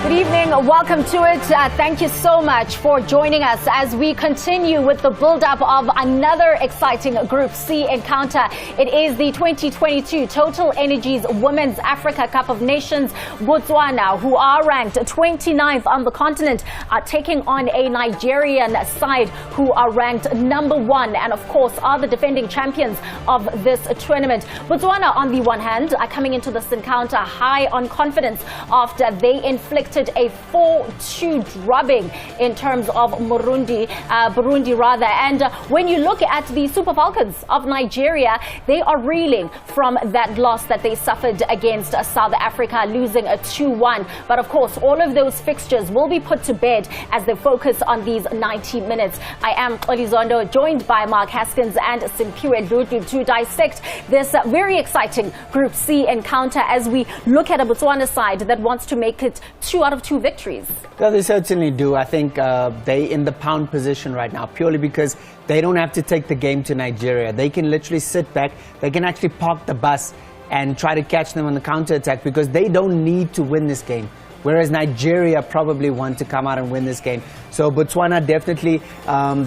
Good evening, welcome to it. Thank you so much for joining us as we continue with the build-up of another exciting Group C encounter. It is the 2022 Total Energies Women's Africa Cup of Nations. Botswana, who are ranked 29th on the continent, are taking on a Nigerian side who are ranked number 1 and of course are the defending champions of this tournament. Botswana, on the one hand, are coming into this encounter high on confidence after they inflicted a 4-2 drubbing in terms of Burundi. And when you look at the Super Falcons of Nigeria, they are reeling from that loss that they suffered against South Africa, losing a 2-1. But of course, all of those fixtures will be put to bed as they focus on these 90 minutes. I am Olizondo, joined by Mark Haskins and Simpiwe Lutu to dissect this very exciting Group C encounter as we look at a Botswana side that wants to make it 2 out of 2 victories. Well, they certainly do. I think they're in the pound position right now purely because they don't have to take the game to Nigeria. They can literally sit back. They can actually park the bus and try to catch them on the counter-attack because they don't need to win this game. Whereas Nigeria probably want to come out and win this game. So Botswana definitely,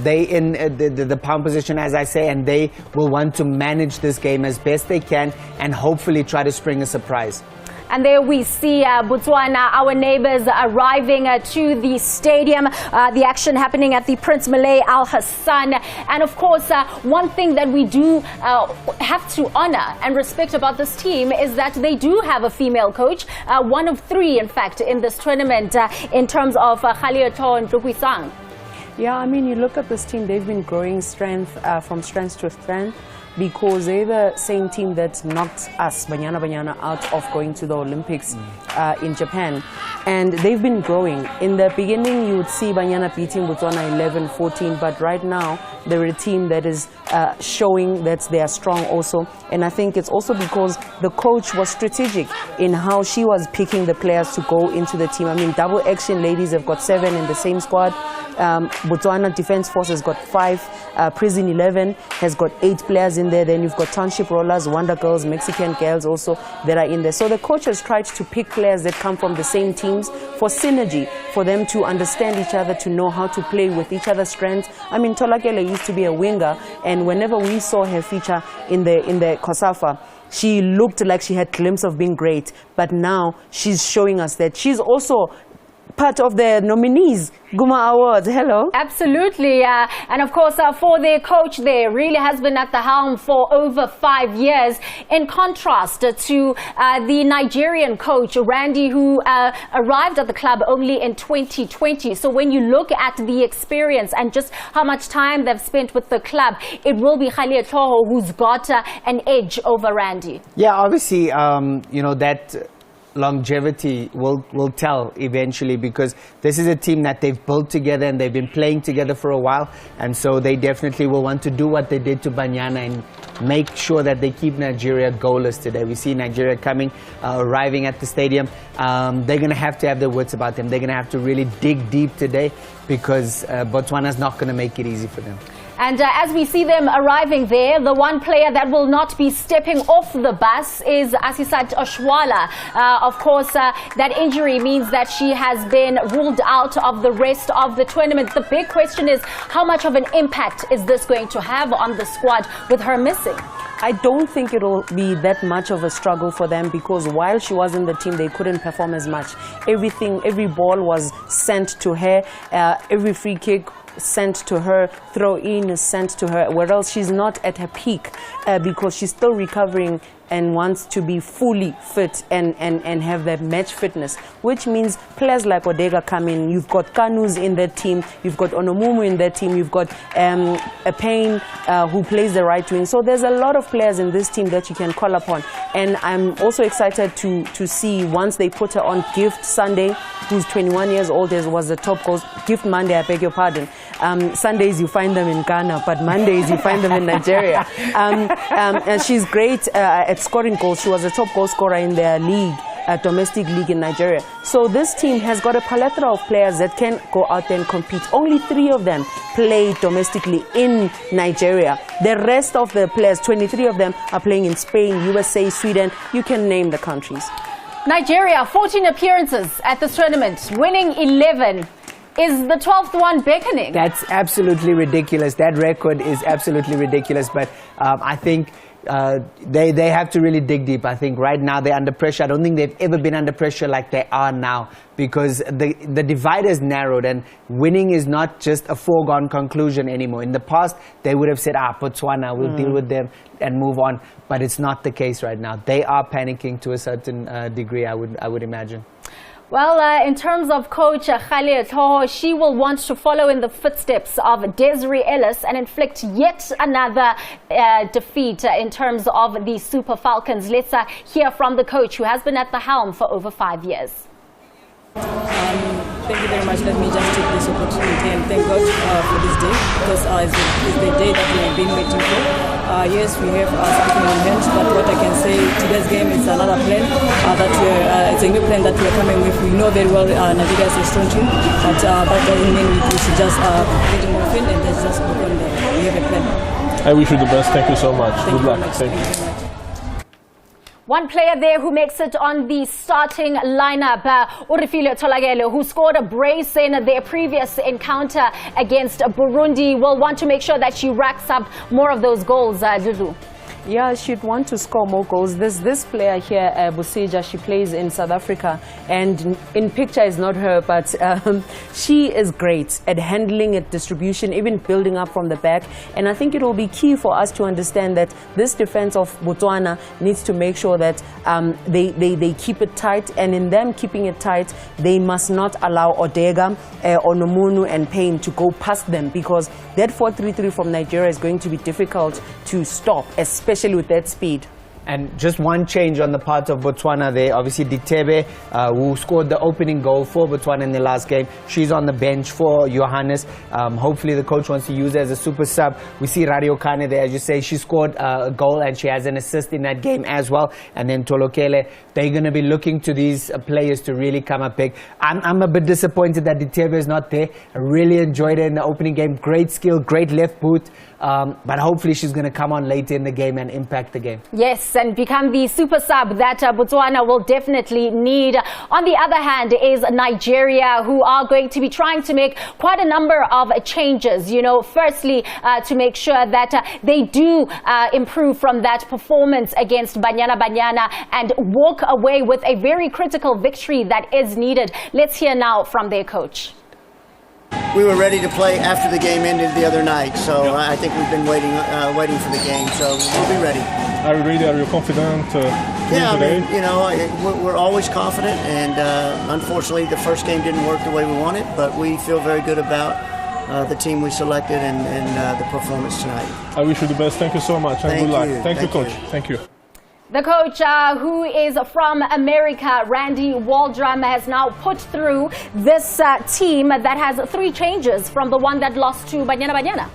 they in the pound position, as I say, and they will want to manage this game as best they can and hopefully try to spring a surprise. And there we see Botswana, our neighbors, arriving to the stadium. The action happening at the Prince Malay Al Hassan. And of course, one thing that we do have to honor and respect about this team is that they do have a female coach, one of 3, in fact, in this tournament, in terms of Khaliato and Ndlukwisang. Yeah, I mean, you look at this team, they've been growing strength from strength to strength, because they're the same team that knocked us, Banyana, out of going to the Olympics in Japan. And they've been growing. In the beginning, you would see Banyana beating Botswana 11-14, but right now, they're a team that is showing that they are strong also. And I think it's also because the coach was strategic in how she was picking the players to go into the team. I mean, double action ladies have got 7 in the same squad. Botswana Defence Force has got 5. Prison 11 has got 8 players in there. Then you've got Township Rollers, Wonder Girls, Mexican Girls also that are in there. So the coach has tried to pick players that come from the same teams for synergy, for them to understand each other, to know how to play with each other's strengths. I mean, Tolakele used to be a winger, and whenever we saw her feature in the COSAFA, she looked like she had glimpse of being great. But now she's showing us that she's also part of the nominees, Guma Awards. Hello. Absolutely. And of course, for their coach there, really has been at the helm for over 5 years, in contrast to the Nigerian coach, Randy, who arrived at the club only in 2020. So when you look at the experience and just how much time they've spent with the club, it will be Khalia Toho who's got an edge over Randy. Yeah, obviously, you know, that longevity will tell eventually, because this is a team that they've built together and they've been playing together for a while, and so they definitely will want to do what they did to Banyana and make sure that they keep Nigeria goalless today. We see Nigeria coming, arriving at the stadium. They're going to have their wits about them. They're going to have to really dig deep today, because Botswana's not going to make it easy for them. And as we see them arriving there, the one player that will not be stepping off the bus is Asisat Oshwala. Of course, that injury means that she has been ruled out of the rest of the tournament. The big question is, how much of an impact is this going to have on the squad with her missing? I don't think it'll be that much of a struggle for them, because while she was in the team, they couldn't perform as much. Every ball was sent to her, every free kick sent to her, throw in sent to her, whereas she's not at her peak because she's still recovering and wants to be fully fit and have that match fitness, which means players like Odega come in. You've got Kanus in that team, you've got Onomumu in that team, you've got a Payne who plays the right wing. So there's a lot of players in this team that you can call upon. And I'm also excited to see, once they put her on, Gift Sunday, who's 21 years old, was the top goal. Gift Monday, I beg your pardon. Sundays you find them in Ghana, but Mondays you find them in Nigeria. And she's great at scoring goals. She was a top goal scorer in their league, domestic league in Nigeria. So this team has got a plethora of players that can go out there and compete. Only 3 of them play domestically in Nigeria. The rest of the players, 23 of them, are playing in Spain, USA, Sweden. You can name the countries. Nigeria, 14 appearances at this tournament, winning 11. Is the 12th one beckoning? That's absolutely ridiculous. That record is absolutely ridiculous. But I think they have to really dig deep. I think right now they're under pressure. I don't think they've ever been under pressure like they are now, because the divide is narrowed and winning is not just a foregone conclusion anymore. In the past, they would have said, Botswana, we'll deal with them and move on. But it's not the case right now. They are panicking to a certain degree, I would imagine. Well, in terms of coach Khalil Toho, she will want to follow in the footsteps of Desiree Ellis and inflict yet another defeat in terms of the Super Falcons. Let's hear from the coach, who has been at the helm for over 5 years. Thank you very much. Let me just take this opportunity and thank God for this day, because it's the day that we have been waiting for. Yes, we have something on hand, but what I can say, today's game is another plan it's a new plan that we are coming with. We know very well Nigeria is a strong team, but that doesn't mean we should just get more fin and just work on that. We have a plan. I wish you the best. Thank you so much. Good luck. Thank you very much. One player there who makes it on the starting lineup, Urifile Tolagelo, who scored a brace in their previous encounter against Burundi, will want to make sure that she racks up more of those goals, Lulu. Yeah, she'd want to score more goals. This player here, Busija, she plays in South Africa, and in picture is not her, but she is great at handling it, distribution, even building up from the back. And I think it will be key for us to understand that this defense of Botswana needs to make sure that they keep it tight, and in them keeping it tight, they must not allow Odega, Onomunu and Payne to go past them, because that 4-3-3 from Nigeria is going to be difficult to stop, especially with that speed. And just one change on the part of Botswana there. Obviously, Ditebe, who scored the opening goal for Botswana in the last game, she's on the bench for Johannes. Hopefully, the coach wants to use her as a super sub. We see Radio Kane there, as you say. She scored a goal and she has an assist in that game as well. And then Tolokele, they're going to be looking to these players to really come up big. I'm a bit disappointed that Ditebe is not there. I really enjoyed her in the opening game. Great skill, great left boot. But hopefully, she's going to come on later in the game and impact the game. Yes, and become the super sub that Botswana will definitely need. On the other hand is Nigeria, who are going to be trying to make quite a number of changes. You know, firstly, to make sure that they do improve from that performance against Banyana and walk away with a very critical victory that is needed. Let's hear now from their coach. We were ready to play after the game ended the other night, so I think we've been waiting for the game, so we'll be ready. Are you ready? Are you confident to yeah, win today? I mean, you know, we're always confident, and unfortunately the first game didn't work the way we wanted, but we feel very good about the team we selected and the performance tonight. I wish you the best. Thank you so much, and good luck. Thank you, Coach. Thank you. The coach, who is from America, Randy Waldrum, has now put through this team that has 3 changes from the one that lost to Banyana.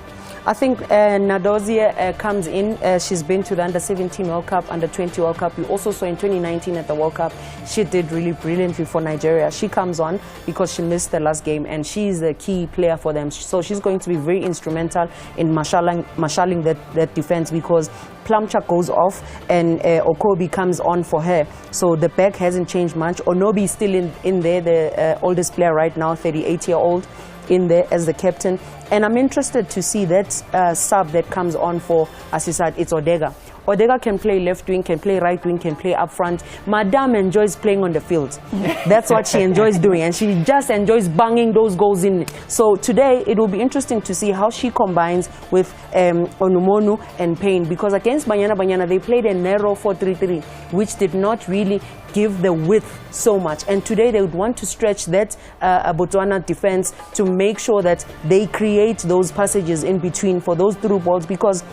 I think Nadozie comes in. She's been to the Under-17 World Cup, Under-20 World Cup. We also saw in 2019 at the World Cup, she did really brilliantly for Nigeria. She comes on because she missed the last game, and she's a key player for them. So she's going to be very instrumental in marshalling that defense, because Plumchak goes off and Okobi comes on for her. So the back hasn't changed much. Onobi is still in there, the oldest player right now, 38-year-old. In there as the captain, and I'm interested to see that sub that comes on for, as you said, it's Odega. Odega can play left wing, can play right wing, can play up front. Madame enjoys playing on the field. That's what she enjoys doing, and she just enjoys banging those goals in. So today it will be interesting to see how she combines with Onumonu and Payne, because against Banyana they played a narrow 4-3-3, which did not really give the width so much, and today they would want to stretch that Botswana defense to make sure that they create those passages in between for those through balls, because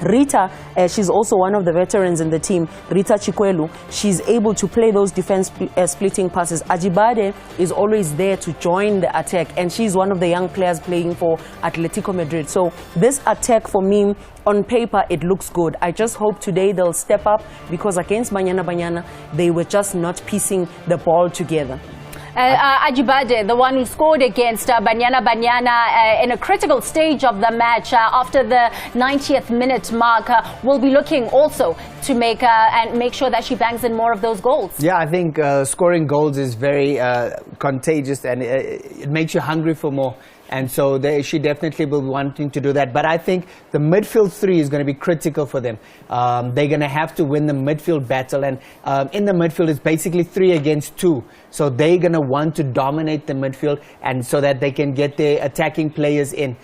Rita, she's also one of the veterans in the team, Rita Chikwelu. She's able to play those defense splitting passes. Ajibade is always there to join the attack, and she's one of the young players playing for Atletico Madrid. So this attack, for me, on paper, it looks good. I just hope today they'll step up, because against Banyana, they were just not piecing the ball together. Ajibade, the one who scored against Banyana in a critical stage of the match after the 90th minute mark, will be looking also to make sure that she bangs in more of those goals. Yeah, I think scoring goals is very contagious, and it makes you hungry for more. And so she definitely will be wanting to do that. But I think the midfield three is going to be critical for them. They're going to have to win the midfield battle. And in the midfield, it's basically 3 against 2. So they're going to want to dominate the midfield, and so that they can get their attacking players in.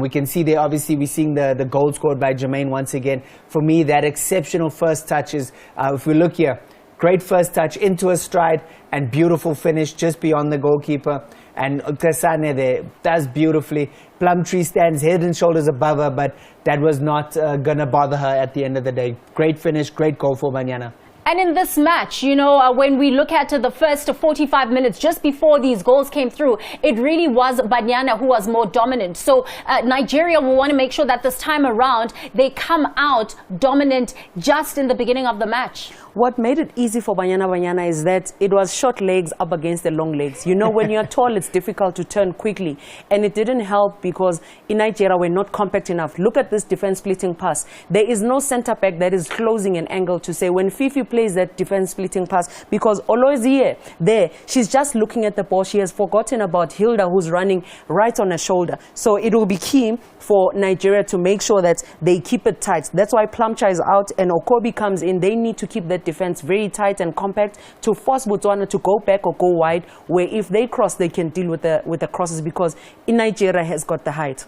We can see there, obviously, we're seeing the goal scored by Jermaine once again. For me, that exceptional first touch is, if we look here, great first touch into a stride and beautiful finish just beyond the goalkeeper. And Kasane there does beautifully. Plumtree stands head and shoulders above her, but that was not going to bother her at the end of the day. Great finish, great goal for Banyana. And in this match, you know, when we look at the first 45 minutes, just before these goals came through, it really was Banyana who was more dominant. So Nigeria will want to make sure that this time around, they come out dominant just in the beginning of the match. What made it easy for Banyana is that it was short legs up against the long legs. You know, when you're tall, it's difficult to turn quickly. And it didn't help because in Nigeria, we're not compact enough. Look at this defense-splitting pass. There is no centre-back that is closing an angle to say when Fifi plays that defense-splitting pass, because Olozie there, she's just looking at the ball. She has forgotten about Hilda, who's running right on her shoulder. So it will be key for Nigeria to make sure that they keep it tight. That's why Plumcha is out and Okobi comes in. They need to keep that defense very tight and compact to force Botswana to go back or go wide, where if they cross, they can deal with the crosses, because Nigeria has got the height.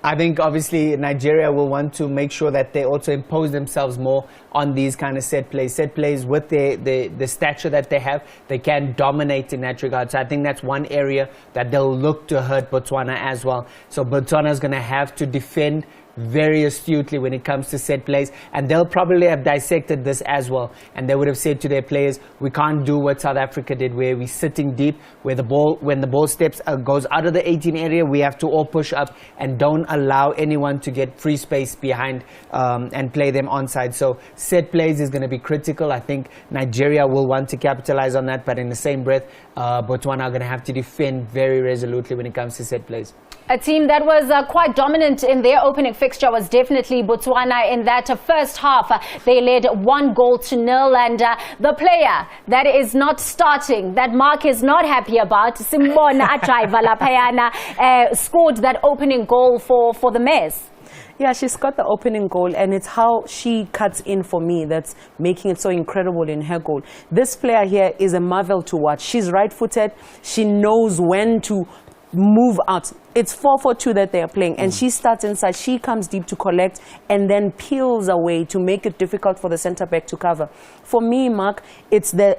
I think obviously Nigeria will want to make sure that they also impose themselves more on these kind of set plays. Set plays with the stature that they have, they can dominate in that regard. So I think that's one area that they'll look to hurt Botswana as well. So Botswana is going to have to defend very astutely when it comes to set plays, and they'll probably have dissected this as well, and they would have said to their players, we can't do what South Africa did, where we're sitting deep, where the ball, when the ball steps goes out of the 18 area, we have to all push up and don't allow anyone to get free space behind and play them onside. So set plays is going to be critical. I think Nigeria will want to capitalize on that, but in the same breath, Botswana are going to have to defend very resolutely when it comes to set plays. A team that was quite dominant in their opening fixture was definitely Botswana. In that first half, they led 1-0 and the player that is not starting, that Mark is not happy about, Simbona Atraiva Lapayana, scored that opening goal for the Maize. Yeah, she's got the opening goal, and it's how she cuts in for me that's making it so incredible in her goal. This player here is a marvel to watch. She's right-footed. She knows when to move out. It's 4-4-2 that they are playing, and she starts inside, she comes deep to collect and then peels away to make it difficult for the centre back to cover. For me, Mark, it's the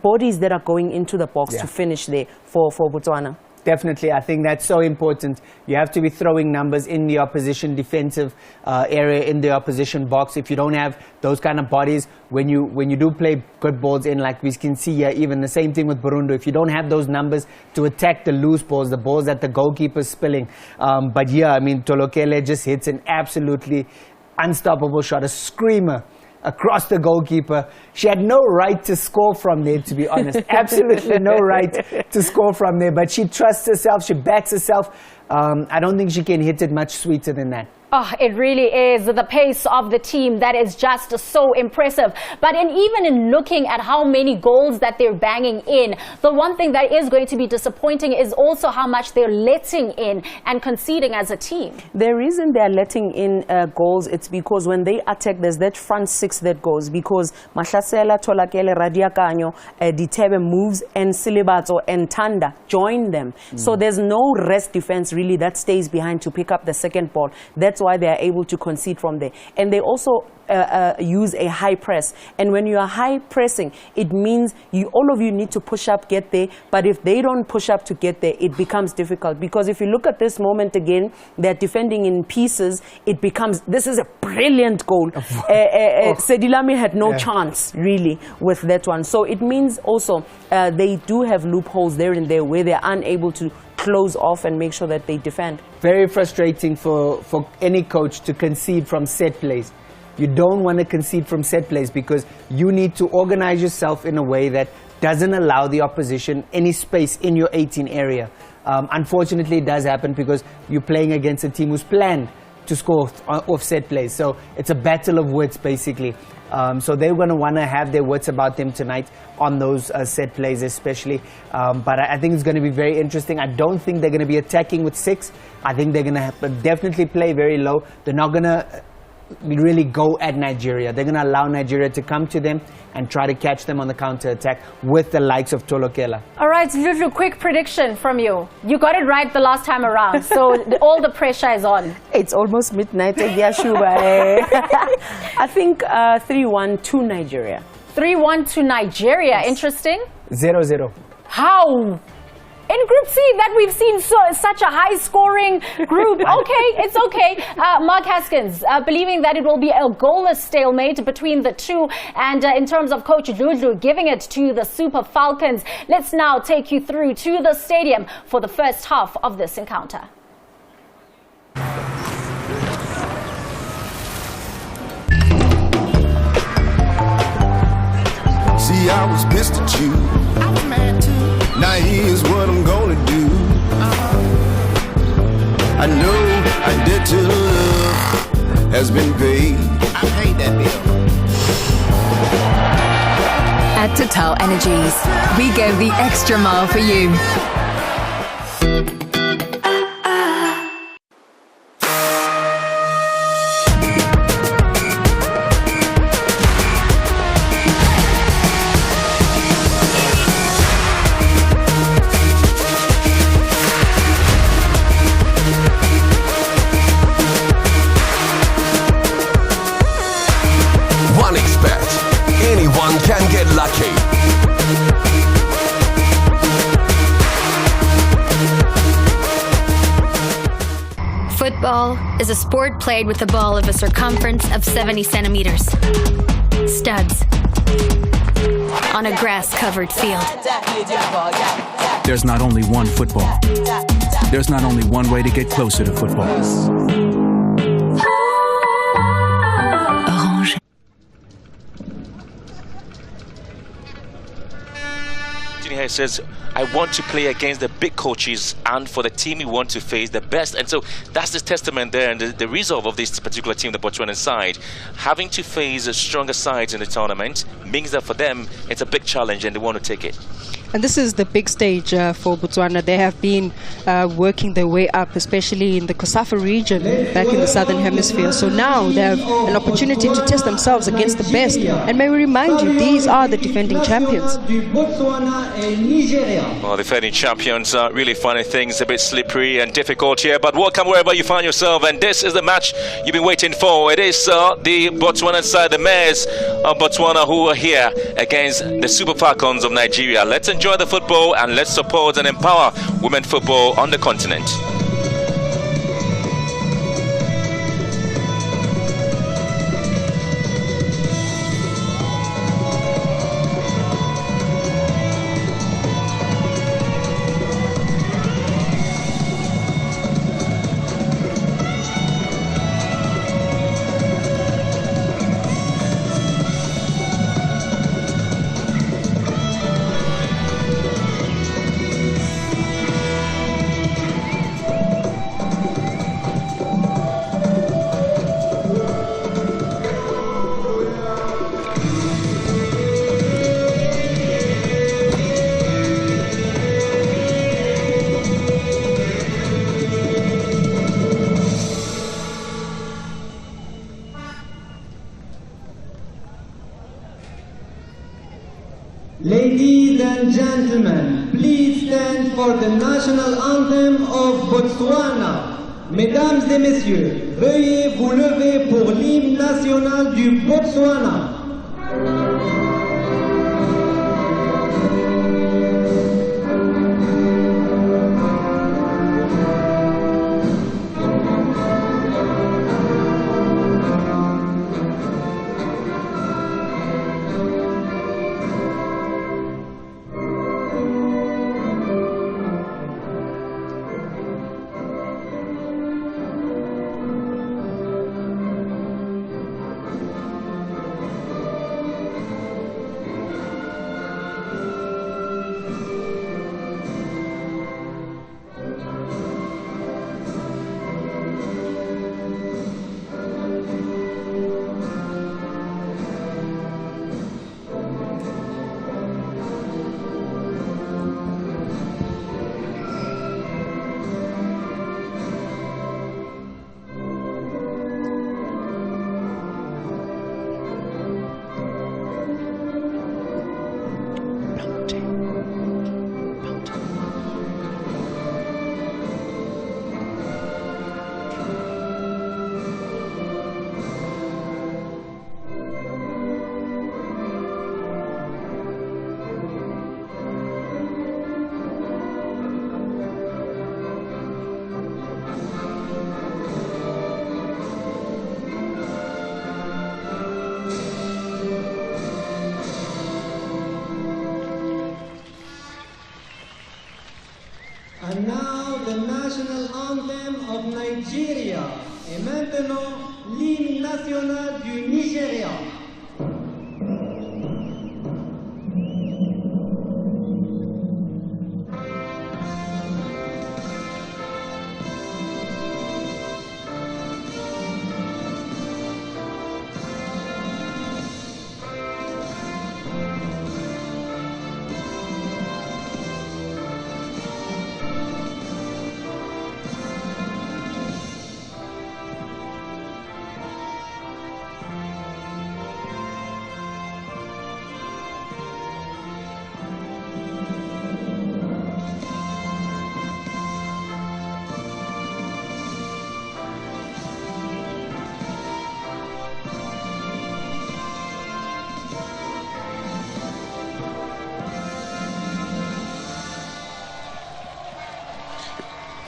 bodies that are going into the box to finish there for Botswana. Definitely, I think that's so important. You have to be throwing numbers in the opposition defensive area, in the opposition box. If you don't have those kind of bodies, when you do play good balls in, like we can see here, even the same thing with Burundi, if you don't have those numbers to attack the loose balls, the balls that the goalkeeper's spilling. But yeah, I mean, Tolokele just hits an absolutely unstoppable shot, a screamer across the goalkeeper. She had no right to score from there, to be honest. Absolutely no right to score from there. But she trusts herself. She backs herself. I don't think she can hit it much sweeter than that. Oh, it really is the pace of the team that is just so impressive. But even in looking at how many goals that they're banging in, the one thing that is going to be disappointing is also how much they're letting in and conceding as a team. The reason they're letting in goals, it's because when they attack, there's that front six that goes, because Mahlasela, Tolakele, Radiakanyo, Ditebe moves, and Silibato and Tanda join them. So there's no rest defense really that stays behind to pick up the second ball. That's why they are able to concede from there. And they also use a high press. And when you are high pressing, it means all of you need to push up, get there. But if they don't push up to get there, it becomes difficult. Because if you look at this moment again, they're defending in pieces. It becomes, this is a brilliant goal. Sedilami had no chance, really, with that one. So it means also they do have loopholes there and there where they're unable to close off and make sure that they defend. Very frustrating for any coach to concede from set plays. You don't want to concede from set plays because you need to organize yourself in a way that doesn't allow the opposition any space in your 18 area. Unfortunately, it does happen because you're playing against a team who's planned to score off set plays. So it's a battle of wits, basically. So they're going to want to have their wits about them tonight on those set plays especially. But I think it's going to be very interesting. I don't think they're going to be attacking with 6. I think they're going to definitely play very low. They're not going to really go at Nigeria. They're going to allow Nigeria to come to them and try to catch them on the counter-attack with the likes of Tolokela. All right, Lulu, quick prediction from you. You got it right the last time around, so all the pressure is on. It's almost midnight at Yashuba. I think 3-1 to Nigeria. 3-1 to Nigeria. Yes. Interesting. 0-0. How? In Group C, that we've seen such a high-scoring group. Okay, it's okay. Mark Haskins, believing that it will be a goalless stalemate between the two. And in terms of Coach Lulu giving it to the Super Falcons, let's now take you through to the stadium for the first half of this encounter. See, I was pissed at you. I was mad too. Now here's what I'm gonna do. I know I did to love has been paid. I paid that bill. At Total Energies, we go the extra mile for you. Can get lucky. Football is a sport played with a ball of a circumference of 70 centimeters. Studs. On a grass-covered field. There's not only one football. There's not only one way to get closer to football. He says, I want to play against the big coaches and for the team we want to face the best. And so that's the testament there, and the resolve of this particular team, the Botswana side, having to face stronger sides in the tournament means that for them it's a big challenge and they want to take it. And this is the big stage for Botswana. They have been working their way up, especially in the Kosafa region back in the southern hemisphere. So now they have an opportunity to test themselves against the best. And may we remind you, these are the defending champions. Well, the defending champions are really finding things a bit slippery and difficult here. But welcome wherever you find yourself. And this is the match you've been waiting for. It is the Botswana side, the Mayors of Botswana, who are here against the Super Falcons of Nigeria. Let's enjoy the football and let's support and empower women football on the continent. Ladies and gentlemen, please stand for the national anthem of Botswana. Mesdames et messieurs, veuillez vous lever pour l'hymne national du Botswana. And now the national anthem of Nigeria. Et maintenant, l'hymne national du Nigeria.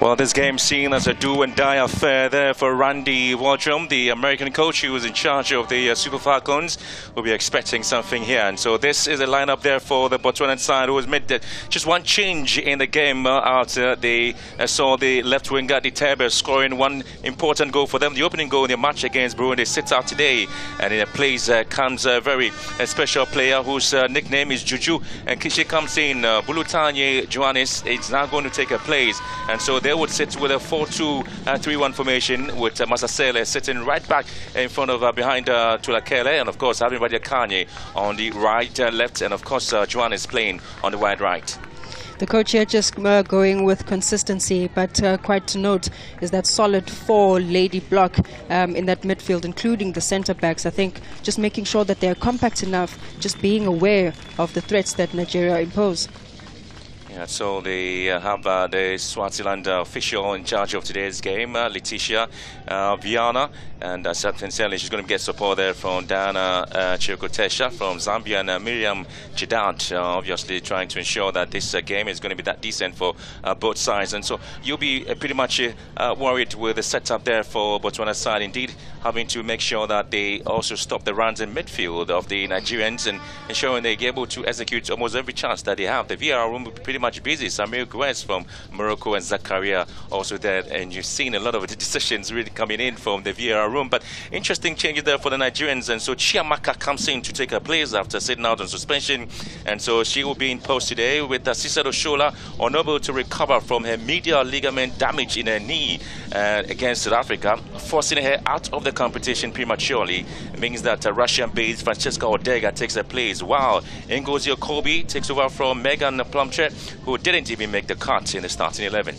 Well, this game seen as a do-and-die affair there for Randy Waldrum, the American coach who was in charge of the Super Falcons. We'll be expecting something here. And so this is a lineup there for the Botswana side, who has made just one change in the game after they saw the left winger Diterbe scoring one important goal for them. The opening goal in the match against Burundi sits out today, and in a place comes a very special player whose nickname is Juju. And Kishi comes in, Bulutanye Johannes is now going to take a place. And so they would sit with a 4-2-3-1 formation with Masasele sitting right back in front of behind Tulakele, and of course having Radia Kanye on the right left, and of course Johannes playing on the wide right. The coach here just going with consistency, but quite to note is that solid 4-lady block in that midfield, including the centre backs. I think just making sure that they're compact enough, just being aware of the threats that Nigeria impose. Yeah, so they have the Swaziland official in charge of today's game, Letitia Viana, and certainly she's going to get support there from Diana Chirkotesha from Zambia, and Miriam Chidat, obviously trying to ensure that this game is going to be that decent for both sides. And so you'll be pretty much worried with the setup there for Botswana side, indeed having to make sure that they also stop the runs in midfield of the Nigerians and ensuring they're able to execute almost every chance that they have. The VAR room will be pretty much busy. Samir Guez from Morocco and Zakaria also there, and you've seen a lot of the decisions really coming in from the VAR room. But interesting changes there for the Nigerians, and so Chiamaka comes in to take her place after sitting out on suspension, and so she will be in post today with Cicero Shola unable to recover from her medial ligament damage in her knee against South Africa, forcing her out of the competition prematurely. It means that Russian-based Francesca Odega takes her place, while Ngozi Okobi takes over from Megan Plumtree, who didn't even make the cut in the starting 11.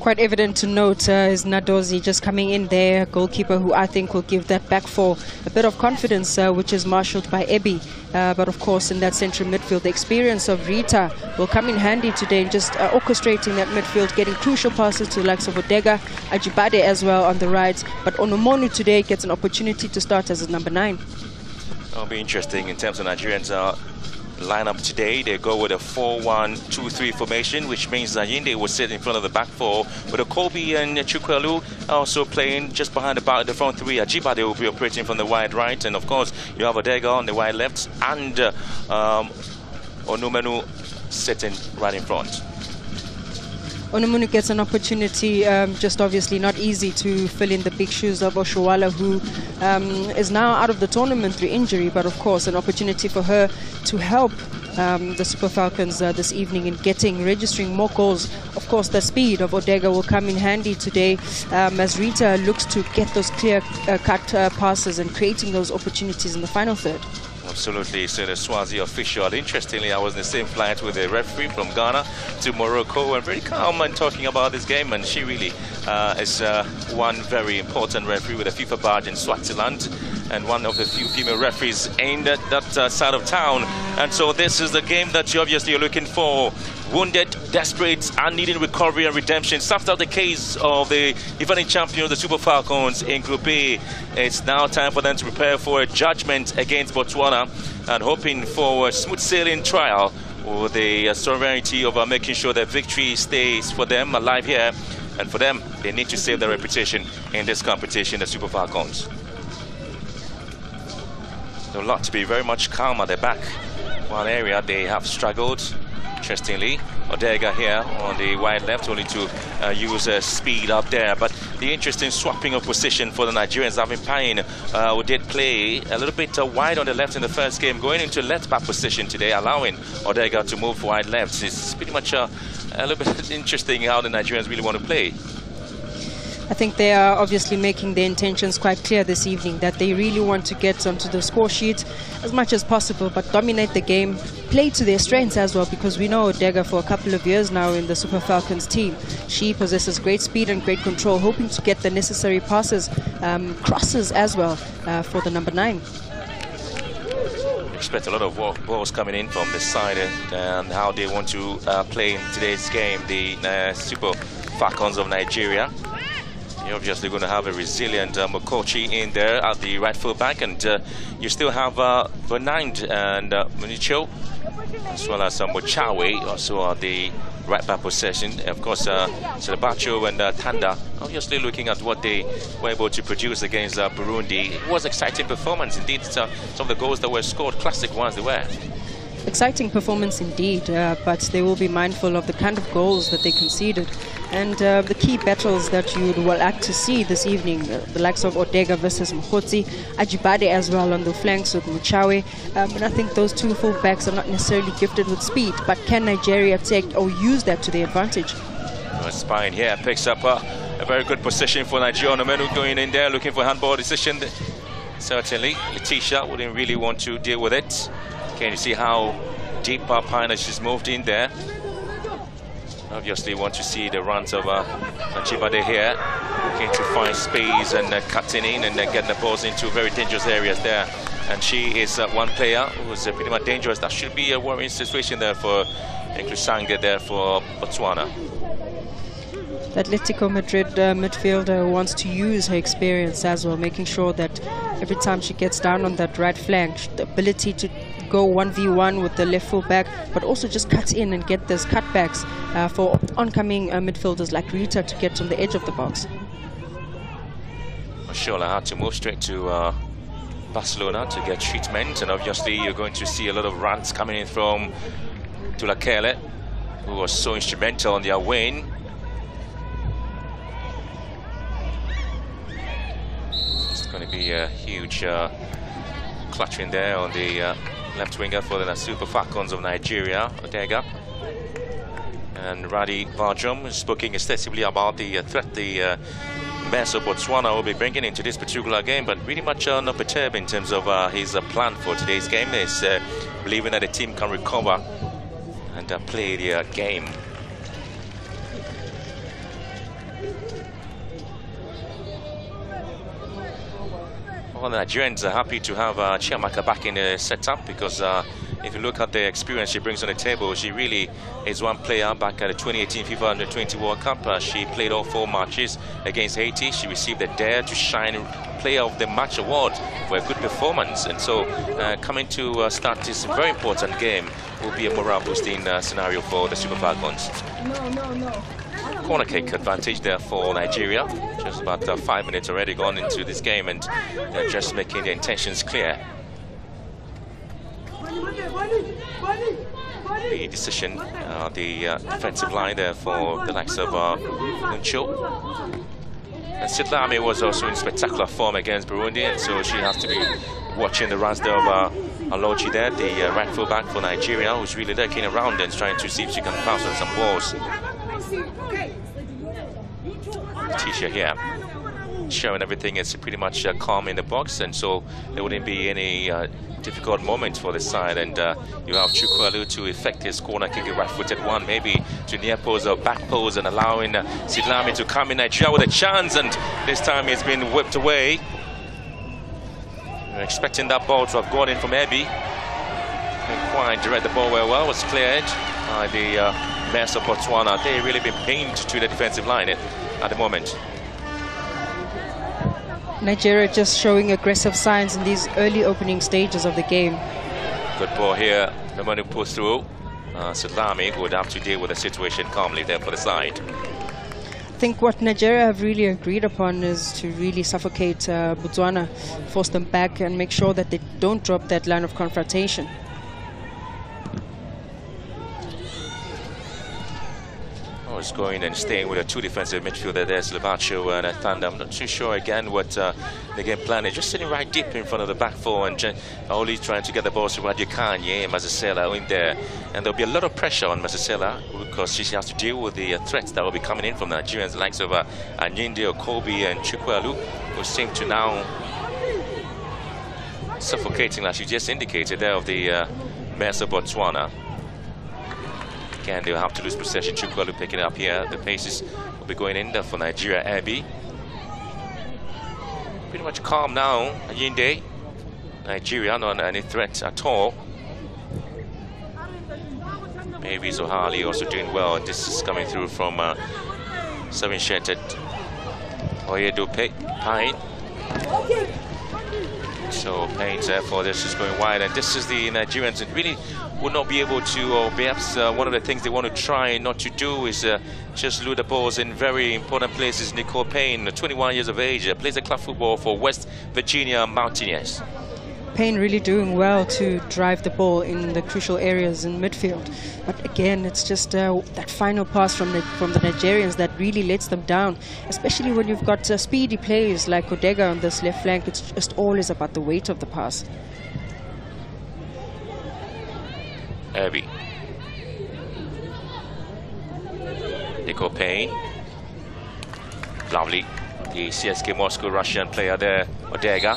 Quite evident to note is Nadozi just coming in there, goalkeeper who I think will give that back four a bit of confidence, which is marshalled by Ebi. But of course, in that central midfield, the experience of Rita will come in handy today, just orchestrating that midfield, getting crucial passes to the likes of Odega, Ajibade as well on the right. But Onomonu today gets an opportunity to start as a number 9. It'll be interesting in terms of Nigerians' lineup today. They go with a 4-1-2-3 formation, which means Yinde will sit in front of the back four, with Okobi and Chukwelu also playing just behind the front three. Ajibade will be operating from the wide right, and of course you have Odega on the wide left, and Onumenu sitting right in front. Onumunu gets an opportunity, just obviously not easy to fill in the big shoes of Oshowala, who is now out of the tournament through injury, but of course an opportunity for her to help the Super Falcons this evening in registering more goals. Of course, the speed of Odega will come in handy today as Rita looks to get those clear-cut passes and creating those opportunities in the final third. Absolutely. So the Swazi official. Interestingly, I was in the same flight with a referee from Ghana to Morocco, and very calm and talking about this game. And she really is one very important referee with a FIFA badge in Swaziland, and one of the few female referees in that side of town. And so this is the game that you obviously are looking for. Wounded, desperate, and needing recovery and redemption. After the case of the defending champions, the Super Falcons in Group A, it's now time for them to prepare for a judgment against Botswana and hoping for a smooth sailing trial with the sovereignty of making sure that victory stays for them alive here. And for them, they need to save their reputation in this competition, the Super Falcons. They'll lot to be very much calm at their back. One area they have struggled Interestingly, Odega here on the wide left, only to use speed up there. But the interesting swapping of position for the Nigerians, Alvin Payne, who did play a little bit wide on the left in the first game, going into left back position today, allowing Odega to move wide left. It's pretty much a little bit interesting how the Nigerians really want to play. I think they are obviously making their intentions quite clear this evening, that they really want to get onto the score sheet as much as possible, but dominate the game, play to their strengths as well, because we know Odega for a couple of years now in the Super Falcons team. She possesses great speed and great control, hoping to get the necessary passes, crosses as well for the number 9. Expect a lot of balls coming in from this side and how they want to play in today's game, the Super Falcons of Nigeria. You're obviously going to have a resilient Mokochi in there at the right full back, and you still have Bernard and Municho, as well as Mochawe also at the right back possession. Of course, Selebacho and Tanda obviously looking at what they were able to produce against Burundi. It was an exciting performance indeed. Some of the goals that were scored, classic ones they were. Exciting performance indeed, but they will be mindful of the kind of goals that they conceded and the key battles that you would like to see this evening, the likes of Odega versus Mkhotsi, Ajibade as well on the flanks with Muchawe, and I think those two full backs are not necessarily gifted with speed, but can Nigeria take or use that to their advantage? Spine here picks up a very good position for Nigeria. Nomenu going in there looking for handball decision. Certainly Letitia wouldn't really want to deal with it. Can you see how deep Pina she's moved in there? Obviously want to see the runs of Ajibade here, looking to find space and cutting in and getting the balls into very dangerous areas there. And she is one player who's pretty much dangerous. That should be a worrying situation there for Nklusanga there for Botswana. The Atletico Madrid midfielder wants to use her experience as well, making sure that every time she gets down on that right flank, the ability to go 1v1 with the left full back, but also just cut in and get those cutbacks for oncoming midfielders like Rita to get on the edge of the box. Shola had to move straight to Barcelona to get treatment, and obviously you're going to see a lot of runs coming in from Tulakele, who was so instrumental in their win. It's going to be a huge clutching there on the left winger for the Super Falcons of Nigeria, Odega. And Radi Barjom is speaking extensively about the threat the Mess of Botswana will be bringing into this particular game, but really much not perturbed in terms of his plan for today's game. Is believing that the team can recover and play their game. Well, the Nigerians are happy to have Chiamaka back in the setup, because if you look at the experience she brings on the table, she really is one player. Back at the 2018 FIFA Under-20 World Cup, she played all 4 matches against Haiti. She received the Dare to Shine Player of the Match award for a good performance, and so coming to start this very important game will be a morale boosting scenario for the Super Falcons. Corner kick advantage there for Nigeria. Just about 5 minutes already gone into this game, and they're just making their intentions clear. The decision, the defensive line there for the likes of Muncho. And Sidlami was also in spectacular form against Burundi, and so she has to be watching the runs there of Aloji there, the right full back for Nigeria, who's really looking around and trying to see if she can pass on some balls. Tisha here showing everything is pretty much calm in the box, and so there wouldn't be any difficult moments for the side, and you have Chukwalu to effect his corner kick, a right-footed one, maybe to near post or back post, and allowing Sidlami to come in Nigeria with a chance, and this time it's been whipped away. We're expecting that ball to have gone in from Ebi. Didn't quite direct the ball well, was cleared by the Mess of Botswana. They've really been pinned to the defensive line at the moment. Nigeria just showing aggressive signs in these early opening stages of the game. Good ball here. The money pulls through. Sidlami would have to deal with the situation calmly there for the side. I think what Nigeria have really agreed upon is to really suffocate Botswana, force them back and make sure that they don't drop that line of confrontation. was going and staying with a two defensive midfielder there, Slovacho and Thunder. I'm not too sure again what the game plan is. Just sitting right deep in front of the back four and only trying to get the ball to Radiokanye and Masasela in there. And there'll be a lot of pressure on Masasela because she has to deal with the threats that will be coming in from Nigerians, likes of Anyinde, Okobi and Chukwuelu, who seem to now suffocating, like you just indicated there, of the Mares of Botswana. Again, they'll have to lose possession. Chukwuelu picking it up here. The paces will be going in there for Nigeria. Abby. Pretty much calm now. Anyinde. Nigeria not any threat at all. Maybe Zohali also doing well. This is coming through from Sevin Shetted. Oyedo Pine. So Payne, therefore, this is going wide, and this is the Nigerians that really would not be able to, or perhaps one of the things they want to try not to do is just lure the balls in very important places. Nicole Payne, 21 years of age, plays a club football for West Virginia Mountaineers. Payne really doing well to drive the ball in the crucial areas in midfield, but again it's just that final pass from the Nigerians that really lets them down, especially when you've got speedy players like Odega on this left flank. It's just always about the weight of the pass. Abby. Nicole Payne. Lovely. The CSK Moscow Russian player there, Odega.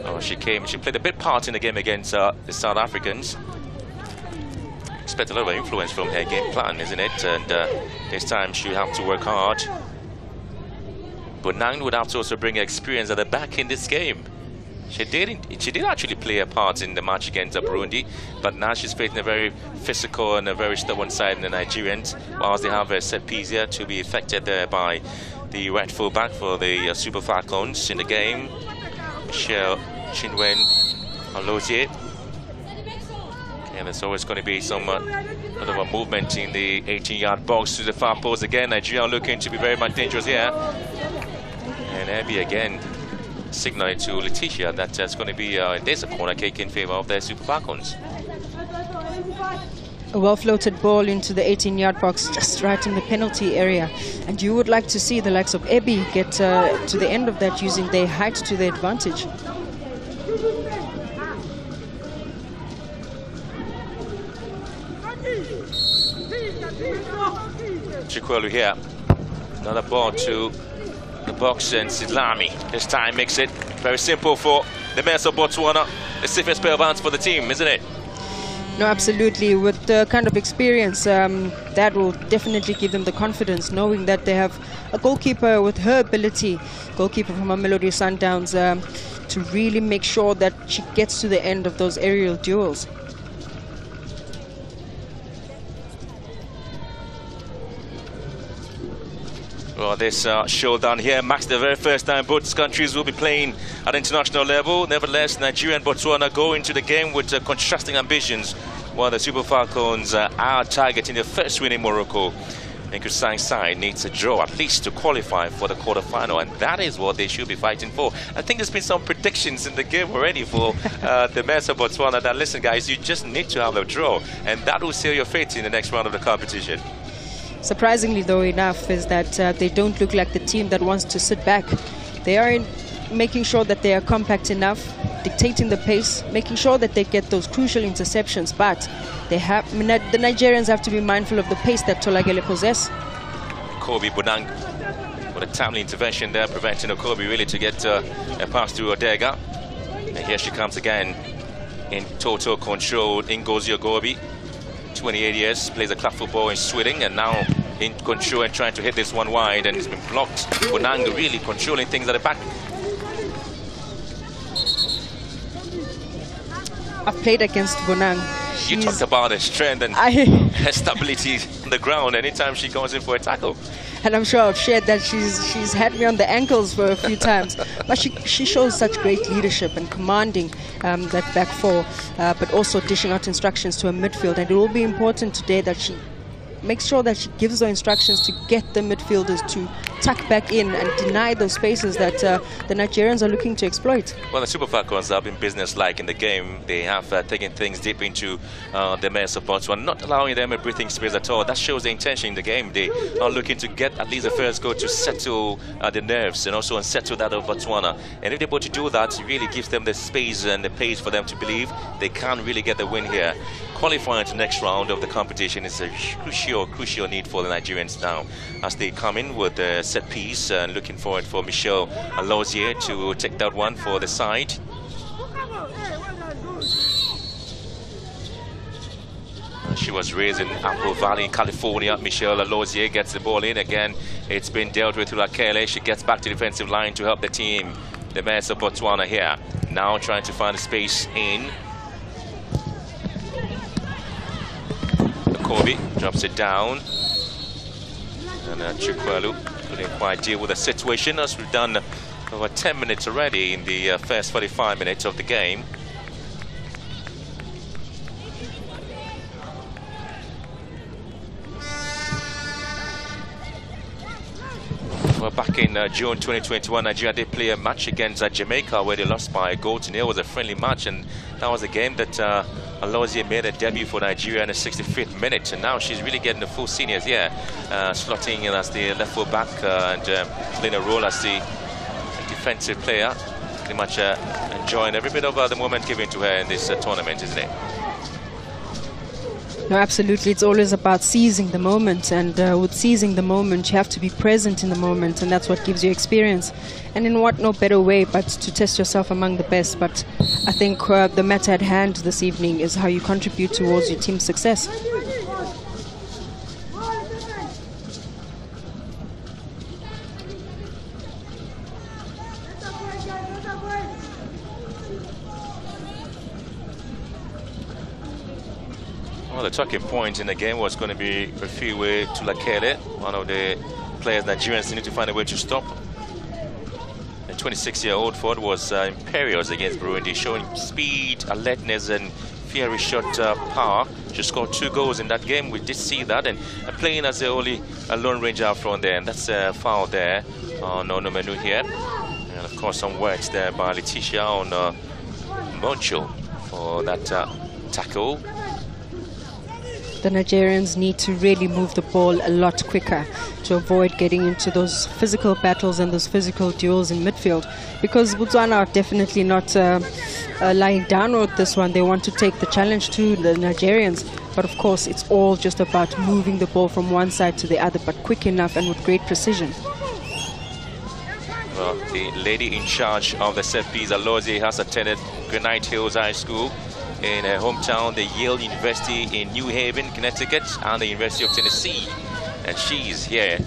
Oh, she played a big part in the game against the South Africans. Expect a lot of influence from her game plan, isn't it? And this time she'll have to work hard. But Nang would have to also bring experience at the back in this game. She did actually play a part in the match against Burundi, but now she's facing a very physical and a very stubborn side in the Nigerians, whilst they have a set piece here to be affected there by the right full back for the Super Falcons in the game. Michelle Chinwen Alozie. And there's always going to be some lot of a movement in the 18-yard box to the far post again. Nigeria looking to be very much dangerous here. And Abby again signaling to Letitia that there's going to be there's a corner kick in favor of their Super Falcons. A well-floated ball into the 18-yard box, just right in the penalty area. And you would like to see the likes of Abby get to the end of that using their height to their advantage. Chukwuelu here. Another ball to the box, and Sidlami this time makes it very simple for the Mares of Botswana. The safest pair of hands for the team, isn't it? No, absolutely. With the kind of experience, that will definitely give them the confidence, knowing that they have a goalkeeper with her ability, goalkeeper from Mamelodi Sundowns, to really make sure that she gets to the end of those aerial duels. Well, this showdown here marks the very first time both countries will be playing at international level. Nevertheless, Nigeria and Botswana go into the game with contrasting ambitions, while the Super Falcons are targeting the first win in Morocco. And Kusang's side needs a draw at least to qualify for the quarterfinal, and that is what they should be fighting for. I think there's been some predictions in the game already for the Mares of Botswana that, listen guys, you just need to have a draw, and that will seal your fate in the next round of the competition. Surprisingly, though, enough is that they don't look like the team that wants to sit back. They are making sure that they are compact enough, dictating the pace, making sure that they get those crucial interceptions. But the Nigerians have to be mindful of the pace that Tolagele possess. Kobe Bunang with a timely intervention there, preventing Okobi really to get a pass through Odega. And here she comes again in total control. Ngozi Ogobi, 28 years, plays a club football in Sweden, and now in control and trying to hit this one wide, and it's been blocked. Bonang really controlling things at the back. I've played against Bonang. You talked about her strength and her stability on the ground anytime she goes in for a tackle. And I'm sure I've shared that she's had me on the ankles for a few times. But she shows such great leadership and commanding that back four, but also dishing out instructions to a midfield. And it will be important today that she makes sure that she gives the instructions to get the midfielders to tuck back in and deny those spaces that the Nigerians are looking to exploit. Well, the Super Falcons have been business-like in the game. They have taken things deep into the mess of Botswana, not allowing them a breathing space at all. That shows the intention in the game. They are looking to get at least the first goal to settle the nerves and also unsettle that of Botswana. And if they're able to do that, it really gives them the space and the pace for them to believe they can really get the win here. Qualifying to the next round of the competition is a crucial need for the Nigerians now, as they come in with the set piece and looking forward for Michelle Alozie to take that one for the side. She was raised in Apple Valley, California. Michelle Alozie gets the ball in again. It's been dealt with Lakele. She gets back to the defensive line to help the team. The Mares of Botswana here, now trying to find a space in. Kobe drops it down, and Chikwelu couldn't quite deal with the situation, as we've done over 10 minutes already in the first 45 minutes of the game. Well, back in June 2021, Nigeria did play a match against Jamaica where they lost by a goal to nil. It was a friendly match, and that was a game that Alozie made a debut for Nigeria in the 65th minute, and now she's really getting the full seniors here, slotting in as the left full back and playing a role as the defensive player, pretty much enjoying every bit of the moment given to her in this tournament, isn't it? No, absolutely. It's always about seizing the moment, and with seizing the moment, you have to be present in the moment, and that's what gives you experience. And in what no better way but to test yourself among the best. But I think the matter at hand this evening is how you contribute towards your team's success. Well, the talking point in the game was going to be Refiwe Tulakele, one of the players Nigerians need to find a way to stop. The 26-year-old forward was imperious against Burundi, showing speed, alertness, and fiery shot power. She scored 2 goals in that game. We did see that, and playing as the only lone ranger out front there, and that's a foul there on Onomenu here. And of course, some words there by Letitia on Moncho for that tackle. The Nigerians need to really move the ball a lot quicker to avoid getting into those physical battles and those physical duels in midfield, because Botswana are definitely not lying down with this one. They want to take the challenge to the Nigerians, but of course it's all just about moving the ball from one side to the other, but quick enough and with great precision. Well, the lady in charge of the set piece, Alozie, has attended Granite Hills High School in her hometown, the Yale University in New Haven, Connecticut, and the University of Tennessee. And she's here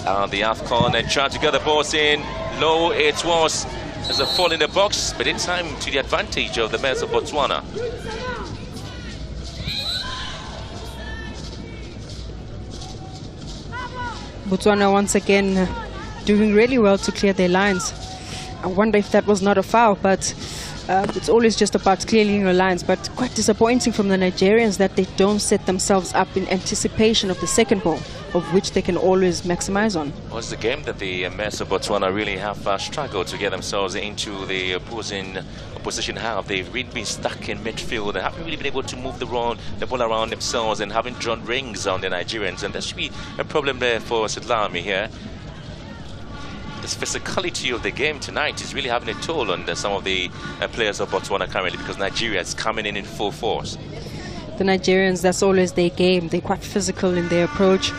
on the WAFCON and trying to get the balls in. Low it was. There's a fall in the box, but in time to the advantage of the Mares of Botswana. Botswana once again doing really well to clear their lines. I wonder if that was not a foul, but it's always just about clearing your lines, but quite disappointing from the Nigerians that they don't set themselves up in anticipation of the second ball, of which they can always maximize on. Well, it's the game that the Mares of Botswana really have struggled to get themselves into the opposition half. They've really been stuck in midfield and haven't really been able to move the ball around themselves, and haven't drawn rings on the Nigerians, and that should be a problem there for Sedlami here. This physicality of the game tonight is really having a toll on some of the players of Botswana currently, because Nigeria is coming in full force. The Nigerians, that's always their game. They're quite physical in their approach,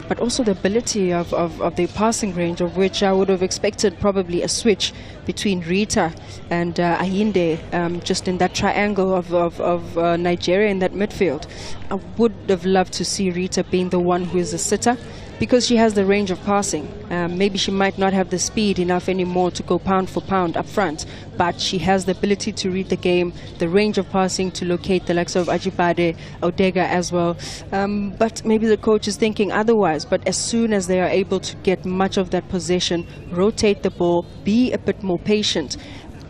but also the ability of their passing range, of which I would have expected probably a switch between Rita and Ayinde, just in that triangle of Nigeria in that midfield. I would have loved to see Rita being the one who is a sitter, because she has the range of passing. Maybe she might not have the speed enough anymore to go pound for pound up front, but she has the ability to read the game, the range of passing to locate the likes of Ajibade, Odega as well. But maybe the coach is thinking otherwise. But as soon as they are able to get much of that possession, rotate the ball, be a bit more patient,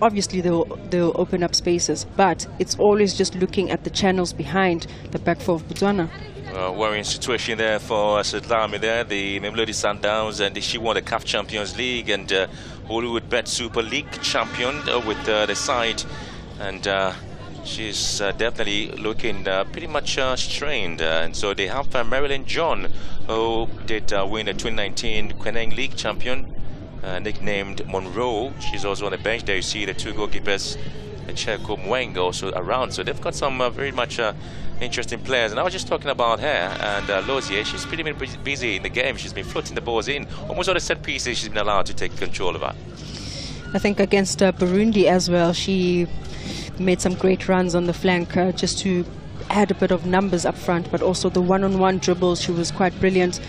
obviously they'll open up spaces, but it's always just looking at the channels behind the back four of Botswana. worrying situation there for Sedlami there, the Mamelodi Sundowns, and she won the CAF Champions League and Hollywood Bet Super League champion with the side, and she's definitely looking pretty much strained. And so they have Marilyn John, who did win the 2019 Kweneng League champion, nicknamed Monroe. She's also on the bench there. You see the two goalkeepers, Cheko Mweng, also around. So they've got some very much interesting players. And I was just talking about her and Lozier. She's pretty been busy in the game. She's been floating the balls in. Almost all the set pieces she's been allowed to take control of that. I think against Burundi as well, she made some great runs on the flank just to add a bit of numbers up front, but also the one-on-one dribbles, she was quite brilliant.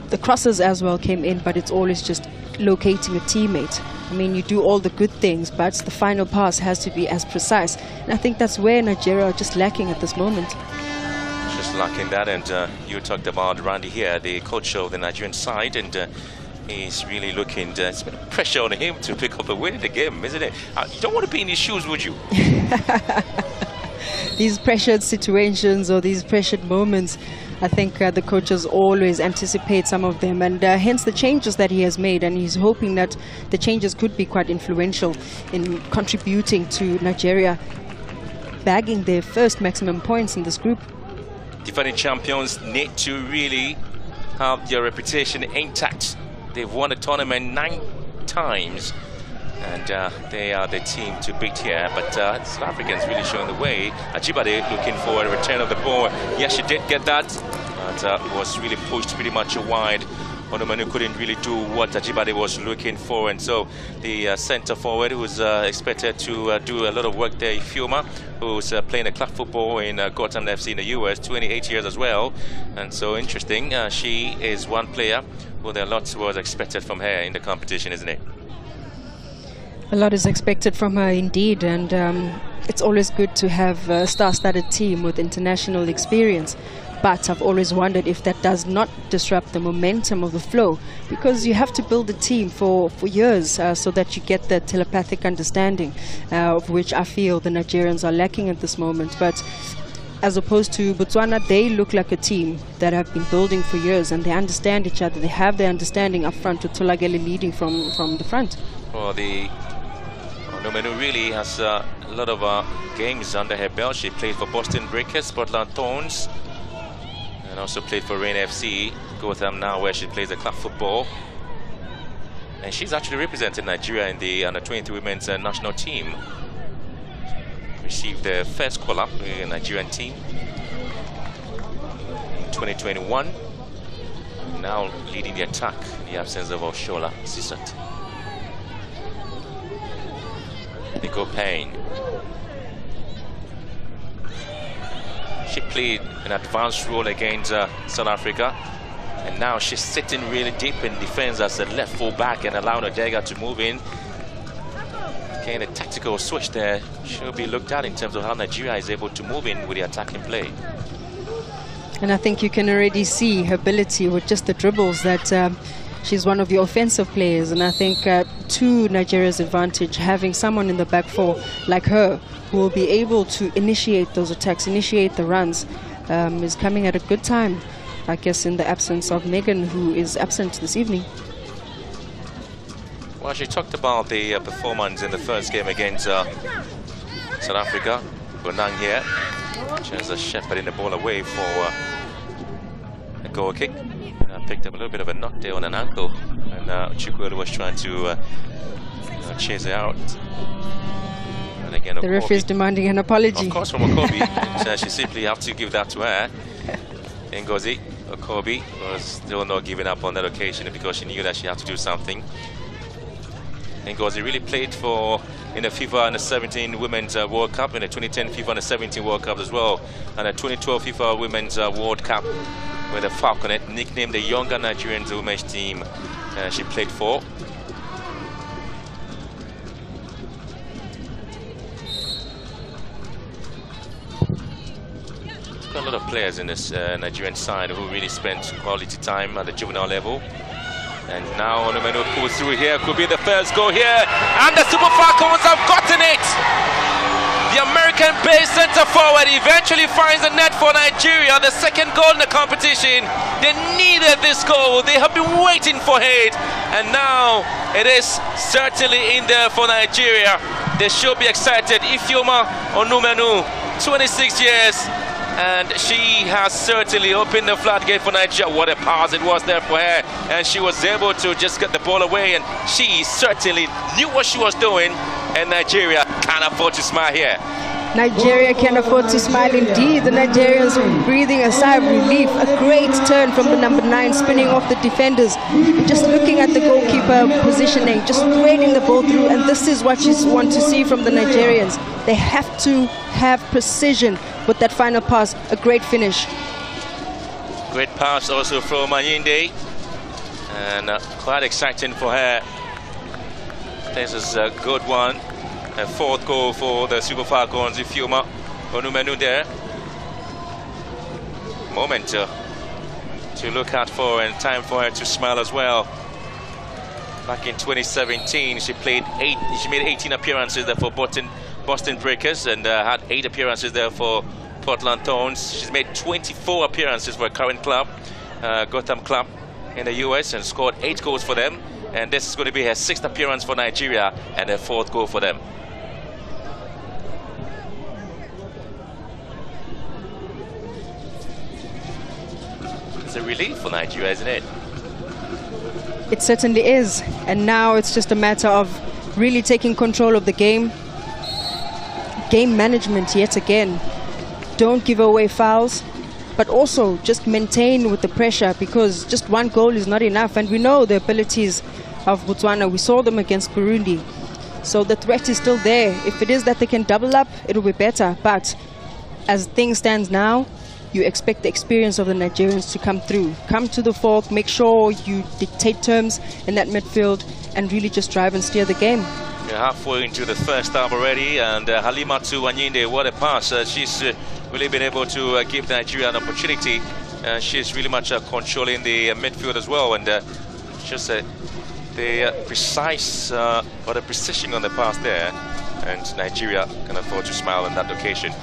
The crosses as well came in, but it's always just locating a teammate. I mean, you do all the good things, but the final pass has to be as precise. And I think that's where Nigeria are just lacking at this moment. Just lacking that, and you talked about Randy here, the coach of the Nigerian side, and he's really looking, it's been pressure on him to pick up a win in the game, isn't it? You don't want to be in his shoes, would you? These pressured situations or these pressured moments, I think the coaches always anticipate some of them, and hence the changes that he has made, and he's hoping that the changes could be quite influential in contributing to Nigeria bagging their first maximum points in this group. Defending champions need to really have their reputation intact. They've won the tournament 9 times, and they are the team to beat here. But South Africans really showing the way. Ajibade looking for a return of the ball. Yes, she did get that, but was really pushed pretty much wide. Onomenu couldn't really do what Ajibade was looking for, and so the centre forward, who's expected to do a lot of work there, Ifeoma, who's playing a club football in Gotham FC in the US, 28 years as well. And so interesting, she is one player who there lots was expected from her in the competition, isn't it? A lot is expected from her indeed, and it's always good to have a star-studded team with international experience. But I've always wondered if that does not disrupt the momentum of the flow, because you have to build a team for years so that you get that telepathic understanding, of which I feel the Nigerians are lacking at this moment. But as opposed to Botswana, they look like a team that have been building for years, and they understand each other. They have their understanding up front, with Tolageli leading from the front. Well, the Onomenu really has a lot of games under her belt. She played for Boston Breakers, Portland Thorns, and also played for Rain FC, Gotham now, where she plays the club football. And she's actually represented Nigeria in the under-23 women's national team. Received the first call-up in the Nigerian team in 2021. Now leading the attack in the absence of Oshola Sisat. Nico Payne. She played an advanced role against South Africa, and now she's sitting really deep in defense as a left full back and allowing Odega to move in. Again, a tactical switch there should be looked at in terms of how Nigeria is able to move in with the attacking play. And I think you can already see her ability with just the dribbles that she's one of the offensive players, and I think to Nigeria's advantage, having someone in the back four like her who will be able to initiate those attacks, initiate the runs, is coming at a good time, I guess, in the absence of Megan, who is absent this evening. Well, she talked about the performance in the first game against South Africa. Bonang here, just shepherding the ball away for a goal kick. Picked up a little bit of a knock there on an ankle, and Chukwuelu was trying to chase her out. And again, the referee is demanding an apology. Of course, from Okobi. So she simply have to give that to her. Ngozi Okobi was still not giving up on that occasion because she knew that she had to do something. Ngozi really played in the FIFA Under-17 Women's World Cup, in the 2010 FIFA Under-17 World Cup as well, and the 2012 FIFA Women's World Cup, with the Falconet, nicknamed the younger Nigerian women's team she played for. There's got a lot of players in this Nigerian side who really spent quality time at the juvenile level. And now Onomenu pulls through here, could be the first goal here, and the Super Falcons have gotten it! The American-based centre forward eventually finds the net for Nigeria. The second goal in the competition. They needed this goal. They have been waiting for it. And now it is certainly in there for Nigeria. They should be excited. Ifeoma Onumenu, 26 years. And she has certainly opened the floodgate for Nigeria. What a pass it was there for her. And she was able to just get the ball away. And she certainly knew what she was doing. And Nigeria can't afford to smile here. Nigeria can afford to smile indeed. The Nigerians breathing a sigh of relief. A great turn from the number 9, spinning off the defenders. Just looking at the goalkeeper positioning, just threading the ball through. And this is what you want to see from the Nigerians. They have to have precision with that final pass. A great finish. Great pass also from Anyinde. And quite exciting for her. This is a good one. A 4th goal for the Super Falcons. Ifeoma Onumenu there. Moment to look out for, and time for her to smile as well. Back in 2017, she made 18 appearances there for Boston Breakers, and had 8 appearances there for Portland Thorns. She's made 24 appearances for her current club, Gotham Club in the US, and scored 8 goals for them. And this is going to be her 6th appearance for Nigeria and her 4th goal for them. It's a relief for Nigeria, isn't it? It certainly is. And now it's just a matter of really taking control of the game. Game management yet again. Don't give away fouls, but also just maintain with the pressure, because just one goal is not enough. And we know the abilities of Botswana. We saw them against Burundi. So the threat is still there. If it is that they can double up, it will be better. But as things stand now, you expect the experience of the Nigerians to come through. Come to the fork, make sure you dictate terms in that midfield, and really just drive and steer the game. We're halfway into the first half already, and Halimatu Anyinde, what a pass. She's really been able to give Nigeria an opportunity. She's really much controlling the midfield as well, and just the precise or the precision on the pass there, and Nigeria can afford to smile on that occasion.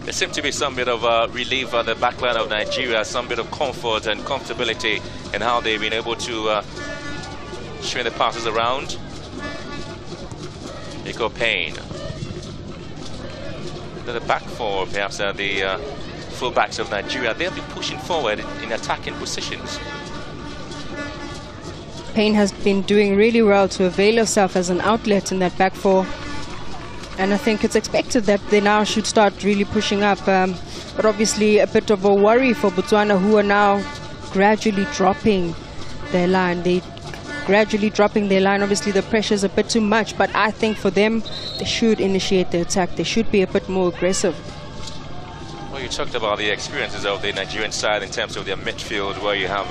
There seems to be some bit of relief at the backline of Nigeria, some bit of comfort and comfortability in how they've been able to swing the passes around. Nico Payne. The back four, perhaps, the full-backs of Nigeria, they'll be pushing forward in attacking positions. Payne has been doing really well to avail herself as an outlet in that back four. And I think it's expected that they now should start really pushing up. But obviously a bit of a worry for Botswana, who are now gradually dropping their line. Obviously the pressure is a bit too much, but I think for them, they should initiate the attack. They should be a bit more aggressive. Well, you talked about the experiences of the Nigerian side in terms of their midfield, where you have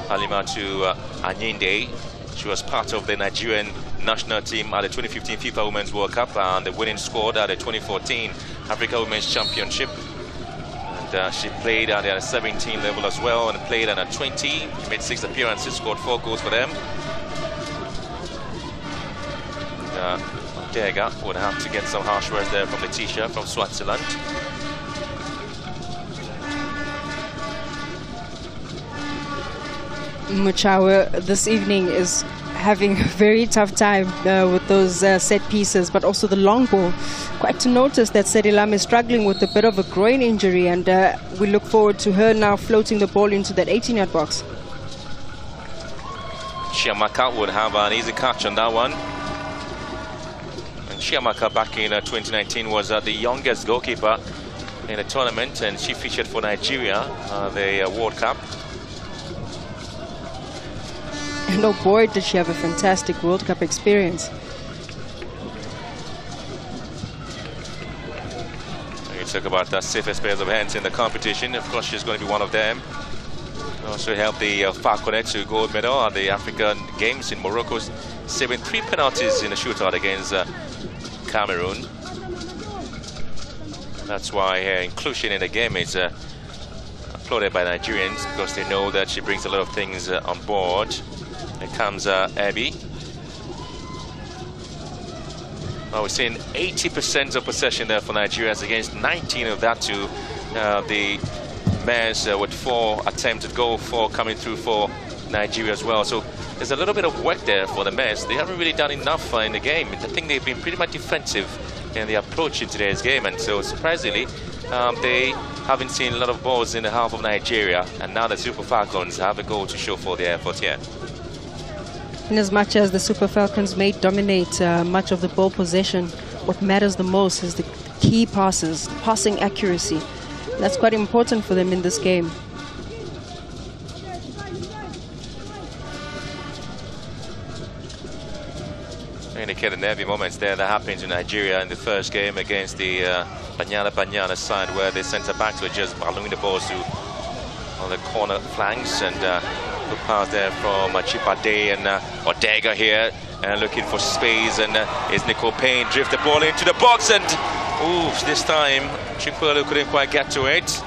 Halimatu Anyinde. She was part of the Nigerian national team at the 2015 FIFA Women's World Cup and the winning squad at the 2014 Africa Women's Championship. And she played at the 17 level as well, and played at 20. She made 6 appearances, scored 4 goals for them. Dega would have to get some harsh words there from the teacher from Swaziland. Muchawa this evening is having a very tough time with those set pieces, but also the long ball. Quite to notice that Serilam is struggling with a bit of a groin injury, and we look forward to her now floating the ball into that 18-yard box. Chiamaka would have an easy catch on that one. And Chiamaka back in 2019 was the youngest goalkeeper in the tournament, and she featured for Nigeria the World Cup. And oh boy, did she have a fantastic World Cup experience. You talk about the safest pairs of hands in the competition. Of course, she's going to be one of them. Also helped the WAFCON2022 gold medal at the African Games in Morocco, saving 3 penalties in a shootout against Cameroon. That's why her inclusion in the game is applauded by Nigerians, because they know that she brings a lot of things on board. Here comes Abby. Well, we're seeing 80% of possession there for Nigerians against 19 of that to the Mares with 4 attempted goal, 4 coming through for Nigeria as well. So there's a little bit of work there for the Mares. They haven't really done enough in the game. I think they've been pretty much defensive in the approach in today's game, and so surprisingly they haven't seen a lot of balls in the half of Nigeria, and now the Super Falcons have a goal to show for their effort here. In as much as the Super Falcons may dominate much of the ball possession, what matters the most is the key passes, passing accuracy. That's quite important for them in this game. Indicated nervy moments there that happened to Nigeria in the first game against the Banyana side, where the centre backs were just ballooning the balls to on the corner flanks, and good pass there from Chipade and Odega here, and looking for space, and is Nicole Payne drift the ball into the box, and this time Chukwuelu couldn't quite get to it,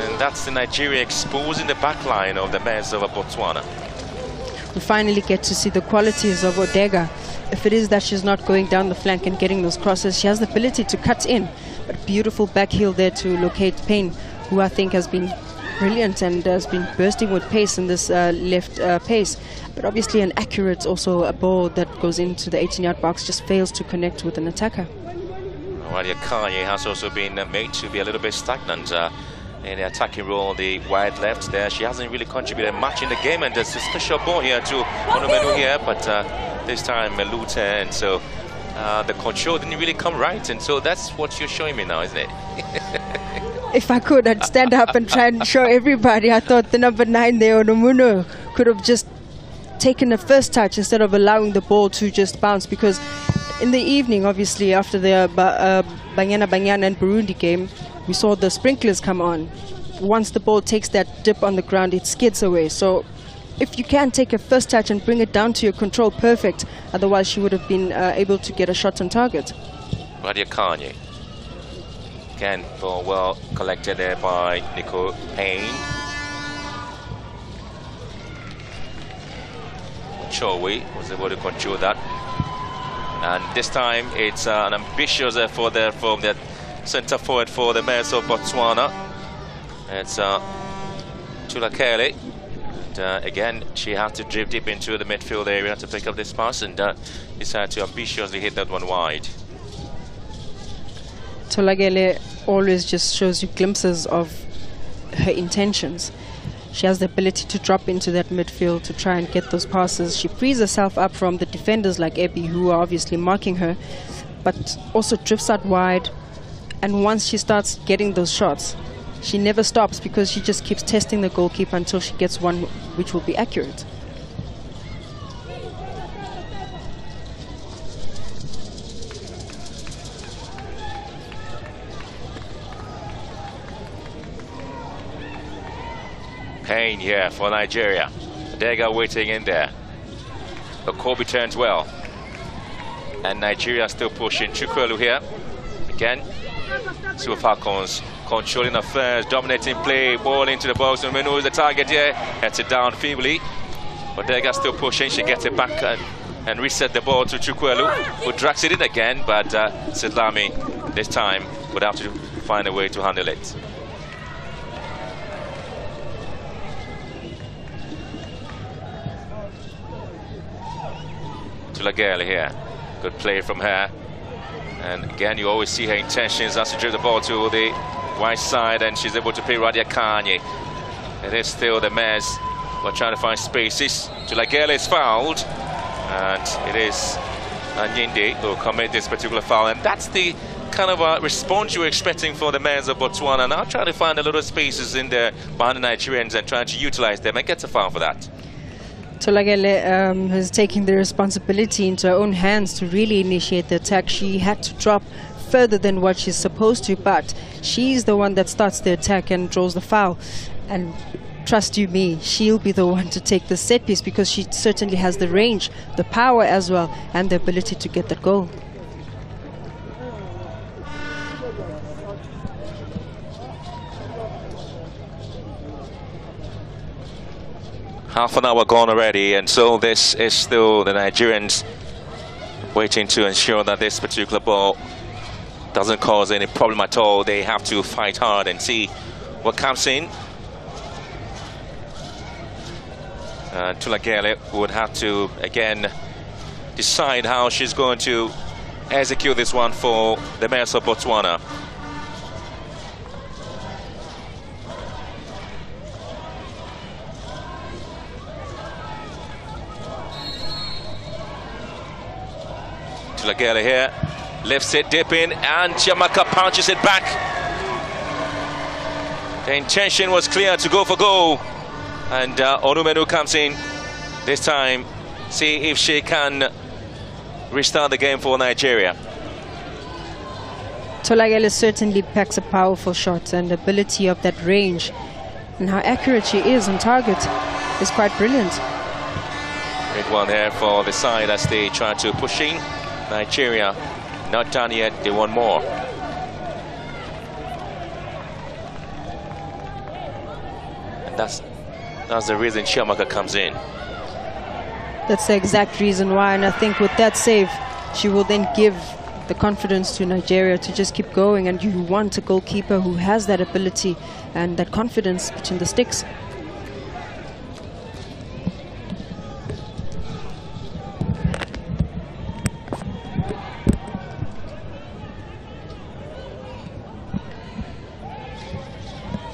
and that's the Nigeria exposing the back line of the Mares of Botswana. We finally get to see the qualities of Odega. If it is that she's not going down the flank and getting those crosses, she has the ability to cut in. But beautiful back heel there to locate Payne, who I think has been brilliant and has been bursting with pace in this left pace. But obviously an accurate, also a ball that goes into the 18-yard box, just fails to connect with an attacker. Radia Kanye has also been made to be a little bit stagnant in the attacking role, the wide left there. She hasn't really contributed much in the game, and there's a special ball here to Onomenu here, but this time Lute, and so the control didn't really come right, and so that's what you're showing me now, isn't it? If I could, I'd stand up and try and show everybody. I thought the number 9 there, Onomenu, could have just taken the first touch instead of allowing the ball to just bounce, because in the evening, obviously, after the Banyana and Burundi game, we saw the sprinklers come on. Once the ball takes that dip on the ground, it skids away. So if you can take a first touch and bring it down to your control, perfect. Otherwise, she would have been able to get a shot on target. Radia Kanye. Again, ball well collected there by Nicole Payne. Chowi was able to control that. And this time, it's an ambitious effort there from the centre forward for the Mares of Botswana. It's Tulakele. And again, she had to drift deep into the midfield area to pick up this pass, and decided to ambitiously hit that one wide. Tulakele always just shows you glimpses of her intentions. She has the ability to drop into that midfield to try and get those passes. She frees herself up from the defenders like Ebi, who are obviously marking her, but also drifts out wide. And once she starts getting those shots, she never stops, because she just keeps testing the goalkeeper until she gets one which will be accurate. Payne here for Nigeria. Odega waiting in there. But Kobe turns well. And Nigeria still pushing. Chukwuelu here. Again, Super Falcons controlling affairs, dominating play, ball into the box. And Menu is the target here. Heads it down feebly. Odega still pushing. She gets it back and reset the ball to Chukwuelu, who drags it in again. But Sedlami this time would have to find a way to handle it. Tulagele here. Good play from her. And again, you always see her intentions as she drives the ball to the right side, and she's able to play Radia Kanye. It is still the Mares who are trying to find spaces. Tulagele is fouled, and it is Anyinde who commit this particular foul. And that's the kind of response you were expecting for the Mares of Botswana. Now trying to find a little spaces in there behind the Nigerians and trying to utilize them, and gets a foul for that. Tulagele has taken the responsibility into her own hands to really initiate the attack. She had to drop further than what she's supposed to, but she's the one that starts the attack and draws the foul. And trust you me, she'll be the one to take the set piece because she certainly has the range, the power as well, and the ability to get that goal. Half an hour gone already, and so this is still the Nigerians waiting to ensure that this particular ball doesn't cause any problem at all. They have to fight hard and see what comes in. Tulagele would have to again decide how she's going to execute this one for the Mares of Botswana. Tulagele here, lifts it, dip in, and Chiamaka punches it back. The intention was clear to go for goal, and Onumenu comes in this time, see if she can restart the game for Nigeria. Tulagele certainly packs a powerful shot, and the ability of that range and how accurate she is on target is quite brilliant. Great one there for the side as they try to push in. Nigeria not done yet, they want more. And that's the reason Chiamaka comes in. That's the exact reason why, and I think with that save she will then give the confidence to Nigeria to just keep going, and you want a goalkeeper who has that ability and that confidence between the sticks.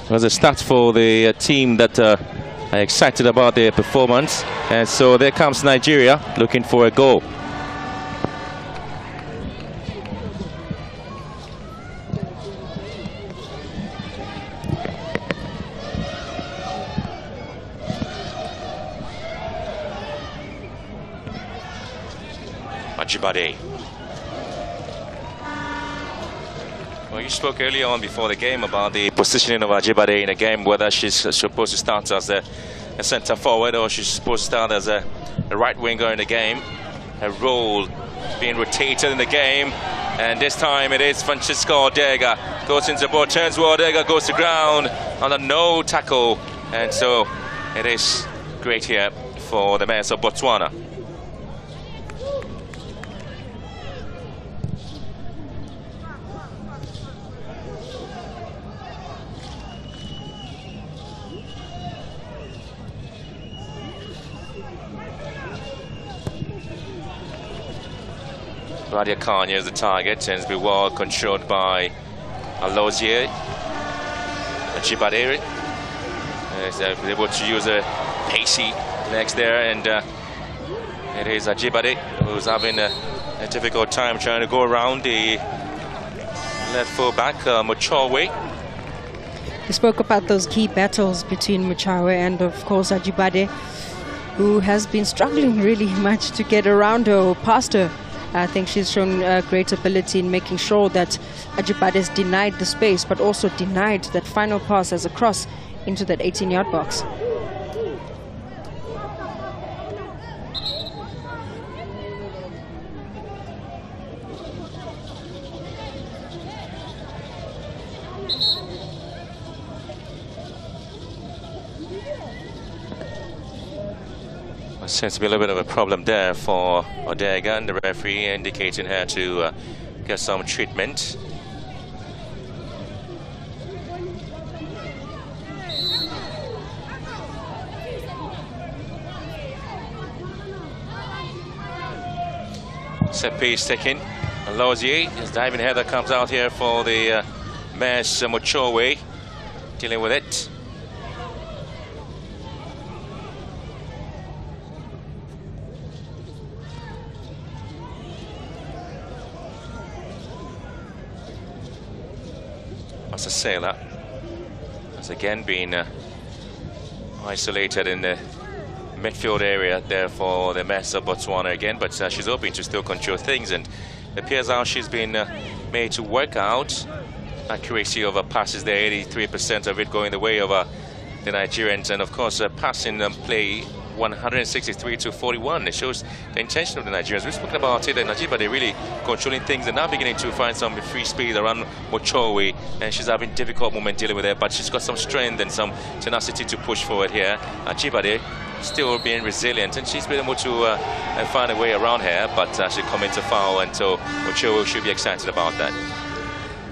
It was a start for the team that are excited about their performance, and so there comes Nigeria looking for a goal. Ajibade. Well, you spoke earlier on before the game about the positioning of Ajibade in a game, whether she's supposed to start as a centre forward or she's supposed to start as a right winger in the game. Her role being rotated in the game, and this time it is Francisco Odega. Goes into the ball, turns where Odega goes to ground on a no tackle, and so it is great here for the Mares of Botswana. Radia Kanya is the target, and it's been well controlled by Alozie. Ajibade is able to use a pacey legs there, and it is Ajibade who's having a difficult time trying to go around the left full back, Mochawe. We spoke about those key battles between Mochawe and of course Ajibade, who has been struggling really much to get around her or past her. I think she's shown great ability in making sure that Ajibade has denied the space, but also denied that final pass as a cross into that 18-yard box. Seems to be a little bit of a problem there for Odega, and the referee indicating her to get some treatment. Set piece taken. Alozie, his diving header comes out here for the Mares Mochawe, dealing with it. A sailor has again been isolated in the midfield area there for the Mares of Botswana again, but she's hoping to still control things, and it appears how she's been made to work out. Accuracy of her passes there, 83% of it going the way of the Nigerians, and of course passing play 163 to 41. It shows the intention of the Nigerians. We've spoken about it, and Nigeria, they're really controlling things and now beginning to find some free speed around Mochowe, and she's having difficult moment dealing with it, but she's got some strength and some tenacity to push forward here. Ajibade still being resilient, and she's been able to find a way around her, but she come into foul, and so Mochowe should be excited about that.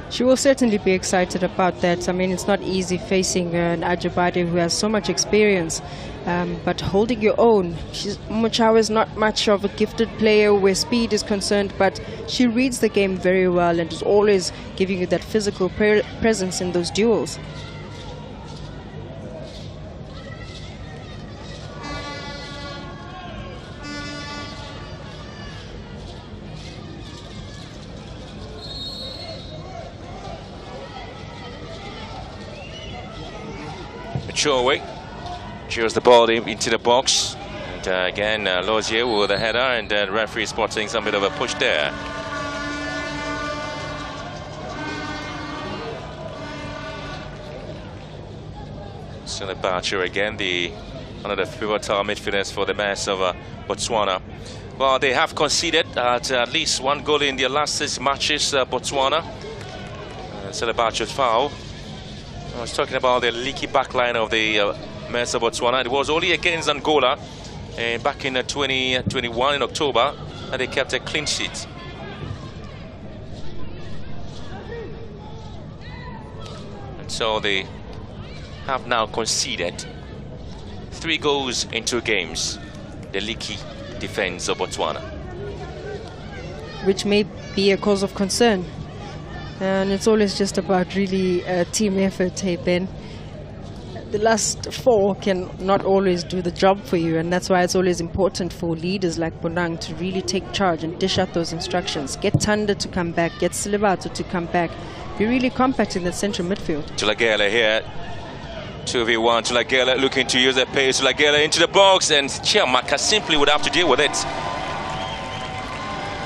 She will certainly be excited about that. I mean, it's not easy facing an Ajibade who has so much experience, but holding your own. Mochawe is not much of a gifted player where speed is concerned, but she reads the game very well and is always giving you that physical presence in those duels. Mochowe cheers the ball into the box, and again Lozier with a header, and the referee spotting some bit of a push there. Selebacho again, one of the pivotal midfielders for the Mares of Botswana. Well, they have conceded at least one goal in their last 6 matches, Botswana. Selebacho's foul. I was talking about the leaky backline of the Mares of Botswana. It was only against Angola back in 2021 in October, and they kept a clean sheet. And so they have now conceded 3 goals in 2 games. The leaky defense of Botswana, which may be a cause of concern. And it's always just about really team effort, hey Ben. The last 4 can not always do the job for you, and that's why it's always important for leaders like Bonang to really take charge and dish out those instructions. Get Tanda to come back, get Silibato to come back. Be really compact in the central midfield. Tulagele here, 2v1. Tulagele looking to use that pace. Tulagele into the box, and Chiamaka simply would have to deal with it.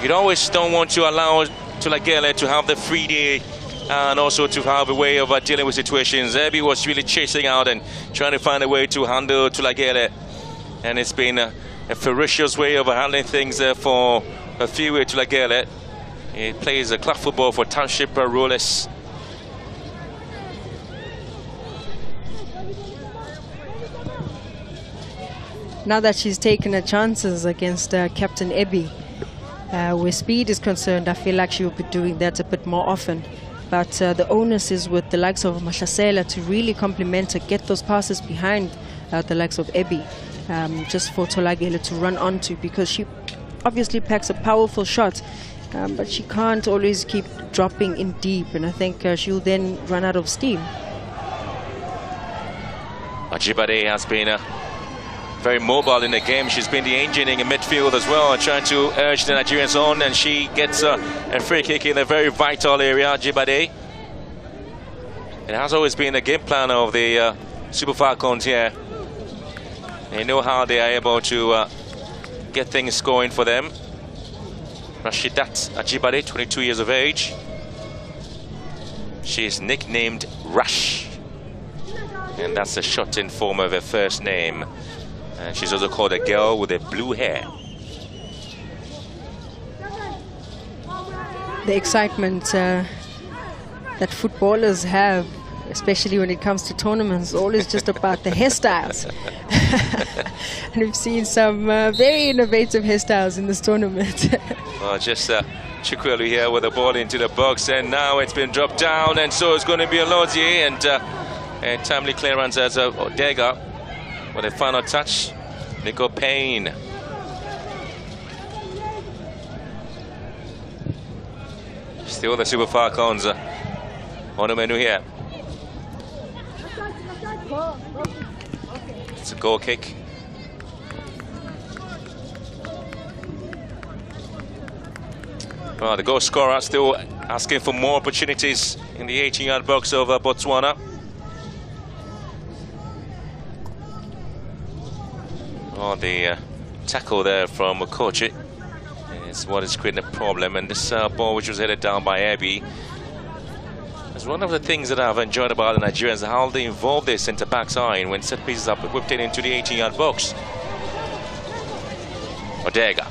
You always don't want to allow Tulagele to have the free day and also to have a way of dealing with situations. Ebi was really chasing out and trying to find a way to handle Tulagele, and it's been a ferocious way of handling things for a few with Tulagele. He plays club football for Township Rollers. Now that she's taken her chances against Captain Ebi, where speed is concerned, I feel like she will be doing that a bit more often. But the onus is with the likes of Mashasela to really complement her, get those passes behind the likes of Ebi, just for Tolagele to run onto, because she obviously packs a powerful shot, but she can't always keep dropping in deep, and I think she'll then run out of steam. Ajibade has been very mobile in the game. She's been the engine in midfield as well, trying to urge the Nigerians on, and she gets a free kick in a very vital area. Ajibade. It has always been the game plan of the Super Falcons here. They know how they are able to get things going for them. Rashidat Ajibade, 22 years of age. She is nicknamed Rush, and that's a shortened form of her first name. And she's also called a girl with a blue hair. The excitement that footballers have, especially when it comes to tournaments, always just about the hairstyles. And we've seen some very innovative hairstyles in this tournament. Well, just Chikwelu here with the ball into the box, and now it's been dropped down, and so it's going to be a Lozier, and a timely clearance as Odega with a final touch. Nico Payne. Still the Super Falcons on the menu here. It's a goal kick. Well, the goal scorer still asking for more opportunities in the 18-yard box of Botswana. Oh, the tackle there from Okoche is what is creating a problem, and this ball, which was headed down by Ebi, Because one of the things that I've enjoyed about the Nigerians is how they involve their centre-backs eye when set pieces are whipped into the 18-yard box. Odega.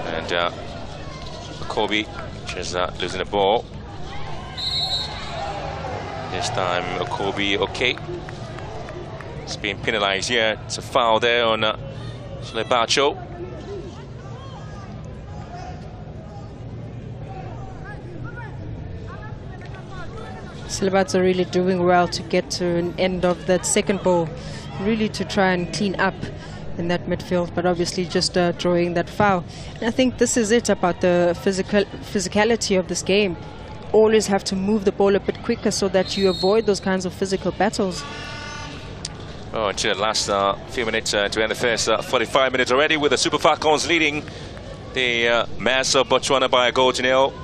And Kobe just losing the ball. This time Okobi, okay. It's being penalised here. It's a foul there on Shlebacho. Slebats are really doing well to get to an end of that second ball, really to try and clean up in that midfield, but obviously just drawing that foul. And I think this is it about the physicality of this game. Always have to move the ball a bit quicker so that you avoid those kinds of physical battles. Oh, into the last few minutes to end the first 45 minutes already, with the Super Falcons leading the Mares of Botswana by a goal to nil.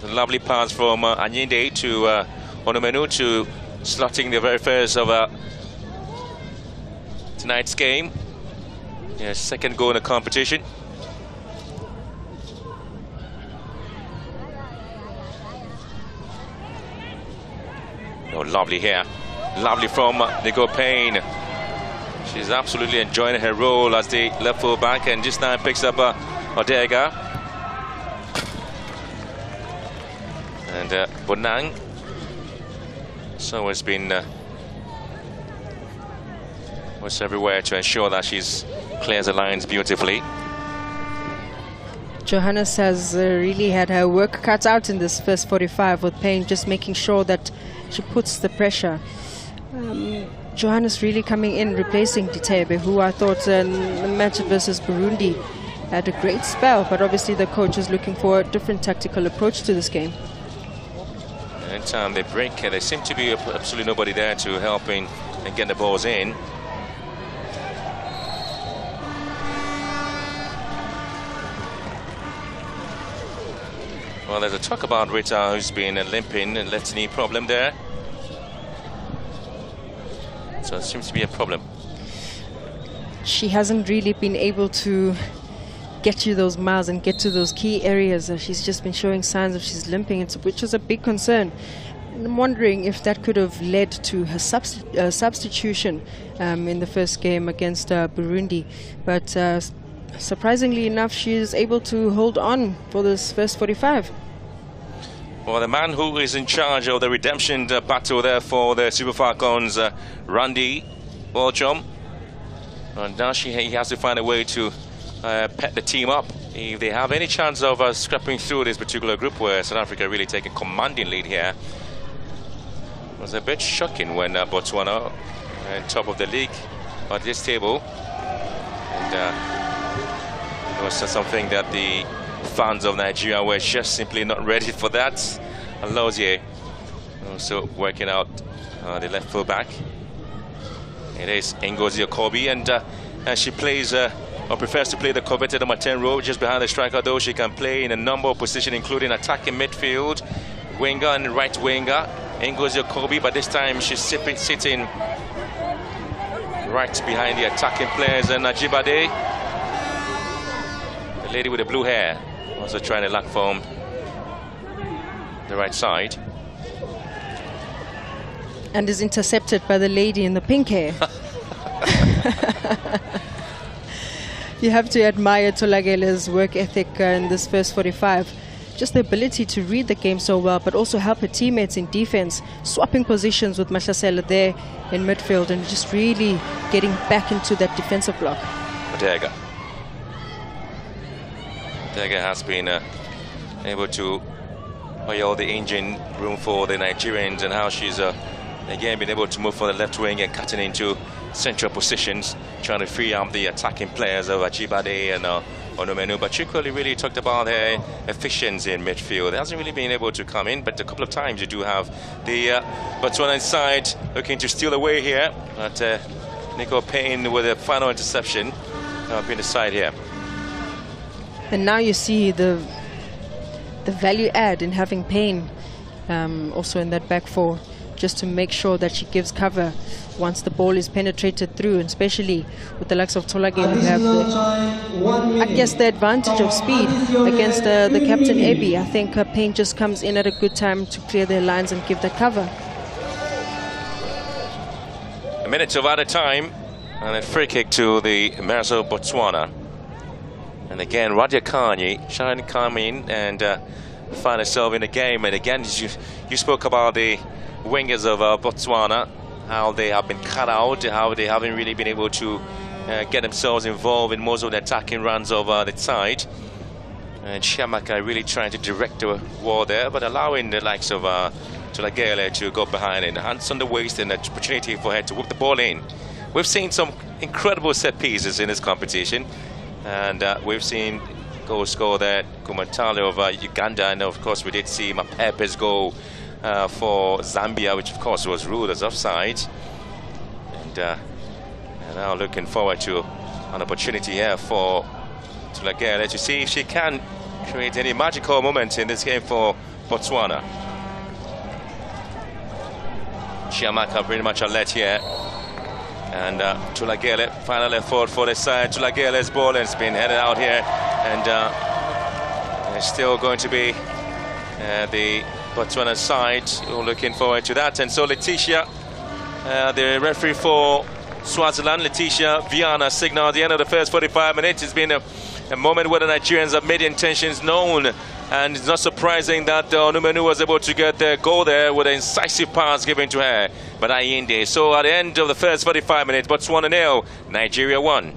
A lovely pass from Anyinde to Onomenu to slotting the very first of tonight's game. Yeah, second goal in the competition. Oh, lovely here. Lovely from Nico Payne. She's absolutely enjoying her role as the left full back, and just now picks up Odega. And Bonang. So it's been was everywhere to ensure that she's clears the lines beautifully. Johannes has really had her work cut out in this first 45, with Payne just making sure that she puts the pressure. Johannes really coming in, replacing Ditebe, who I thought in the match versus Burundi had a great spell, but obviously the coach is looking for a different tactical approach to this game. Anytime they break, there seems to be absolutely nobody there to help in and get the balls in. Well, there's a talk about Rita, who's been limping and left knee problem there. So it seems to be a problem. She hasn't really been able to get you those miles and get to those key areas. She's just been showing signs of she's limping, which is a big concern. And I'm wondering if that could have led to her substitution in the first game against Burundi. But surprisingly enough, she is able to hold on for this first 45. Well, the man who is in charge of the redemption battle there for the Super Falcons, Randy Boljom. And now he has to find a way to pet the team up if they have any chance of scrapping through this particular group, where South Africa really take a commanding lead here. It was a bit shocking when Botswana on top of the league at this table. And it was something that the fans of Nigeria were just simply not ready for that. Alozie also working out the left full back. It is Ngozi Okobi, and she plays or prefers to play the coveted number 10 role just behind the striker, though she can play in a number of positions, including attacking midfield, winger and right winger. Ngozi Okobi, but this time she's sitting right behind the attacking players, and Ajibade, the lady with the blue hair, also trying to lock from the right side. And is intercepted by the lady in the pink hair. You have to admire Tolagele's work ethic in this first 45. Just the ability to read the game so well, but also help her teammates in defense, swapping positions with Mashasela there in midfield, and just really getting back into that defensive block. Odega has been able to oil the engine room for the Nigerians, and how she's again been able to move from the left wing and cutting into central positions, trying to free up the attacking players of Ajibade and Onomenu. But Chikweli really talked about her efficiency in midfield. It hasn't really been able to come in, but a couple of times you do have the Botswana side looking to steal away here. But Nico Payne with a final interception being the side here. And now you see the value add in having Payne also in that back four. just to make sure that she gives cover once the ball is penetrated through, and especially with the likes of Tolage, who have the advantage of speed against the captain Ebi. I think Payne just comes in at a good time to clear their lines and give the cover. A minute of added time, and a free kick to the Mares of Botswana. And again, Radia Kanye trying to come in and find herself in the game. And again, you spoke about the wingers of Botswana, how they have been cut out, how they haven't really been able to get themselves involved in most of the attacking runs of the side. And Chiamaka really trying to direct the war there, but allowing the likes of Tulagele to go behind and hands on the waist, and an opportunity for her to whip the ball in. We've seen some incredible set pieces in this competition, and we've seen goals scored there, Kumantale of Uganda, and of course we did see Mapepe's goal for Zambia, which of course was ruled as offside. And now looking forward to an opportunity here for Tulagele to see if she can create any magical moments in this game for Botswana. Chiamaka pretty much alert here. And Tulagele finally forward for the side. Tulagele's ball has been headed out here, and it's still going to be the Botswana side. We're looking forward to that. And so Letitia, the referee for Swaziland, Letitia Viana, signal at the end of the first 45 minutes. It's been a moment where the Nigerians have made intentions known, and it's not surprising that Onumenu was able to get the goal there with an incisive pass given to her by Ayinde. So at the end of the first 45 minutes, Botswana 0, Nigeria 1.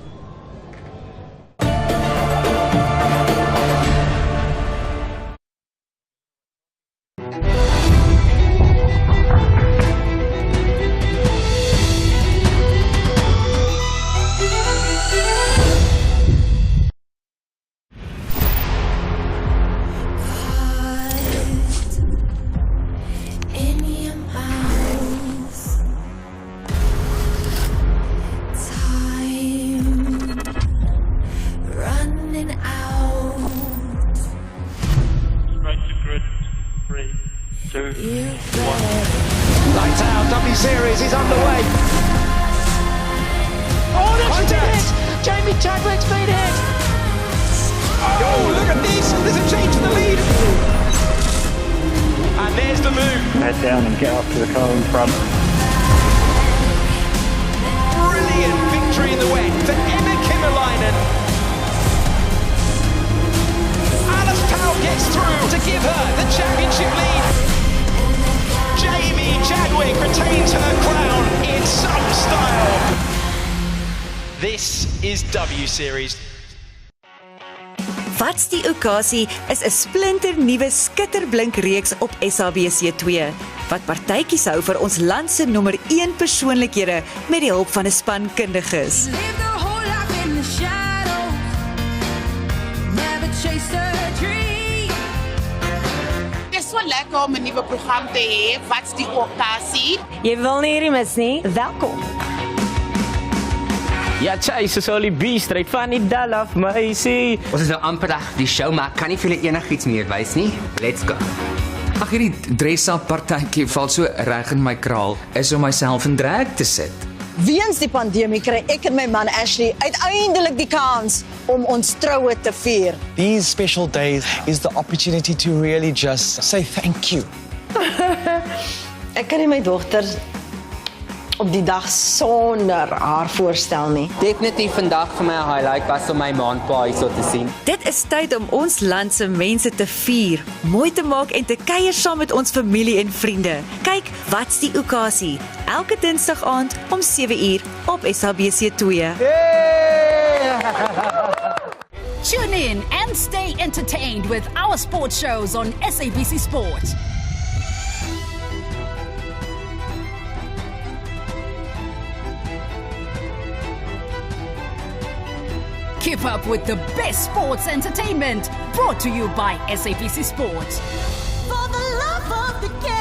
Lights out, W Series is underway. Oh, that's it! Jamie Chadwick's been hit! Oh, look at this! There's a change in the lead! And there's the move. Head down and get up to the car in front. Brilliant victory in the wet for Emma Kimmerleinen. Alice Powell gets through to give her the championship lead. Jamie Chadwick retains her crown in some style. This is W Series. Wat's die okasie is 'n splinternuwe skitterblink reeks op SABC2 wat partytjies hou vir ons land se nommer 1 persoonlikhede met die hulp van 'n span kundiges. Lekker om 'n nuwe program te hê. Wat's die okasie? Jy wil nie hierdie mis nie. Welkom. Ja, Chase, is al die B-stryd van die dal af, meisie. Ons is nou amper reg die show, maar kan nie vir julle enigiets meer wys nie. Let's go. Ag, hierdie dress-up partytjie val so reg in my kraal, is om myself in drag te sit. Weens die pandemie kry ek en my man Ashley uiteindelik die kans om ons troue te vier. These special days is the opportunity to really just say thank you. Ek kan nie my dogter op die dag sonder haar voorstel nie. Definitief vandag vir my 'n highlight was om my maandpaai so te sien. Dit is tyd om ons land se mense te vier, mooi te maak en te kuier saam met ons familie en vriende. Kyk, wat's die okasie? Elke Dinsdag aand om 7:00 op SABC2. Tune in and stay entertained with our sports shows on SABC Sport. Keep up with the best sports entertainment, brought to you by SABC Sport. For the love of the game.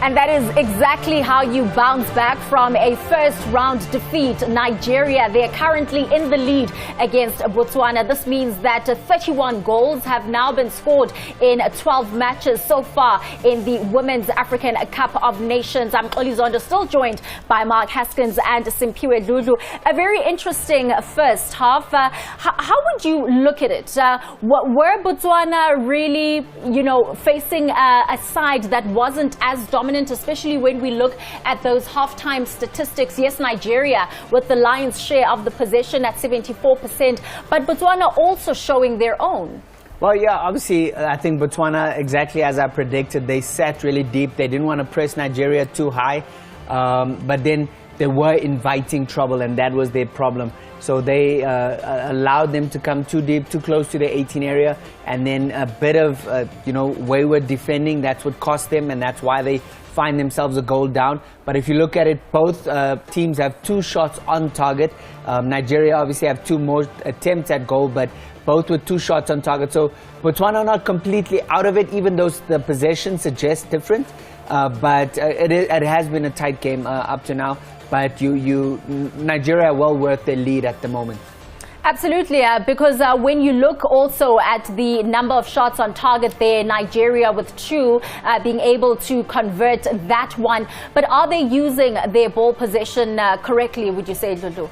And that is exactly how you bounce back from a first-round defeat. Nigeria, they're currently in the lead against Botswana. This means that 31 goals have now been scored in 12 matches so far in the Women's African Cup of Nations. I'm Oli Zondo, still joined by Mark Haskins and Simpiwe Lulu. A very interesting first half. How would you look at it? Were Botswana really, facing a side that wasn't as dominant, especially when we look at those halftime statistics? Yes, Nigeria with the lion's share of the possession at 74%, but Botswana also showing their own. Well, yeah, obviously, I think Botswana, exactly as I predicted, they sat really deep. They didn't want to press Nigeria too high, but then they were inviting trouble, and that was their problem. So they allowed them to come too deep, too close to the 18 area, and then a bit of, wayward defending. That's what cost them, and that's why they find themselves a goal down. But if you look at it, both teams have 2 shots on target. Nigeria obviously have 2 more attempts at goal, but both with 2 shots on target. So Botswana not completely out of it, even though the possession suggests different. But it has been a tight game up to now. But Nigeria well worth their lead at the moment. Absolutely, because when you look also at the number of shots on target there, Nigeria with 2 being able to convert that one. But are they using their ball possession correctly, would you say, Lulu?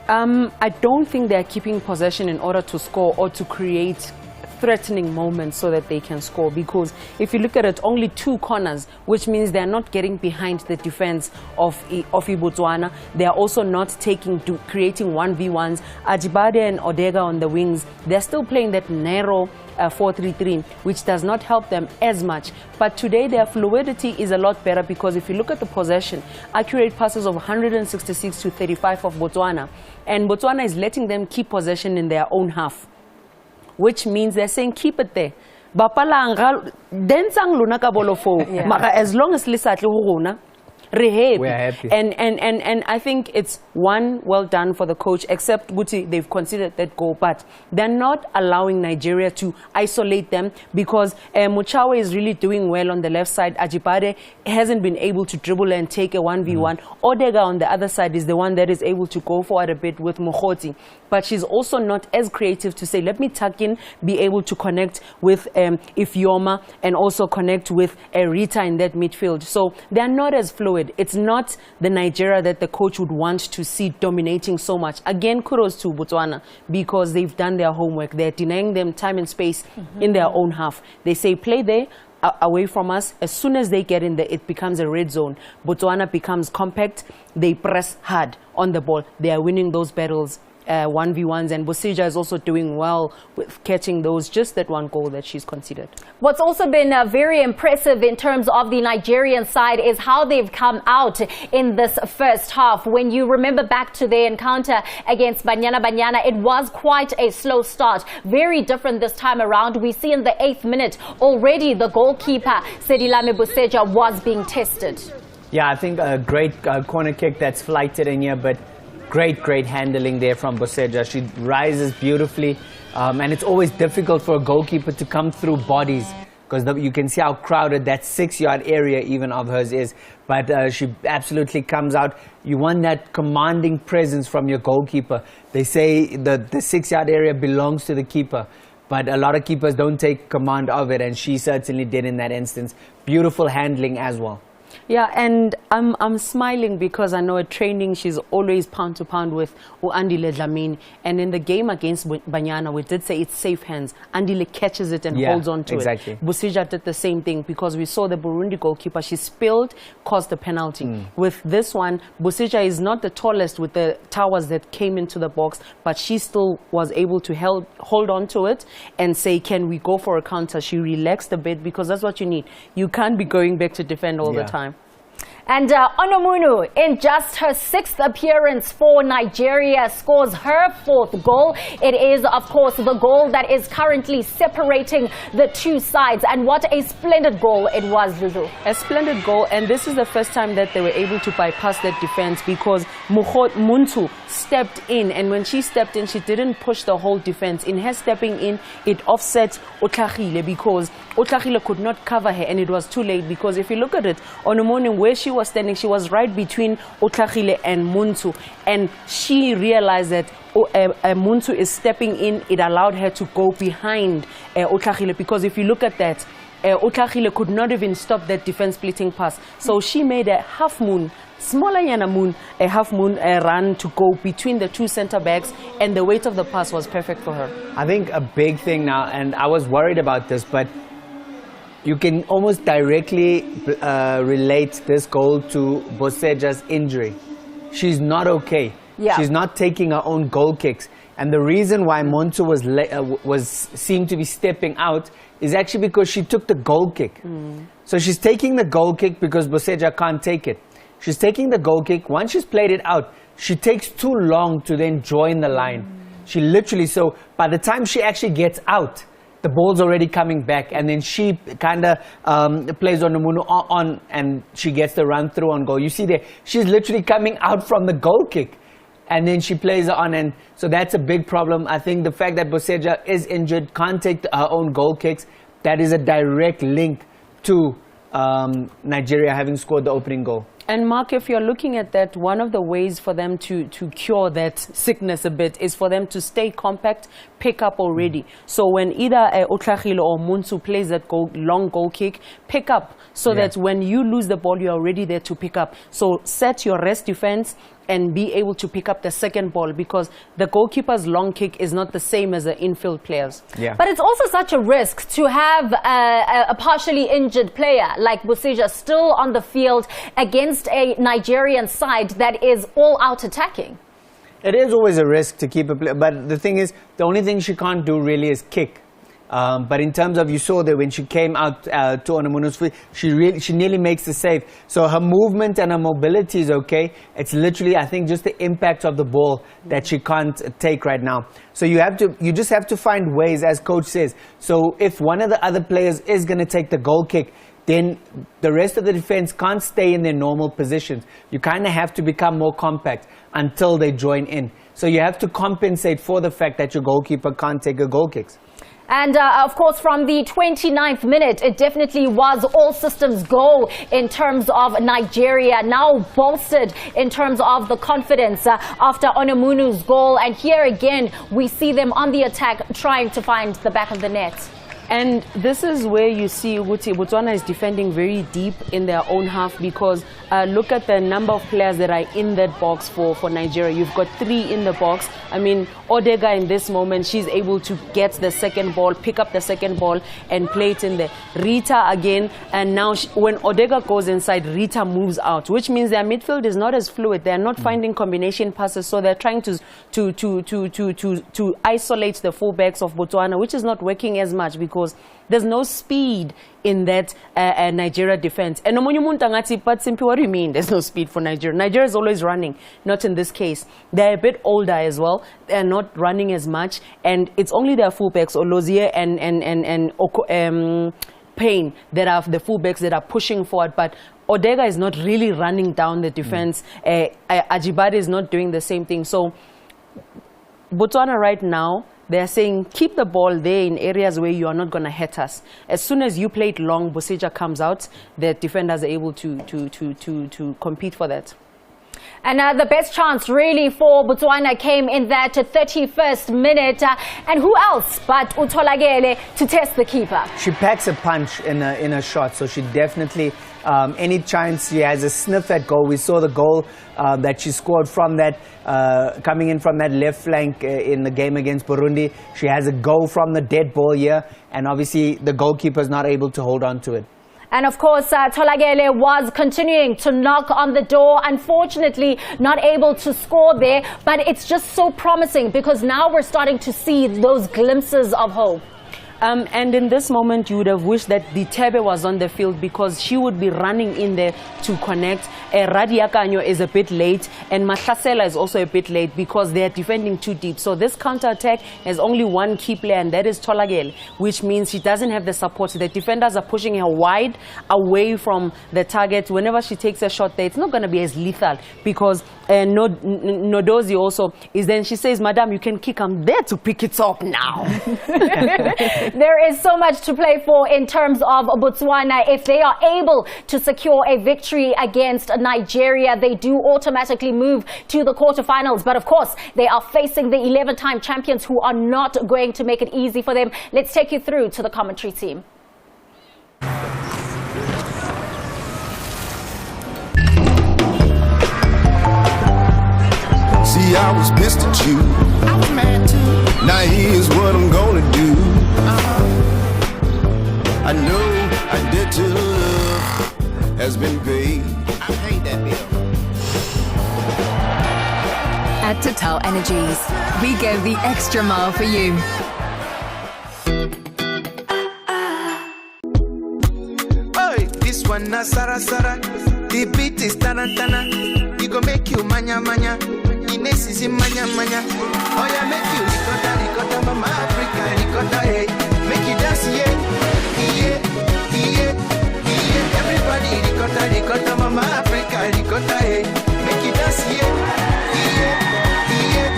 I don't think they're keeping possession in order to score or to create threatening moments so that they can score, because if you look at it, only 2 corners, which means they're not getting behind the defense of Botswana. They're also not creating 1v1s. Ajibade and Odega on the wings, they're still playing that narrow 4-3-3, which does not help them as much. But today their fluidity is a lot better, because if you look at the possession, accurate passes of 166 to 35 of Botswana, and Botswana is letting them keep possession in their own half, which means they're saying keep it there. As long as we're happy. And I think it's well done for the coach, except Guti, they've considered that goal, but they're not allowing Nigeria to isolate them, because Muchawe is really doing well on the left side. Ajibade hasn't been able to dribble and take a 1v1. Odega on the other side is the one that is able to go forward a bit with Mukhoti, but she's also not as creative to say, let me tuck in, be able to connect with Ifeoma, and also connect with Rita in that midfield. So they're not as fluid. It's not the Nigeria that the coach would want to see dominating so much. Again, kudos to Botswana, because they've done their homework. They're denying them time and space in their own half. They say play there, away from us. As soon as they get in there, it becomes a red zone. Botswana becomes compact. They press hard on the ball. They are winning those battles. 1v1s, and Bosija is also doing well with catching those, just that 1 goal that she's conceded. What's also been very impressive in terms of the Nigerian side is how they've come out in this first half. When you remember back to their encounter against Banyana, it was quite a slow start. Very different this time around. We see in the 8th minute already the goalkeeper, Sedilame Bosija, was being tested. Yeah, I think a great corner kick that's flighted in here, but great handling there from Boseja. She rises beautifully, and it's always difficult for a goalkeeper to come through bodies, because you can see how crowded that 6-yard area even of hers is. But she absolutely comes out. You want that commanding presence from your goalkeeper. They say the 6-yard area belongs to the keeper, but a lot of keepers don't take command of it, and she certainly did in that instance. Beautiful handling as well. Yeah, and I'm smiling because I know at training she's always pound to pound with Andile Dlamini, and in the game against Banyana we did say it's safe hands. Andile catches it and holds on to it. Bosija did the same thing, because we saw the Burundi goalkeeper, she spilled, caused the penalty. With this one, Bosija is not the tallest with the towers that came into the box, but she still was able to hold on to it and say, can we go for a counter? She relaxed a bit, because that's what you need. You can't be going back to defend all the time. And Onomunu, in just her 6th appearance for Nigeria, scores her 4th goal. It is, of course, the goal that is currently separating the 2 sides. And what a splendid goal it was, Lulu. A splendid goal, and this is the first time that they were able to bypass that defense, because Muntu stepped in, and when she stepped in, she didn't push the whole defense. In her stepping in, it offset Otlhagile because Otlhagile could not cover her, and it was too late. Because if you look at it, on the morning where she was standing, she was right between Otlhagile and Muntu, and she realized that Muntu is stepping in. It allowed her to go behind Otlhagile, because if you look at that, Otlhagile could not even stop that defense splitting pass. So she made a half moon, smaller than a moon, a half moon run to go between the two center backs, and the weight of the pass was perfect for her. I think a big thing now, and I was worried about this, but you can almost directly relate this goal to Boseja's injury. She's not okay. Yeah. She's not taking her own goal kicks. And the reason why Montu seemed to be stepping out is actually because she took the goal kick. So she's taking the goal kick because Boseja can't take it. She's taking the goal kick. Once she's played it out, she takes too long to then join the line. She literally, so by the time she actually gets out, the ball's already coming back, and then she kind of plays on Nomunu on, and she gets the run through on goal. You see there, she's literally coming out from the goal kick, and then she plays it on, and so that's a big problem. I think the fact that Boseja is injured, can't take her own goal kicks, that is a direct link to Nigeria having scored the opening goal. And Mark, if you're looking at that, one of the ways for them to cure that sickness a bit is for them to stay compact, pick up already. So when either Otlhagile or Muntu plays that long goal kick, pick up so that when you lose the ball, you're already there to pick up. So set your rest defense and be able to pick up the second ball, because the goalkeeper's long kick is not the same as the infield players. But it's also such a risk to have a partially injured player like Boseja still on the field against a Nigerian side that is all out attacking. It is always a risk to keep a player, but the thing is, the only thing she can't do really is kick. But in terms of, you saw that when she came out to Onamunu's feet, she nearly makes the save. So her movement and her mobility is okay. It's literally, I think, just the impact of the ball that she can't take right now. So you just have to find ways, as coach says. So if one of the other players is going to take the goal kick, then the rest of the defense can't stay in their normal positions. You kind of have to become more compact until they join in. So you have to compensate for the fact that your goalkeeper can't take her goal kicks. And of course, from the 29th minute, it definitely was all systems go in terms of Nigeria, now bolstered in terms of the confidence after Onamunu's goal. And here again, we see them on the attack trying to find the back of the net. And this is where you see Botswana is defending very deep in their own half, because look at the number of players that are in that box for Nigeria. You've got 3 in the box. I mean, Odega in this moment, she's able to get the second ball, pick up the second ball and play it in there. Rita again, and now when Odega goes inside, Rita moves out, which means their midfield is not as fluid. They're not finding combination passes, so they're trying to isolate the fullbacks of Botswana, which is not working as much because there's no speed in that Nigeria defense. And but simply, what do you mean there's no speed for Nigeria? Nigeria is always running, not in this case. They're a bit older as well. They're not running as much, and it's only their fullbacks, Olozie and Payne, that are the fullbacks that are pushing forward. But Odega is not really running down the defense. Ajibade is not doing the same thing. So Botswana right now, they're saying, keep the ball there in areas where you are not going to hit us. As soon as you play it long, Boseja comes out, the defenders are able to compete for that. And the best chance really for Botswana came in that 31st minute. And who else but Utolagele to test the keeper? She packs a punch in a shot, so she definitely, any chance she has a sniff at goal. We saw the goal that she scored from that, coming in from that left flank in the game against Burundi. She has a goal from the dead ball here, and obviously the goalkeeper is not able to hold on to it. And of course, Tolagele was continuing to knock on the door. Unfortunately, not able to score there. But it's just so promising, because now we're starting to see those glimpses of hope. And in this moment, you would have wished that Ditebe was on the field, because she would be running in there to connect. Radiakanyo is a bit late, and Mahlasela is also a bit late because they are defending too deep. So this counter-attack has only one key player, and that is Tolagele, which means she doesn't have the support. The defenders are pushing her wide away from the target. Whenever she takes a shot there, it's not going to be as lethal, because Nodozi also, is then she says, Madam, you can kick. I'm there to pick it up now. There is so much to play for in terms of Botswana. If they are able to secure a victory against Nigeria, they do automatically move to the quarterfinals. But of course, they are facing the 11-time champions who are not going to make it easy for them. Let's take you through to the commentary team. See, I was pissed at you. I was mad too. Now here's what I'm gonna do. I know I did to love has been paid. I paid that bill. At Total Energies, we go the extra mile for you. Hey, this one na Sara Sara. The beat is tarantana. You go make you manya manya. Ines is in manya manya. Oh yeah, make you ricotta, mama Africa, ricotta, hey. Make you dance, yeah, yeah, yeah, yeah. Everybody ricotta, mama Africa, ricotta, hey. Make you dance, yeah, yeah, yeah,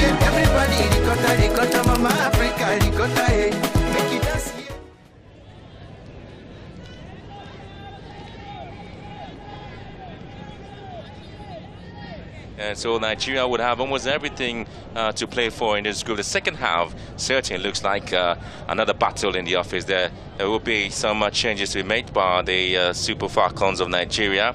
yeah. Everybody ricotta, mama Africa, ricotta, hey. Make you dance, yeah. And so Nigeria would have almost everything to play for in this group. The second half certainly looks like another battle in the office. There will be some changes to be made by the Super Falcons of Nigeria,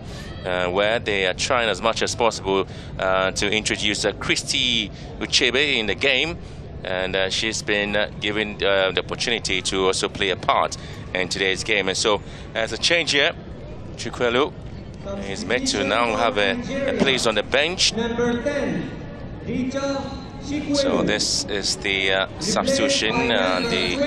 where they are trying as much as possible to introduce Christy Uchebe in the game. And she's been given the opportunity to also play a part in today's game. And so as a change here, Chikwelu is meant to now have a place on the bench. Number 10, so this is the substitution and the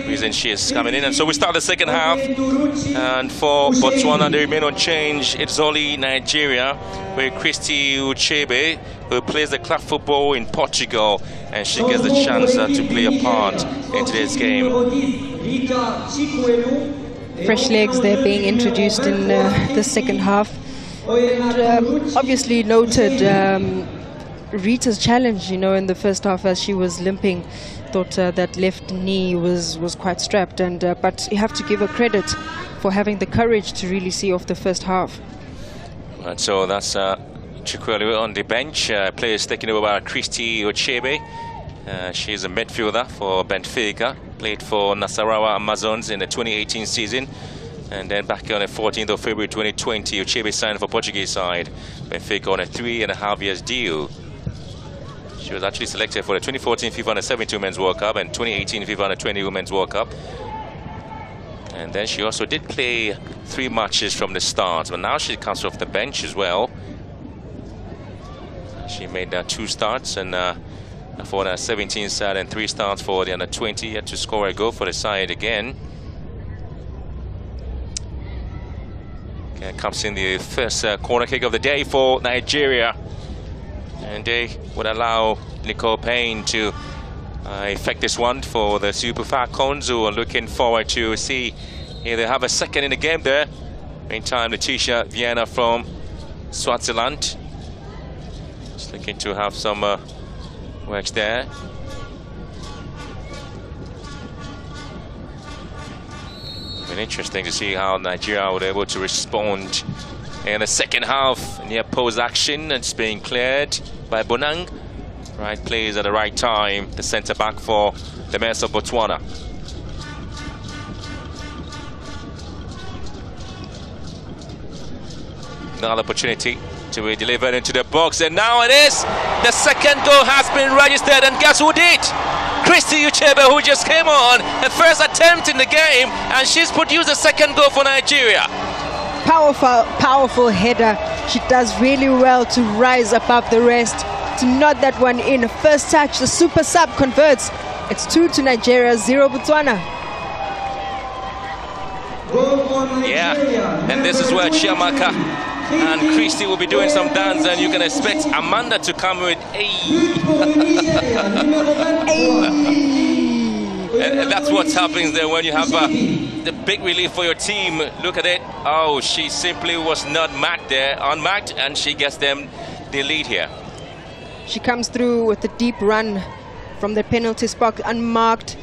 reason she is coming in. And so we start the second half. And for Botswana, they remain unchanged. It's only Nigeria with Christy Uchebe, who plays the club football in Portugal, and she gets the chance to play a part in today's game. Fresh legs there being introduced in the second half. And, obviously noted Rita's challenge, you know, in the first half as she was limping. Thought that left knee was quite strapped, and but you have to give her credit for having the courage to really see off the first half. And so that's Chikwelu on the bench. Players taken over by Christy Uchebe. She's a midfielder for Benfica, played for Nasarawa Amazons in the 2018 season, and then back on the 14th of February 2020, Uchebe signed for Portuguese side Benfica on a 3.5 years deal. She was actually selected for the 2014 FIFA Under-17 Women's World Cup and 2018 FIFA Under-20 Women's World Cup. And then she also did play 3 matches from the start, but now she comes off the bench as well. She made 2 starts and for the 17 side and 3 starts for the Under-20, yet to score a goal for the side again. Okay, comes in the first corner kick of the day for Nigeria, and they would allow Nicole Payne to effect this one for the Super Falcons, who are looking forward to see if they have a second in the game there. Meantime, Letitia Vienna from Swaziland just looking to have some works there. Been interesting to see how Nigeria were able to respond in the second half. Near post action, it's being cleared by Bonang. Right plays at the right time, the centre back for the Mets of Botswana. Another opportunity to be delivered into the box, and now it is. The second goal has been registered, and guess who did? Christy Uchebe, who just came on, the first attempt in the game, and she's produced a second goal for Nigeria. Powerful header. She does really well to rise above the rest, to nod that one in. First touch, the super sub converts. It's 2 to Nigeria, 0 Botswana. Yeah, and this is where Chiamaka and Christy will be doing some dance, and you can expect Amanda to come with and that's what happens there when you have the big relief for your team. Look at it. Oh, she simply was not marked there, unmarked, and she gets them the lead here. She comes through with a deep run from the penalty spot, unmarked.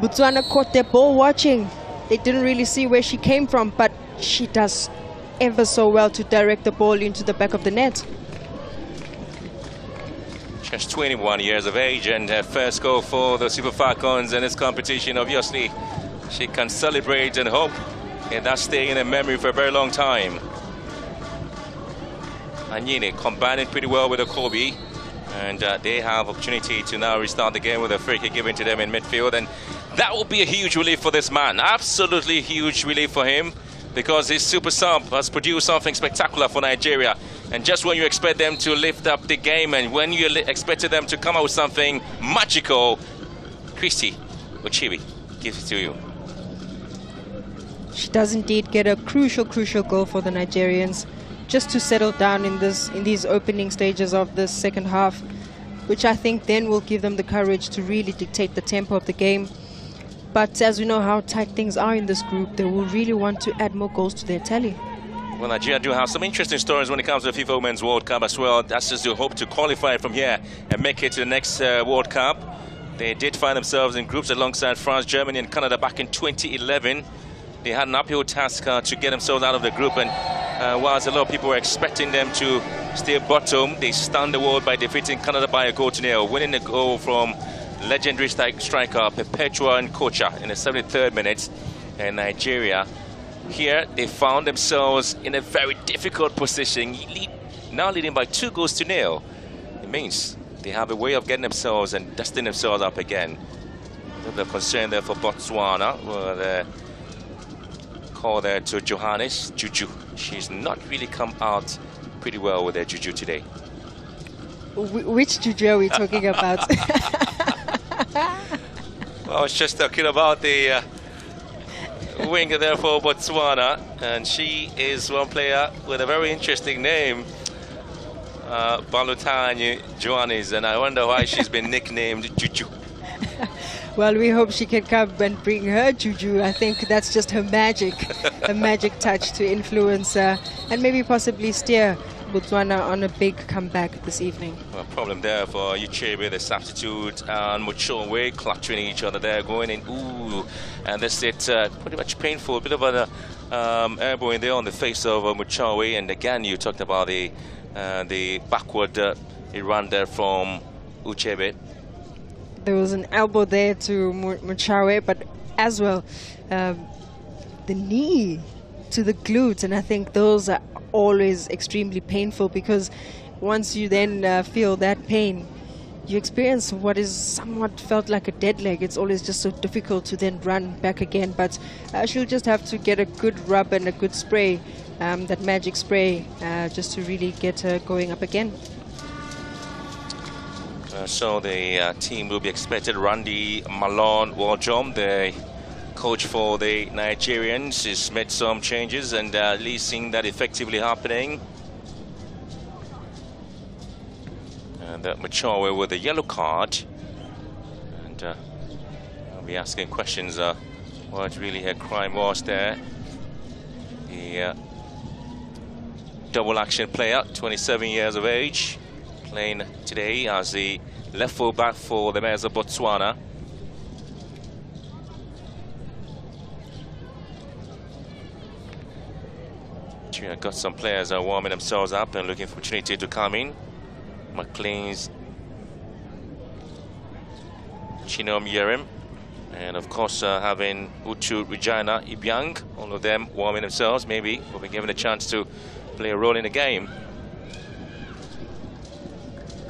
Botswana caught their ball watching. They didn't really see where she came from, but she does ever so well to direct the ball into the back of the net. Just 21 years of age, and her first goal for the Super Falcons in this competition. Obviously, she can celebrate and hope that stay in her memory for a very long time. Anyine combining pretty well with Kobe, and they have opportunity to now restart the game with a free kick given to them in midfield, and that will be a huge relief for this man. Absolutely huge relief for him, because his super sub has produced something spectacular for Nigeria. And just when you expect them to lift up the game and when you expected them to come out with something magical, Christy Ochibi gives it to you. She does indeed get a crucial goal for the Nigerians, just to settle down in these opening stages of the second half, which I think then will give them the courage to really dictate the tempo of the game. But as we know how tight things are in this group, they will really want to add more goals to their tally. Well, Nigeria do have some interesting stories when it comes to the FIFA Women's World Cup as well. That's just to hope to qualify from here and make it to the next World Cup. They did find themselves in groups alongside France, Germany and Canada back in 2011. They had an uphill task to get themselves out of the group, and whilst a lot of people were expecting them to stay bottom, they stunned the world by defeating Canada by a 1-0, winning the goal from legendary striker Perpetua Nkocha in the 73rd minute. And Nigeria, here they found themselves in a very difficult position, now leading by 2-0. It means they have a way of getting themselves and dusting themselves up again. The concern there for Botswana, well, the call there to Johannes Juju. She's not really come out pretty well with their Juju today. Which Juju are we talking about? Well, I was just talking about the winger there for Botswana, and she is one player with a very interesting name, Balutanye Johannes, and I wonder why she's been nicknamed Juju. Well, we hope she can come and bring her Juju. I think that's just her magic, a magic touch to influence and maybe possibly steer Botswana on a big comeback this evening. Well, problem there for Uchebe, the substitute, and Muchowe clutching each other there, going in. Ooh, and this it pretty much painful. A bit of an elbow in there on the face of Muchowe. And again, you talked about the backward run there from Uchebe. There was an elbow there to Muchowe, but as well the knee to the glute, and I think those are always extremely painful, because once you then feel that pain, you experience what is somewhat felt like a dead leg. It's always just so difficult to then run back again, but she'll just have to get a good rub and a good spray, that magic spray, just to really get her going up again. So the team will be expected. Randy Malone Waljom, the coach for the Nigerians, has made some changes, and at least seeing that effectively happening. And Machowe with a yellow card, and I'll be asking questions what really her crime was there. The double action player, 27 years of age, playing today as the left full back for the Mares of Botswana. Got some players warming themselves up and looking for opportunity to come in. McLean's, Chinom Yerim, and of course having Uchu, Regina, Ibyang, all of them warming themselves. Maybe will be given a chance to play a role in the game.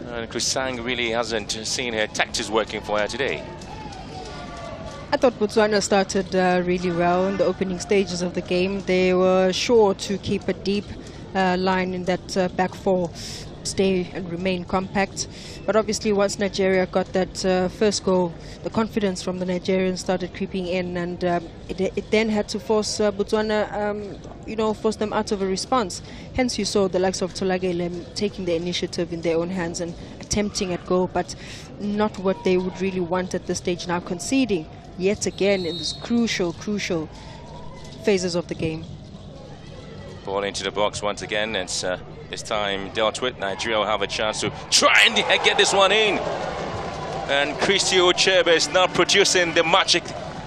And Kusang really hasn't seen her tactics working for her today. I thought Botswana started really well in the opening stages of the game. They were sure to keep a deep line in that back four, stay and remain compact. But obviously once Nigeria got that first goal, the confidence from the Nigerians started creeping in, and it then had to force Botswana, force them out of a response. Hence you saw the likes of Tolagele taking the initiative in their own hands and attempting at goal, but not what they would really want at this stage, now conceding yet again in this crucial phases of the game. Ball into the box once again. It's This time dealt with. Nigeria will have a chance to try and get this one in. And Christy Ochebe is now producing the magic.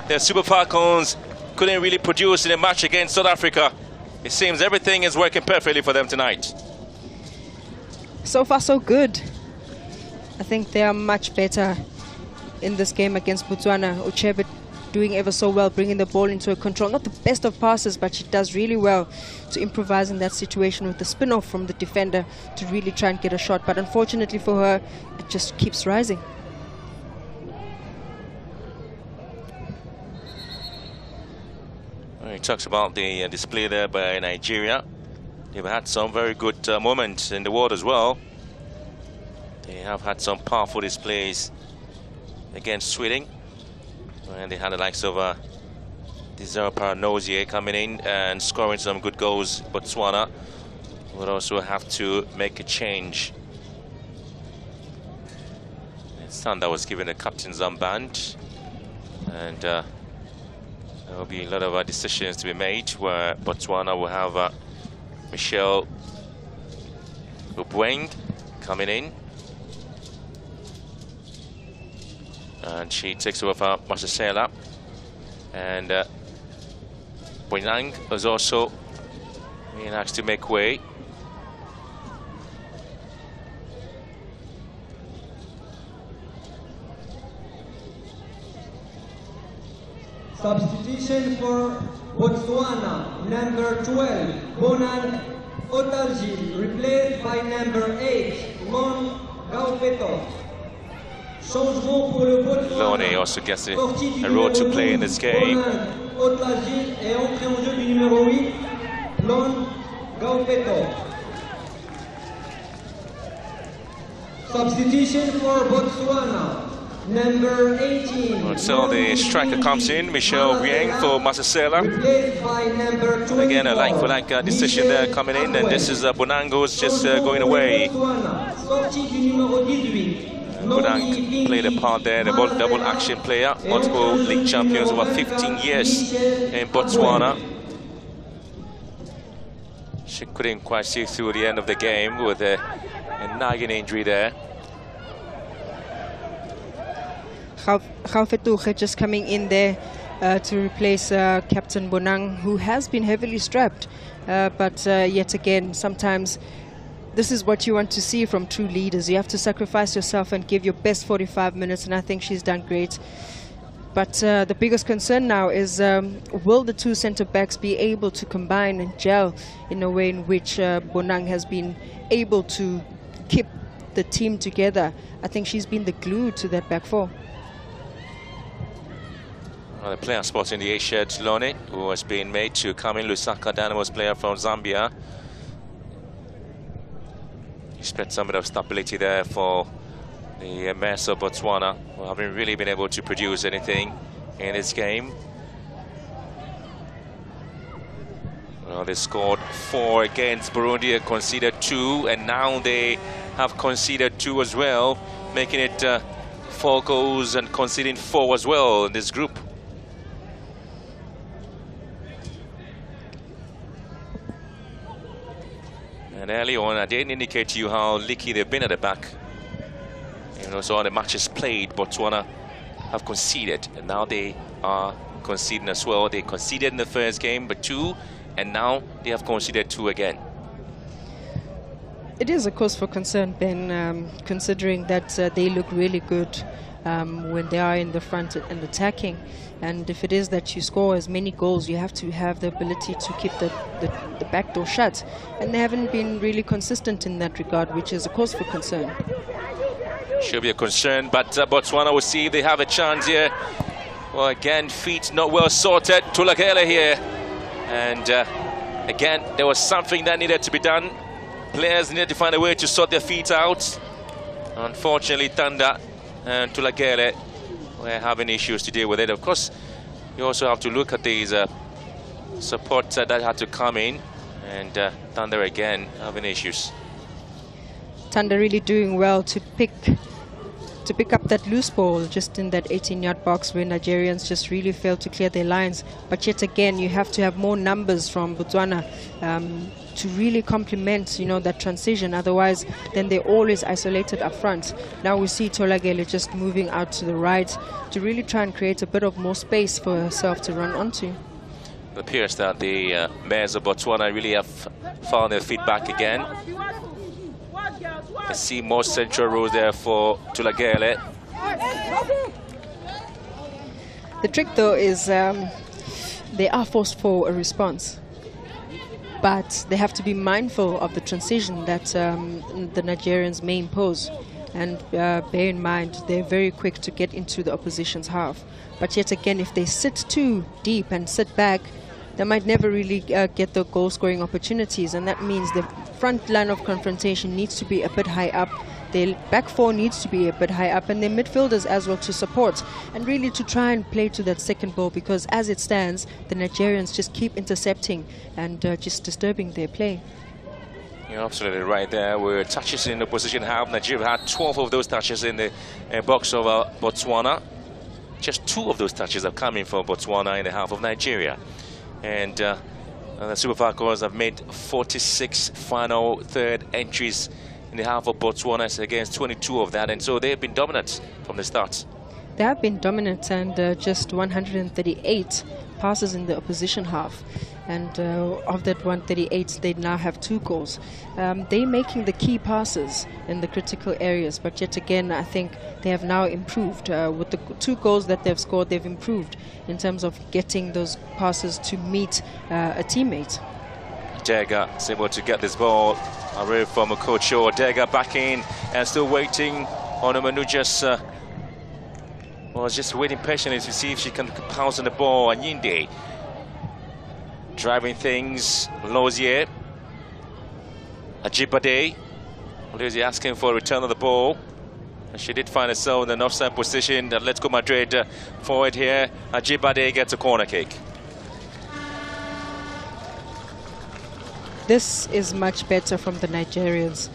The Super Falcons couldn't really produce in a match against South Africa. It seems everything is working perfectly for them tonight. So far, so good. I think they are much better in this game against Botswana. Ochebe doing ever so well, bringing the ball into a control. Not the best of passes, but she does really well to improvise in that situation with the spin-off from the defender to really try and get a shot. But unfortunately for her, it just keeps rising. He talks about the display there by Nigeria. They've had some very good moments in the world as well. They have had some powerful displays against Sweden. And they had the likes of Desire Paranozie coming in and scoring some good goals. Botswana would also have to make a change. Sanda was given a captain's armband, and there will be a lot of decisions to be made where Botswana will have Michelle Ubweng coming in. And she takes over for Masasela. And Boinang is also being asked to make way. Substitution for Botswana, number 12, Bonan Otalji, replaced by number 8, Lon Gaupeto. Lone also gets a role to play in this game. Otalji est entré en jeu du numéro 8, Lon Gaupeto. Substitution for Botswana. Number 18. So the striker comes in, Michelle Wieng for Masasela. Again, a like-for-like decision there coming in, and this is Bonango's just going away. Bonang played a part there, the double action player, multiple league champions over 15 years in Botswana. She couldn't quite see through the end of the game with a nagging injury there. Gaufetuche just coming in there to replace Captain Bonang, who has been heavily strapped. But yet again, sometimes this is what you want to see from true leaders. You have to sacrifice yourself and give your best 45 minutes, and I think she's done great. But the biggest concern now is will the two centre-backs be able to combine and gel in a way in which Bonang has been able to keep the team together? I think she's been the glue to that back four. Well, the player spotting the A-shirt, Lone, who has been made to come in. Lusaka Dynamo's player from Zambia. He spread some bit of stability there for the mess of Botswana, who haven't really been able to produce anything in this game. Well, they scored 4 against Burundi and conceded 2, and now they have conceded 2 as well, making it 4 goals and conceding 4 as well in this group. And early on, I didn't indicate to you how leaky they've been at the back. You know, so all the matches played, Botswana have conceded, and now they are conceding as well. They conceded in the first game, but 2, and now they have conceded 2 again. It is a cause for concern, Ben, considering that they look really good when they are in the front and attacking. And if it is that you score as many goals, you have to have the ability to keep the back door shut. And they haven't been really consistent in that regard, which is a cause for concern. Should be a concern, but Botswana will see if they have a chance here. Well, again, feet not well sorted. Tulagele here. And again, there was something that needed to be done. Players needed to find a way to sort their feet out. Unfortunately, Tanda and Tulagele were having issues to deal with it. Of course, you also have to look at these support that had to come in, and Thunder again having issues. Thunder really doing well to pick to pick up that loose ball just in that 18-yard box where Nigerians just really failed to clear their lines. But yet again, you have to have more numbers from Botswana to really complement, you know, that transition. Otherwise, then they're always isolated up front. Now we see Tolagele just moving out to the right to really try and create a bit of more space for herself to run onto. It appears that the Mares of Botswana really have found their feet back again. I see more central rows there for Tolagele. The trick, though, is they are forced for a response. But they have to be mindful of the transition that the Nigerians may impose. And bear in mind, they're very quick to get into the opposition's half. But yet again, if they sit too deep and sit back, they might never really get the goal-scoring opportunities. And that means the front line of confrontation needs to be a bit high up. Their back four needs to be a bit high up, and their midfielders as well to support and really to try and play to that second ball, because as it stands, the Nigerians just keep intercepting and just disturbing their play. You're absolutely right there. We're touches in the opposition half. Nigeria had 12 of those touches in the box of Botswana. Just 2 of those touches have come in for Botswana in the half of Nigeria. And the Super Falcons have made 46 final third entries in the half of Botswana against 22 of that, and so they have been dominant from the start. They have been dominant, and just 138 passes in the opposition half, and of that 138 they now have 2 goals. They're making the key passes in the critical areas, but yet again I think they have now improved. With the 2 goals that they've scored, they've improved in terms of getting those passes to meet a teammate. Dega is able to get this ball away from Okocho. Dega back in and still waiting on Manujas. Well, just waiting patiently to see if she can pounce on the ball. Anyinde driving things. Lozier. Ajibade. Lozier asking for a return of the ball. And she did find herself in an offside position. Let's go Madrid forward here. Ajibade gets a corner kick. This is much better from the Nigerians.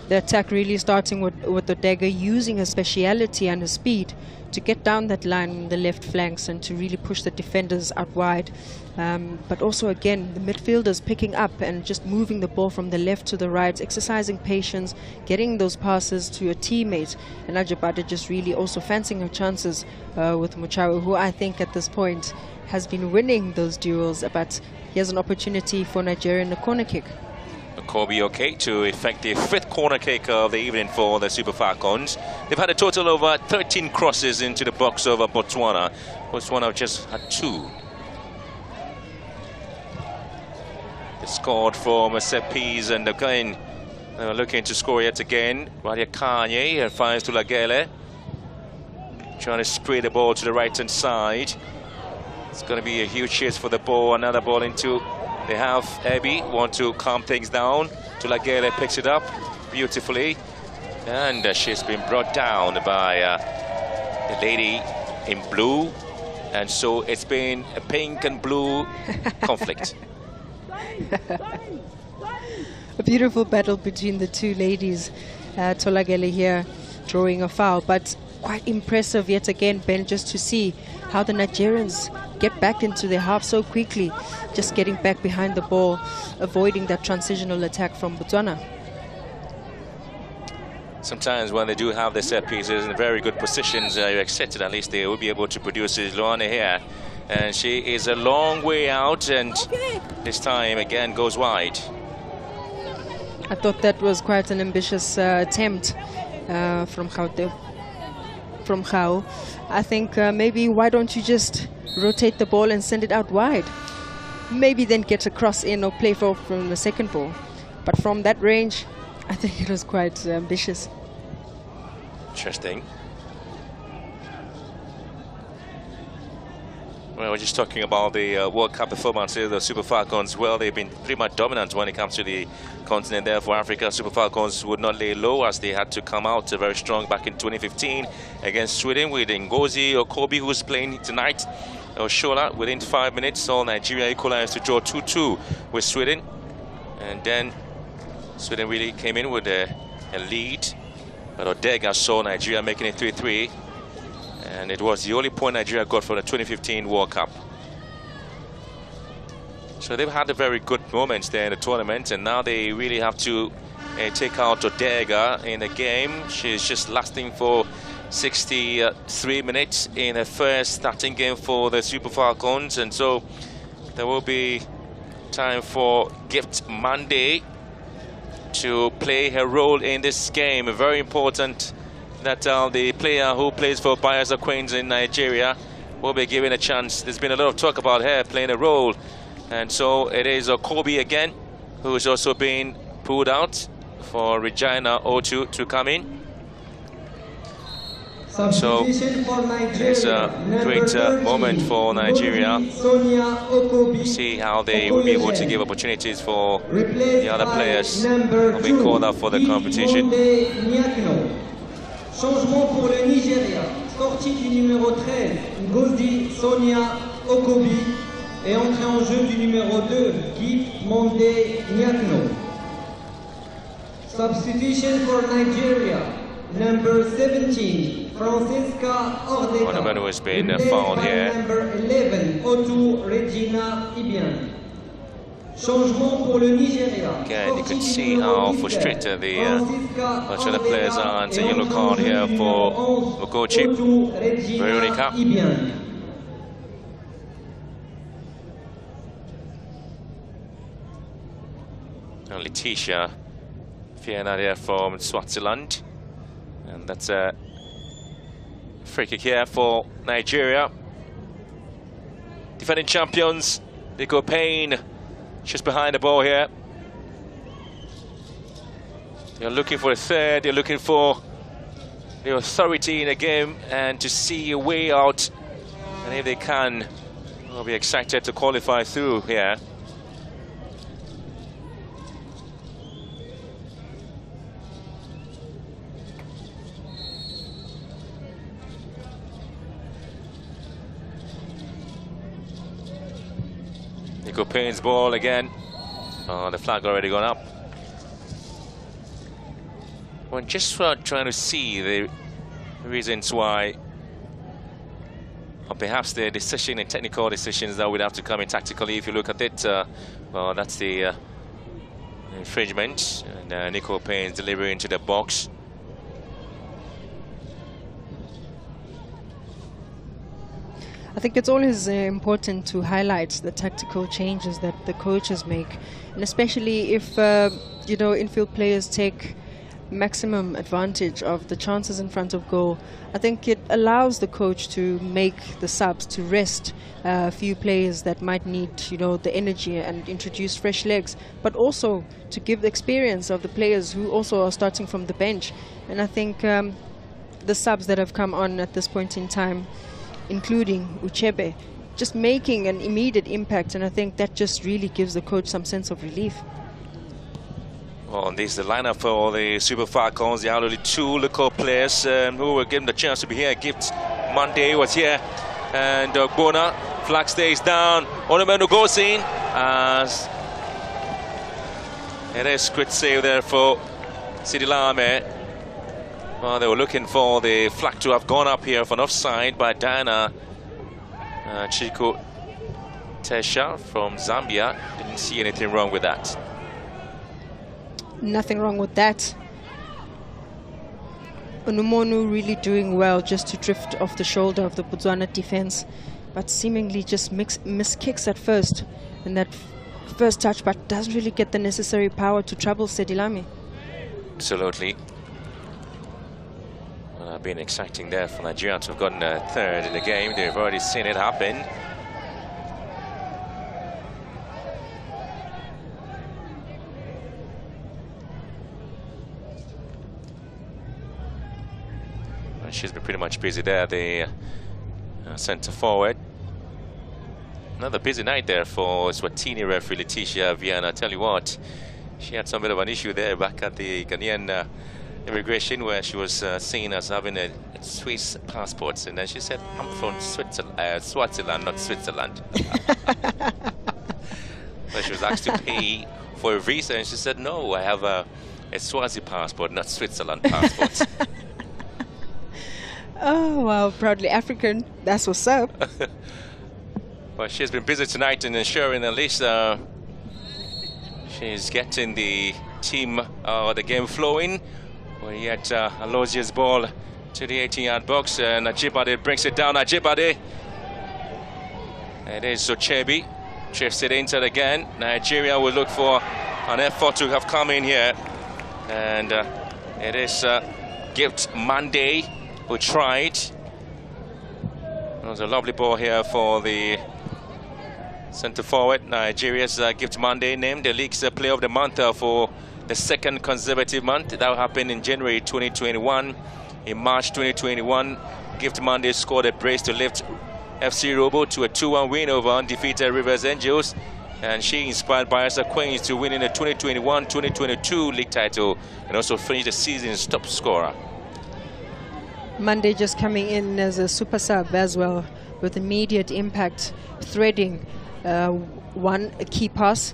The attack really starting with Odega using her speciality and her speed to get down that line on the left flanks and to really push the defenders out wide. But also again, the midfielders picking up and just moving the ball from the left to the right, exercising patience, getting those passes to a teammate. And Ajibade just really also fancying her chances with Muchawe, who I think at this point has been winning those duels, but he has an opportunity for Nigeria in the corner kick. Kobe okay to effect the 5th corner kick of the evening for the Super Falcons. They've had a total of 13 crosses into the box of Botswana. Botswana have just had 2. They scored from a set piece, and again looking to score yet again. Radia Kanye finds to Lagele, trying to spray the ball to the right hand side. It's going to be a huge chase for the ball. Another ball into the half. Abby want to calm things down. Tulagele picks it up beautifully, and she's been brought down by the lady in blue, and so it's been a pink and blue conflict. A beautiful battle between the 2 ladies. Tolagele here drawing a foul, but quite impressive yet again, Ben, just to see how the Nigerians get back into their half so quickly, just getting back behind the ball, avoiding that transitional attack from Botswana. Sometimes when they do have their set pieces in very good positions, you accept it, at least they will be able to produce it. Luana here, and she is a long way out, and this time again goes wide. I thought that was quite an ambitious attempt from Khao. I think maybe why don't you just rotate the ball and send it out wide? Maybe then get a cross in or play from the second ball. But from that range, I think it was quite ambitious. Interesting. Well, we're just talking about the World Cup performances, the Super Falcons. Well, they've been pretty much dominant when it comes to the continent there for Africa. Super Falcons would not lay low, as they had to come out very strong back in 2015 against Sweden with Ngozi Okobi, who's playing tonight. Oshola, within 5 minutes, saw Nigeria equalized to draw 2-2 with Sweden. And then Sweden really came in with a lead But Odega saw Nigeria making it 3-3, and it was the only point Nigeria got from the 2015 World Cup. So they've had a very good moments there in the tournament, and now they really have to take out Odega in the game. She's just lasting for 63 minutes in her first starting game for the Super Falcons, and so there will be time for Gift Monday to play her role in this game. Very important that the player who plays for Bayelsa Queens in Nigeria will be given a chance. There's been a lot of talk about her playing a role, and so it is Kobe again who is also being pulled out for Regina Otu to come in. So it's a great moment for Nigeria to see how they will be able to give opportunities for the other players who will be called up for the competition. Changement pour le Nigeria. Sortie du numéro 13, Ngozi Sonia Okobi. Et entrée en jeu du numéro 2, Gift Monday Nyakno. Substitution for Nigeria. Number 17, Francisca Ordeka. One of them who has been fouled here. Number 11, Otu Regina Ibian. Changement pour le Nigeria. Again, you can see how frustrated the bunch of the players are. And a yellow card here for Mokochi Veronica. And Letitia Fiona here from Swaziland. And that's a free kick here for Nigeria. Defending champions, Nico Payne, just behind the ball here. They're looking for a third, they're looking for the authority in the game and to see a way out. And if they can, they'll be excited to qualify through here. Nico Payne's ball again. Oh, the flag already gone up. We're just trying to see the reasons why, or perhaps the decision and technical decisions that would have to come in tactically. If you look at it, well, that's the infringement, and Nico Payne's delivery into the box. I think it's always important to highlight the tactical changes that the coaches make, and especially if infield players take maximum advantage of the chances in front of goal. I think it allows the coach to make the subs, to rest a few players that might need the energy and introduce fresh legs, but also to give the experience of the players who also are starting from the bench. And I think the subs that have come on at this point in time, including Uchebe, just making an immediate impact, and I think that just really gives the coach some sense of relief. Well, this is the lineup for the Super Falcons. There are only two local players who were given the chance to be here. Gift Monday was here, and Bona, flag stays down. Onomenu goes in, as it is quick save there for Sidilame. Well, they were looking for the flag to have gone up here for an offside by Diana Chico Tesha from Zambia. Didn't see anything wrong with that. Nothing wrong with that. Onumonu really doing well just to drift off the shoulder of the Botswana defense, but seemingly just miss kicks at first, and that first touch, but doesn't really get the necessary power to trouble Sedilami. Absolutely. Well, been exciting there for Nigeria to have gotten a third in the game. They've already seen it happen. She's been pretty much busy there, the centre forward. Another busy night there for Swatini referee Letitia Viana. I tell you what, she had some bit of an issue there back at the Ghanaian immigration, where she was seen as having a Swiss passport, and then she said, "I'm from Swaziland, not Switzerland." But she was asked to pay for a visa, and she said, "No, I have a a Swazi passport, not Switzerland passport. Oh, wow, proudly African. That's what's up. Well, she's been busy tonight in ensuring at least she's getting the team, the game flowing. We had Alosia's ball to the 18-yard box, and Ajibade brings it down. Ajibade. It is Sochebi. Drifts it into it again. Nigeria will look for an effort to have come in here. And it is Gift Monday who tried. It was a lovely ball here for the centre forward. Nigeria's Gift Monday, named the league's player of the month for the second consecutive month. That happened in January 2021. In March 2021, Gift Monday scored a brace to lift FC Robo to a 2-1 win over undefeated Rivers Angels, and she inspired Bayelsa Queens to win in the 2021-2022 league title and also finished the season's top scorer. Monday just coming in as a super sub as well, with immediate impact, threading one key pass,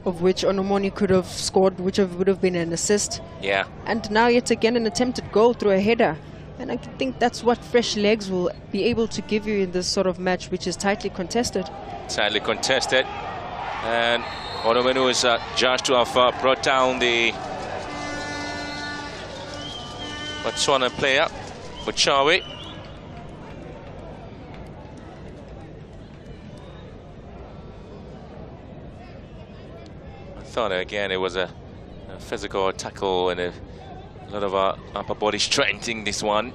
of which Onomoni could have scored, which would have been an assist. Yeah. And now yet again an attempted goal through a header. And I think that's what fresh legs will be able to give you in this sort of match, which is tightly contested. Tightly contested. And Onomenu is judged to have brought down the Botswana player, Buchawi. I thought again it was a physical tackle and a lot of upper body strength in this one.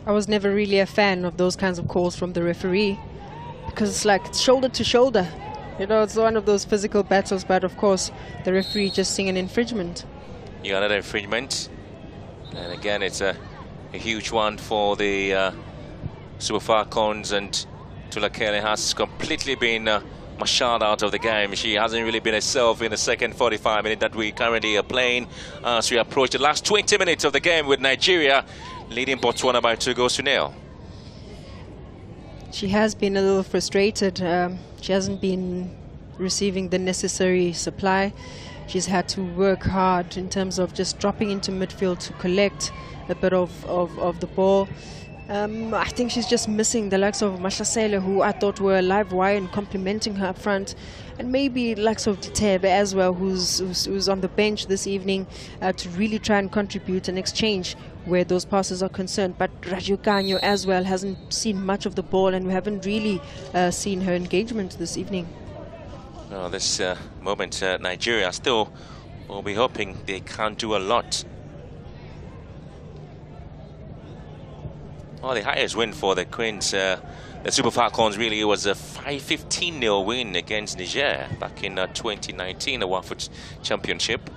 I was never really a fan of those kinds of calls from the referee, because it's like shoulder to shoulder. You know, it's one of those physical battles, but of course the referee just seeing an infringement. You got another infringement. And again, it's a huge one for the Super Falcons, and Tulakele has completely been marshaled out of the game. She hasn't really been herself in the second 45 minutes that we currently are playing as we approach the last 20 minutes of the game, with Nigeria leading Botswana by 2-0. She has been a little frustrated. She hasn't been receiving the necessary supply. She's had to work hard in terms of just dropping into midfield to collect a bit of the ball. I think she's just missing the likes of Mashasele, who I thought were a live wire and complimenting her up front, and maybe likes of Ditebe as well, who's on the bench this evening to really try and contribute and exchange where those passes are concerned. But Raju Kanyo as well hasn't seen much of the ball, and we haven't really seen her engagement this evening. Well, this moment, Nigeria still will be hoping they can't do a lot. Well, the highest win for the Queens, the Super Falcons, really was a 15-0 win against Niger back in 2019, the WAFCON Championship.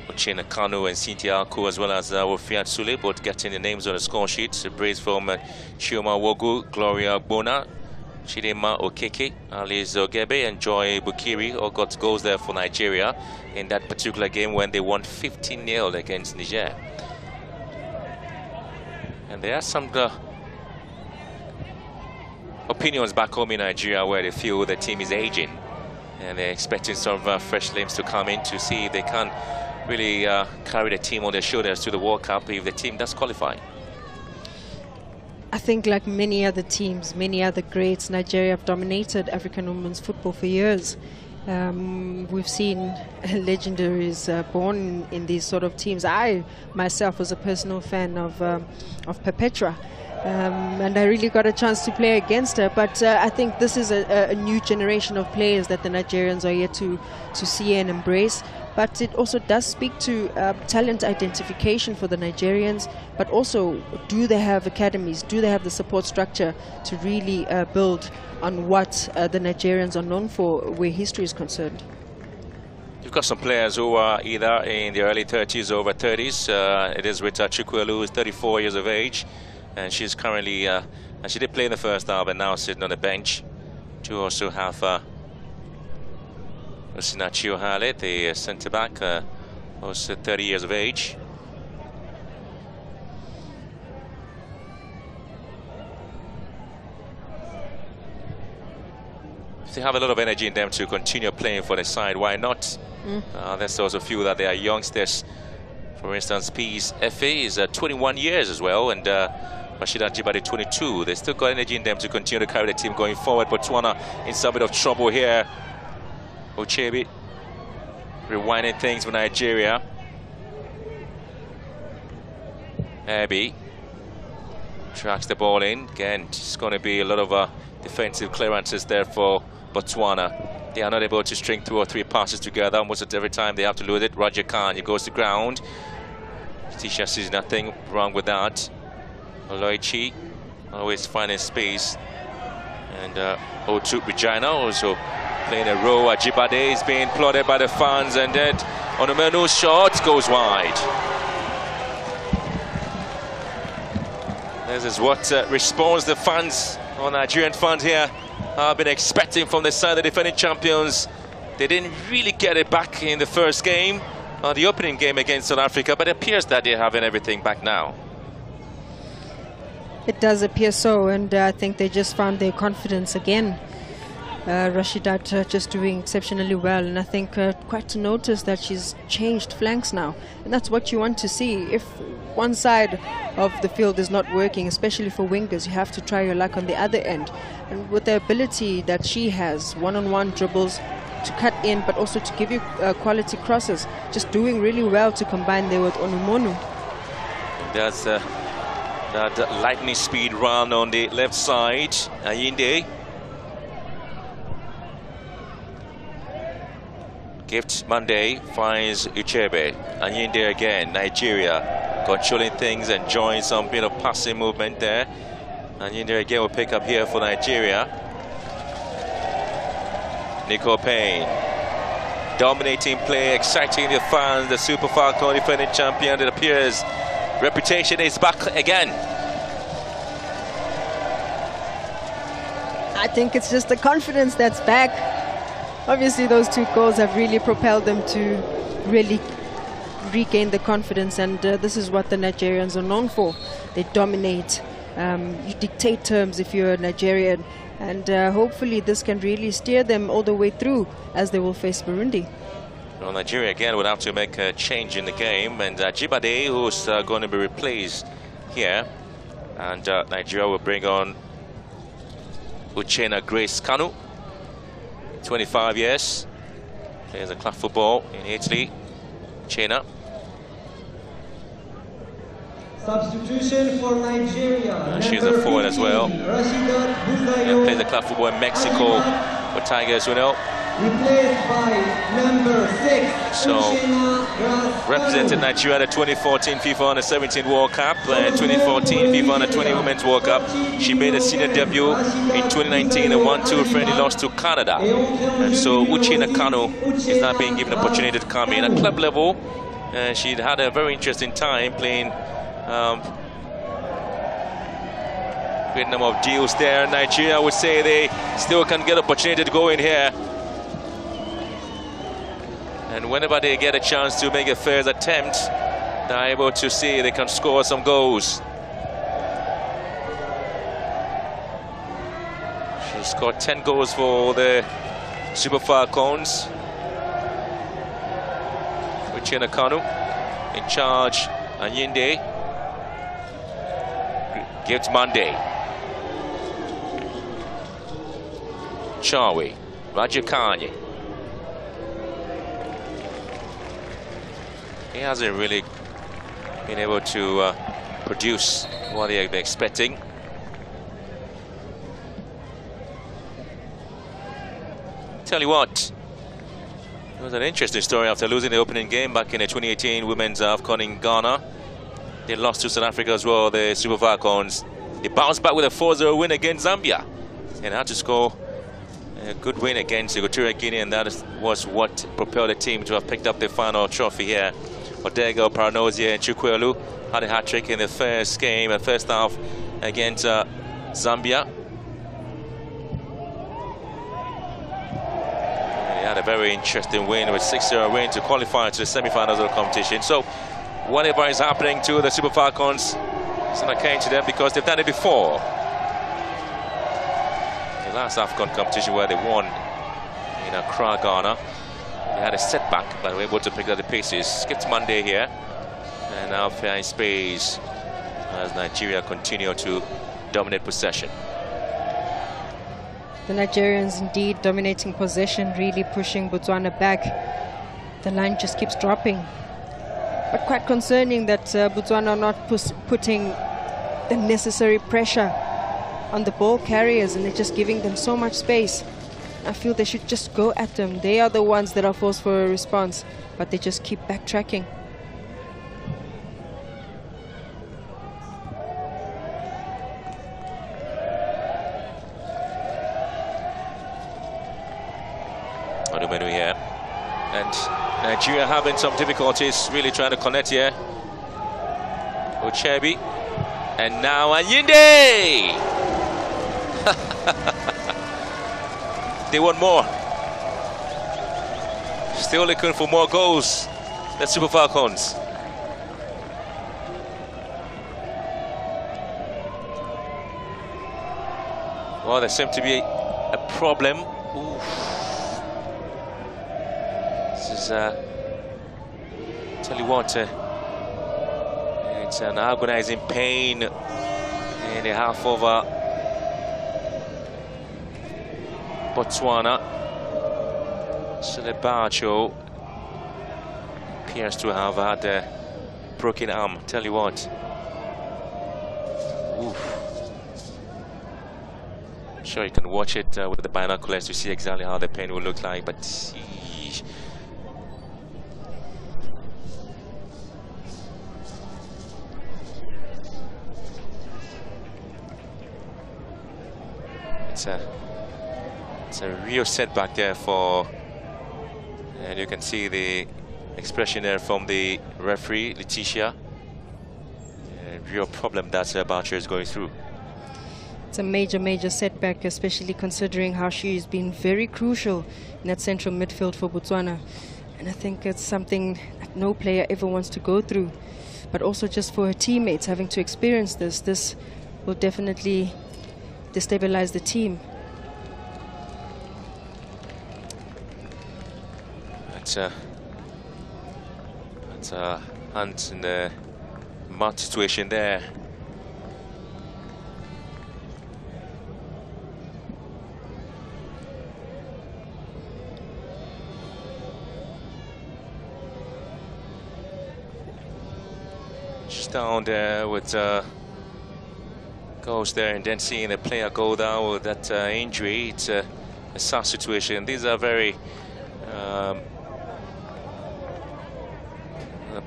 Uchenna Kanu and Cynthia Aku, as well as Wofiat Sule, both getting the names on the score sheet. A brace from Chioma Wogu, Gloria Bona, Chidema Okeke, Alice Ogebe, and Joy Bukiri all got goals there for Nigeria in that particular game when they won 15-0 against Niger. And there are some opinions back home in Nigeria where they feel the team is aging, and they're expecting some fresh names to come in to see if they can really carry the team on their shoulders to the World Cup if the team does qualify. I think, like many other teams, many other greats, Nigeria have dominated African women's football for years. We've seen legendaries born in these sort of teams. I myself was a personal fan of Perpetua, and I really got a chance to play against her. But I think this is a new generation of players that the Nigerians are yet to see and embrace. But it also does speak to talent identification for the Nigerians, but also, do they have academies? Do they have the support structure to really build on what the Nigerians are known for where history is concerned? You've got some players who are either in their early 30s or over 30s. It is with Chukwuelu, who is 34 years of age, and she's currently, and she did play in the first half and now sitting on the bench. To also have Sinachio Hale, the centre-back, was 30 years of age. still have a lot of energy in them to continue playing for the side. Why not? There's also a few that they are youngsters. For instance, Peace FA is 21 years as well, and Rashida Jibade 22. They still got energy in them to continue to carry the team going forward. Botswana in some bit of trouble here. Ochebi rewinding things with Nigeria. Abby tracks the ball in. Again, it's going to be a lot of defensive clearances there for Botswana. They are not able to string 2 or 3 passes together. Almost every time they have to lose it. Raja Khan, he goes to ground. Tisha sees nothing wrong with that. Oloichi always finding space. And Otu Regina also playing a role. Ajibade is being applauded by the fans, and then Onumenu's shot goes wide. This is what response the fans, or Nigerian fans here, have been expecting from the side of the defending champions. They didn't really get it back in the first game, the opening game against South Africa, but it appears that they're having everything back now. It does appear so, and I think they just found their confidence again. Rashidat just doing exceptionally well, and I think quite to notice that she's changed flanks now, and that's what you want to see. If one side of the field is not working, especially for wingers, you have to try your luck on the other end. And with the ability that she has, one-on-one dribbles to cut in, but also to give you quality crosses, just doing really well to combine there with Onumonu. That's that lightning speed run on the left side. Ayinde. Gift Monday finds Uchebe. Ayinde again, Nigeria controlling things, enjoying some bit of passing movement there. Ayinde again will pick up here for Nigeria. Nico Payne dominating play, exciting the fans. The Super Falcon defending champion, it appears reputation is back again. I think it's just the confidence that's back. Obviously, those 2 goals have really propelled them to really regain the confidence, and this is what the Nigerians are known for. They dominate. You dictate terms if you're a Nigerian, and hopefully this can really steer them all the way through as they will face Burundi. Well, Nigeria again would have to make a change in the game, and Jibade, who's going to be replaced here, and Nigeria will bring on Uchenna Grace Kanu, 25 years, plays a club football in Italy. Uchenna. Substitution for Nigeria. She's a forward as well. Yeah, plays a club football in Mexico for Tigers, you know. Replaced by number 6. So, represented Nigeria at the 2014 FIFA Under-17 World Cup and 2014 FIFA Under-20 Women's World Cup. She made a senior debut in 2019, a 1-2 friendly loss to Canada. And so, Uchenna Kanu is now being given an opportunity to come in at club level. She'd had a very interesting time playing great number of deals there. Nigeria would say they still can get opportunity to go in here. And whenever they get a chance to make a first attempt, they're able to see they can score some goals. She scored 10 goals for the Super Falcons. Uchenna Kanu in charge. Ayinde. Gift Monday. Chawi. Rajakanye. He hasn't really been able to produce what they have been expecting. Tell you what, it was an interesting story after losing the opening game back in the 2018 Women's WAFCON in Ghana. They lost to South Africa as well, the Super Falcons. They bounced back with a 4-0 win against Zambia and had to score a good win against Equatorial Guinea, and that was what propelled the team to have picked up the final trophy here. Odego, Paranosia and Chukwuelu had a hat-trick in the first game, the first half against Zambia. They had a very interesting win with 6-0 win to qualify to the semi-finals of the competition. So whatever is happening to the Super Falcons, it's not came to them because they've done it before. The last AFCON competition where they won in Accra, Ghana. They had a setback, but were able to pick up the paces. Skipped Monday here, and now fair in space as Nigeria continue to dominate possession. The Nigerians indeed dominating possession, really pushing Botswana back. The line just keeps dropping. But quite concerning that Botswana are not putting the necessary pressure on the ball carriers, and they're just giving them so much space. I feel they should just go at them. They are the ones that are forced for a response, but they just keep backtracking. Onumenu here, and Nigeria having some difficulties really trying to connect here. Ochebi, and now Anyinde. They want more. Still looking for more goals. The Super Falcons. Well, there seems to be a problem. Oof. This is, tell you what, it's an agonizing pain in the half over Botswana. Selebacho appears to have had a broken arm. Tell you what. Oof. I'm sure you can watch it with the binoculars to see exactly how the pain will look like, but sheesh. It's a real setback there for, and you can see the expression there from the referee, Letitia. A real problem that Boucher is going through. It's a major setback, especially considering how she's been very crucial in that central midfield for Botswana. And I think it's something that no player ever wants to go through. But also just for her teammates having to experience this will definitely destabilize the team. It's a hand in the mud situation there. Just down there with goes there, and then seeing the player go down with that injury. It's a sad situation. These are very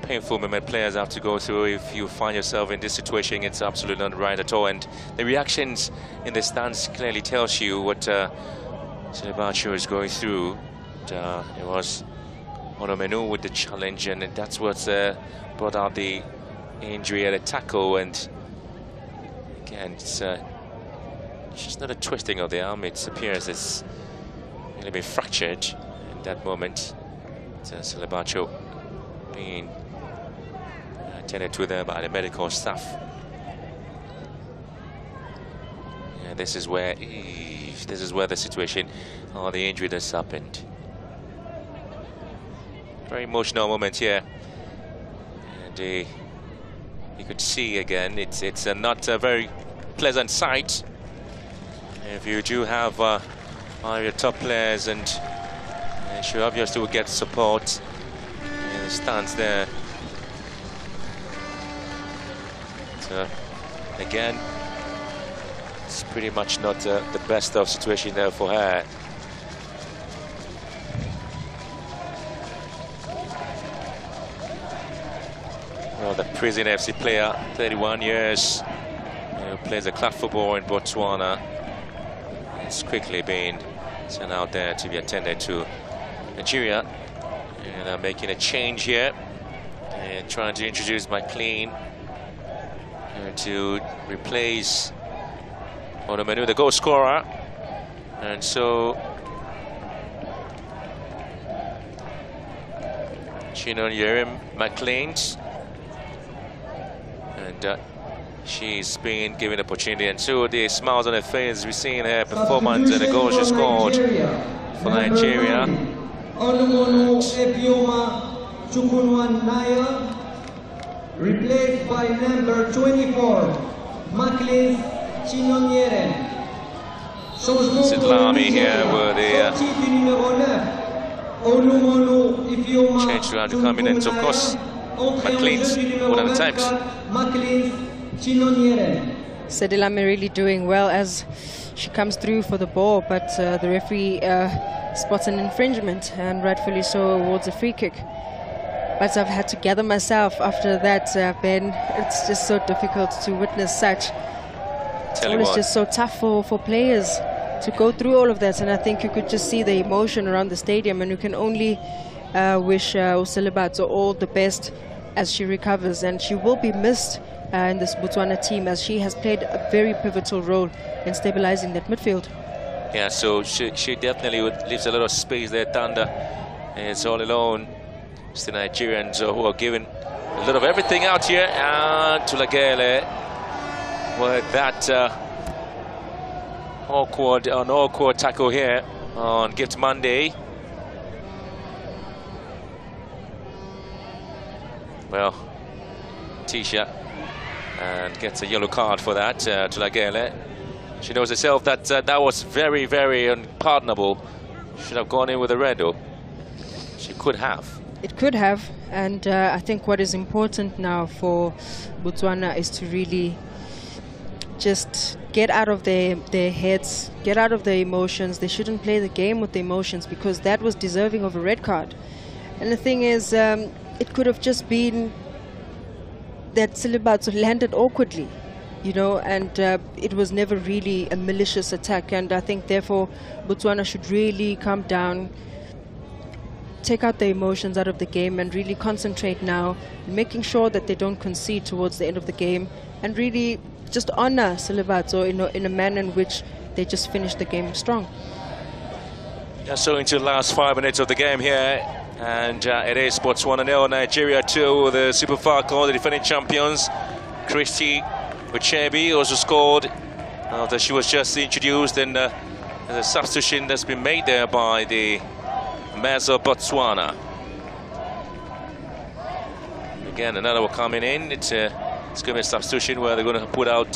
painful moment players have to go through. If you find yourself in this situation, it's absolutely not right at all. And the reactions in the stands clearly tells you what Selebacho is going through. It was Onumenu with the challenge, and that's what brought out the injury at a tackle. And again, it's just not a twisting of the arm. It appears it's really been fractured in that moment. Selebacho being attended to there by the medical staff. Yeah, this is where the situation, the injury that's happened. Very emotional moment here, and you could see again it's not a very pleasant sight. If you do have one of your top players, and sure obviously will get support in the stands there. So again, it's pretty much not the best of situation there for her. Well, the Prison FC player, 31 years, who plays a club football in Botswana, is quickly being sent out there to be attended to. Nigeria, and making a change here, and trying to introduce McLean to replace Onumenu, the goal scorer. And so Chinon Yerim McLean, and she's been given an opportunity, and so the smiles on her face, we've seen her performance and the goal she scored for Nigeria. Olumono Ebioma Chukunwan Naya, replaced by number 24, Macklin Chinonyere. Sidlami here were the change around the combinants, of course. McLean's one at a time. Sedilame really doing well as she comes through for the ball, but the referee spots an infringement, and rightfully so awards a free kick. But I've had to gather myself after that, Ben. It's just so difficult to witness such. It's just so tough for players to go through all of that, and I think you could just see the emotion around the stadium, and you can only wish Uselebatso all the best as she recovers, and she will be missed in this Botswana team, as she has played a very pivotal role in stabilizing that midfield. Yeah, so she definitely leaves a lot of space there. Tanda is all alone. It's the Nigerians who are giving a lot of everything out here, and Tulagele with that awkward tackle here on Gift Monday. Well, Tisha and gets a yellow card for that. Tulagele, she knows herself that that was very, very unpardonable. Should have gone in with a red, though. She could have. It could have, and I think what is important now for Botswana is to really just get out of their heads, get out of their emotions. They shouldn't play the game with the emotions, because that was deserving of a red card. And the thing is, it could have just been that Silibatso landed awkwardly, you know, and it was never really a malicious attack. And I think therefore Botswana should really calm down, take out the emotions out of the game, and really concentrate now, making sure that they don't concede towards the end of the game, and really just honor Silibatso in a manner in which they just finish the game strong. Yeah, so into the last 5 minutes of the game here, and it is Botswana 0, Nigeria 2. The Super Falcons, the defending champions. Christy Uchebi also scored after she was just introduced, and the substitution that's been made there by the Mares of Botswana. Again, another one coming in. It's going to be a substitution where they're going to put out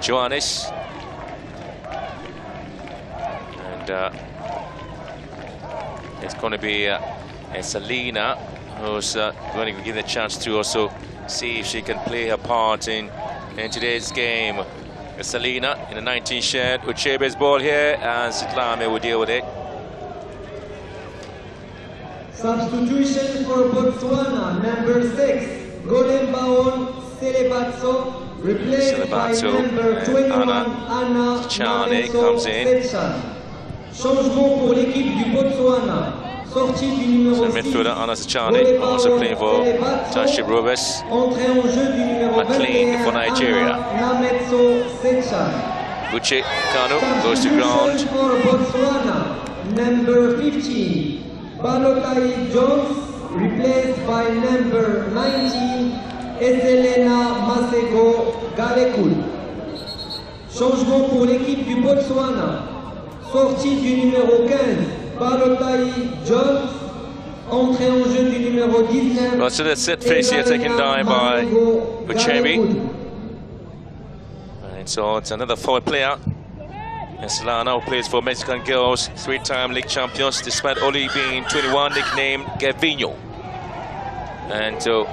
Johannes. And it's going to be Selena, who's going to give the chance to also see if she can play her part in today's game. Selena in a 19 shared. Uchebe's ball here, and Sitlame will deal with it. Substitution for Botswana, number 6, Golembaon Selebatso, replaced by number 21, Anna Chane comes in. Changement pour l'équipe du Botswana. Sortie du numéro 6. Midfielder Anna Chane also playing for Township Rovers. Entrée en jeu du numéro McLean for Nigeria. Uche Kanu goes to ground. For Botswana, number 15. Balotai Jones, replaced by number 19, Eselena Masego Galekul. Changement pour l'équipe du Botswana. Sortie du numéro 15, Balotai Jones. Entrée en jeu du numéro 19. Well, so the set face here taken down by Uchebi. And so it's another forward player. Solana, who plays for Mexican Girls, 3-time league champions, despite only being 21, nicknamed Gavinho. And so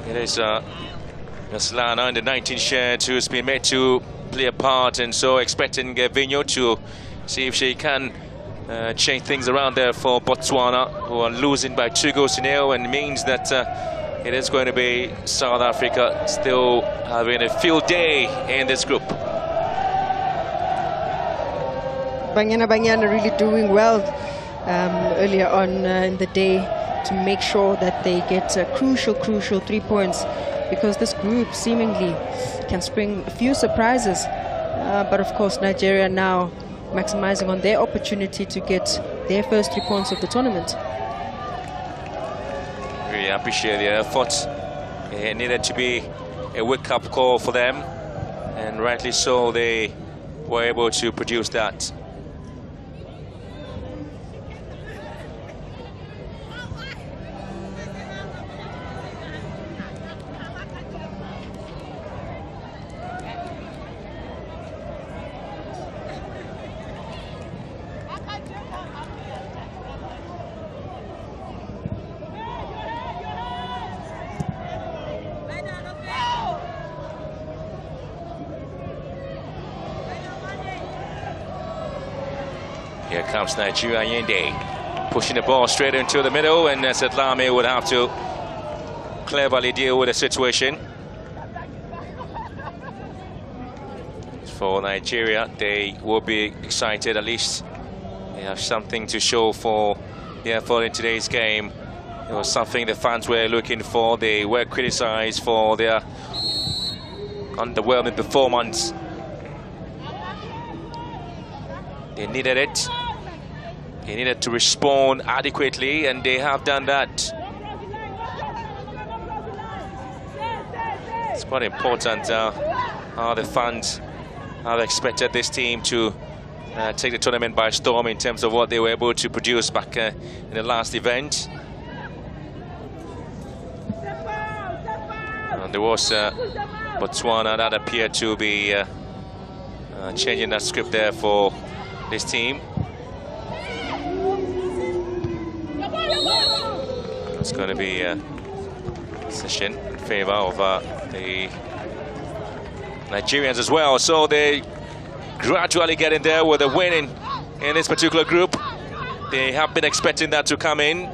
it is Solana in the 19 shared who's been made to play a part, and so expecting Gavinho to see if she can change things around there for Botswana, who are losing by 2-0, and means that it is going to be South Africa still having a field day in this group. Banyana really doing well earlier on in the day to make sure that they get crucial 3 points, because this group seemingly can spring a few surprises. But of course, Nigeria now maximizing on their opportunity to get their first 3 points of the tournament. Really appreciate the effort. It needed to be a wake-up call for them, and rightly so, they were able to produce that. Here comes Nigeria Yende, pushing the ball straight into the middle, and Setlame would have to cleverly deal with the situation. For Nigeria, they will be excited. At least they have something to show for the effort in today's game. It was something the fans were looking for. They were criticized for their underwhelming performance. They needed it. They needed to respond adequately, and they have done that. It's quite important how the fans have expected this team to take the tournament by storm in terms of what they were able to produce back in the last event. And there was Botswana that appeared to be changing that script there for this team. It's going to be a decision in favor of the Nigerians as well. So they gradually get in there with a win in this particular group. They have been expecting that to come in.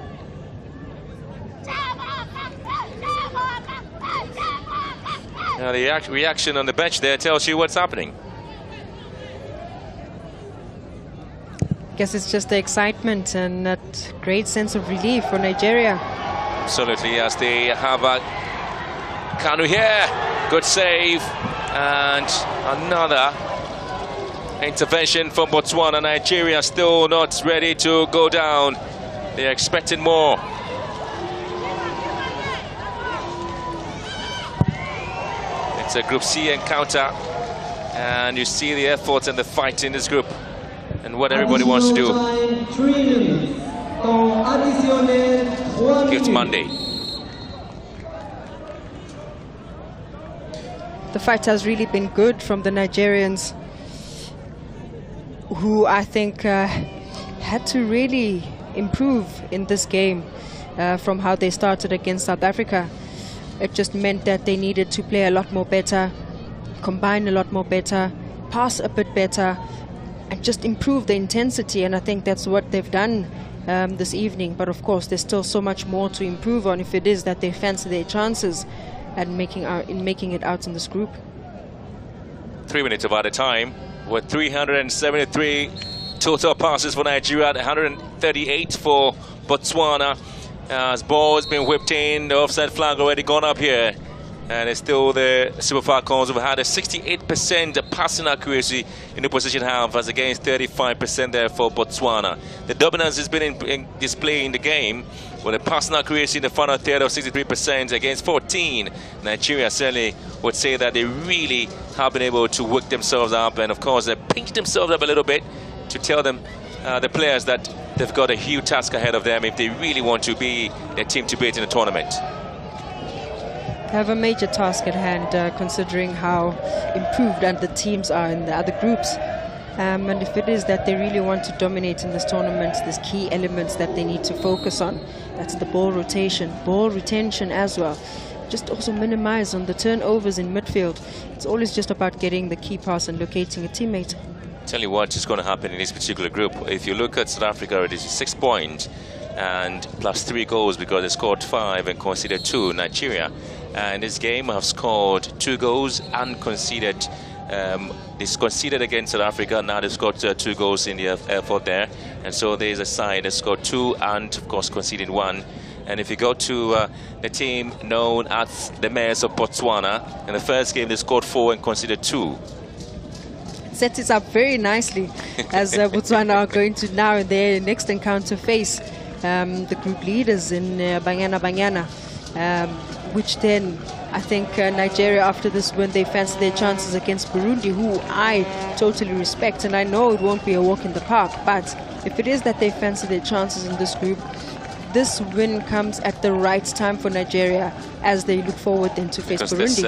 Now the reaction on the bench there tells you what's happening. I guess it's just the excitement and that great sense of relief for Nigeria. Absolutely, as they have a Kanu here. Good save. And another intervention from Botswana. Nigeria still not ready to go down. They're expecting more. It's a Group C encounter, and you see the effort and the fight in this group and what everybody wants to do. Gift Monday. The fight has really been good from the Nigerians, who I think had to really improve in this game from how they started against South Africa. It just meant that they needed to play a lot more better, combine a lot more better, pass a bit better, and just improve the intensity. And I think that's what they've done this evening. But of course, there's still so much more to improve on if it is that they fancy their chances and making it out in this group. 3 minutes of added time with 373 total passes for Nigeria, 138 for Botswana. As ball has been whipped in, the offside flag already gone up here, and it's still the Super Falcons who had a 68% passing accuracy in the position half, as against 35% there for Botswana. The dominance has been in display in the game, with a passing accuracy in the final third of 63% against 14. Nigeria certainly would say that they really have been able to work themselves up, and of course they pinched themselves up a little bit to tell them, the players, that they've got a huge task ahead of them if they really want to be the team to beat in the tournament. They have a major task at hand, considering how improved the teams are in the other groups. And if it is that they really want to dominate in this tournament, there's key elements that they need to focus on. That's the ball rotation, ball retention as well. Just also minimize on the turnovers in midfield. It's always just about getting the key pass and locating a teammate. Tell you what is going to happen in this particular group. If you look at South Africa, it is 6 points and plus 3 goals because they scored 5 and conceded 2. Nigeria, and this game, have scored 2 goals and conceded. They conceded against South Africa. Now they've scored 2 goals in the effort there, and so there's a side that scored 2 and of course conceded 1. And if you go to the team known as the Mares of Botswana, in the first game they scored 4 and conceded 2. Sets it up very nicely as Botswana are going to now in their next encounter face the group leaders in Banyana, which then I think Nigeria, after this win, they fancy their chances against Burundi, who I totally respect, and I know it won't be a walk in the park, but if it is that they fancy their chances in this group, this win comes at the right time for Nigeria as they look forward then to face Burundi.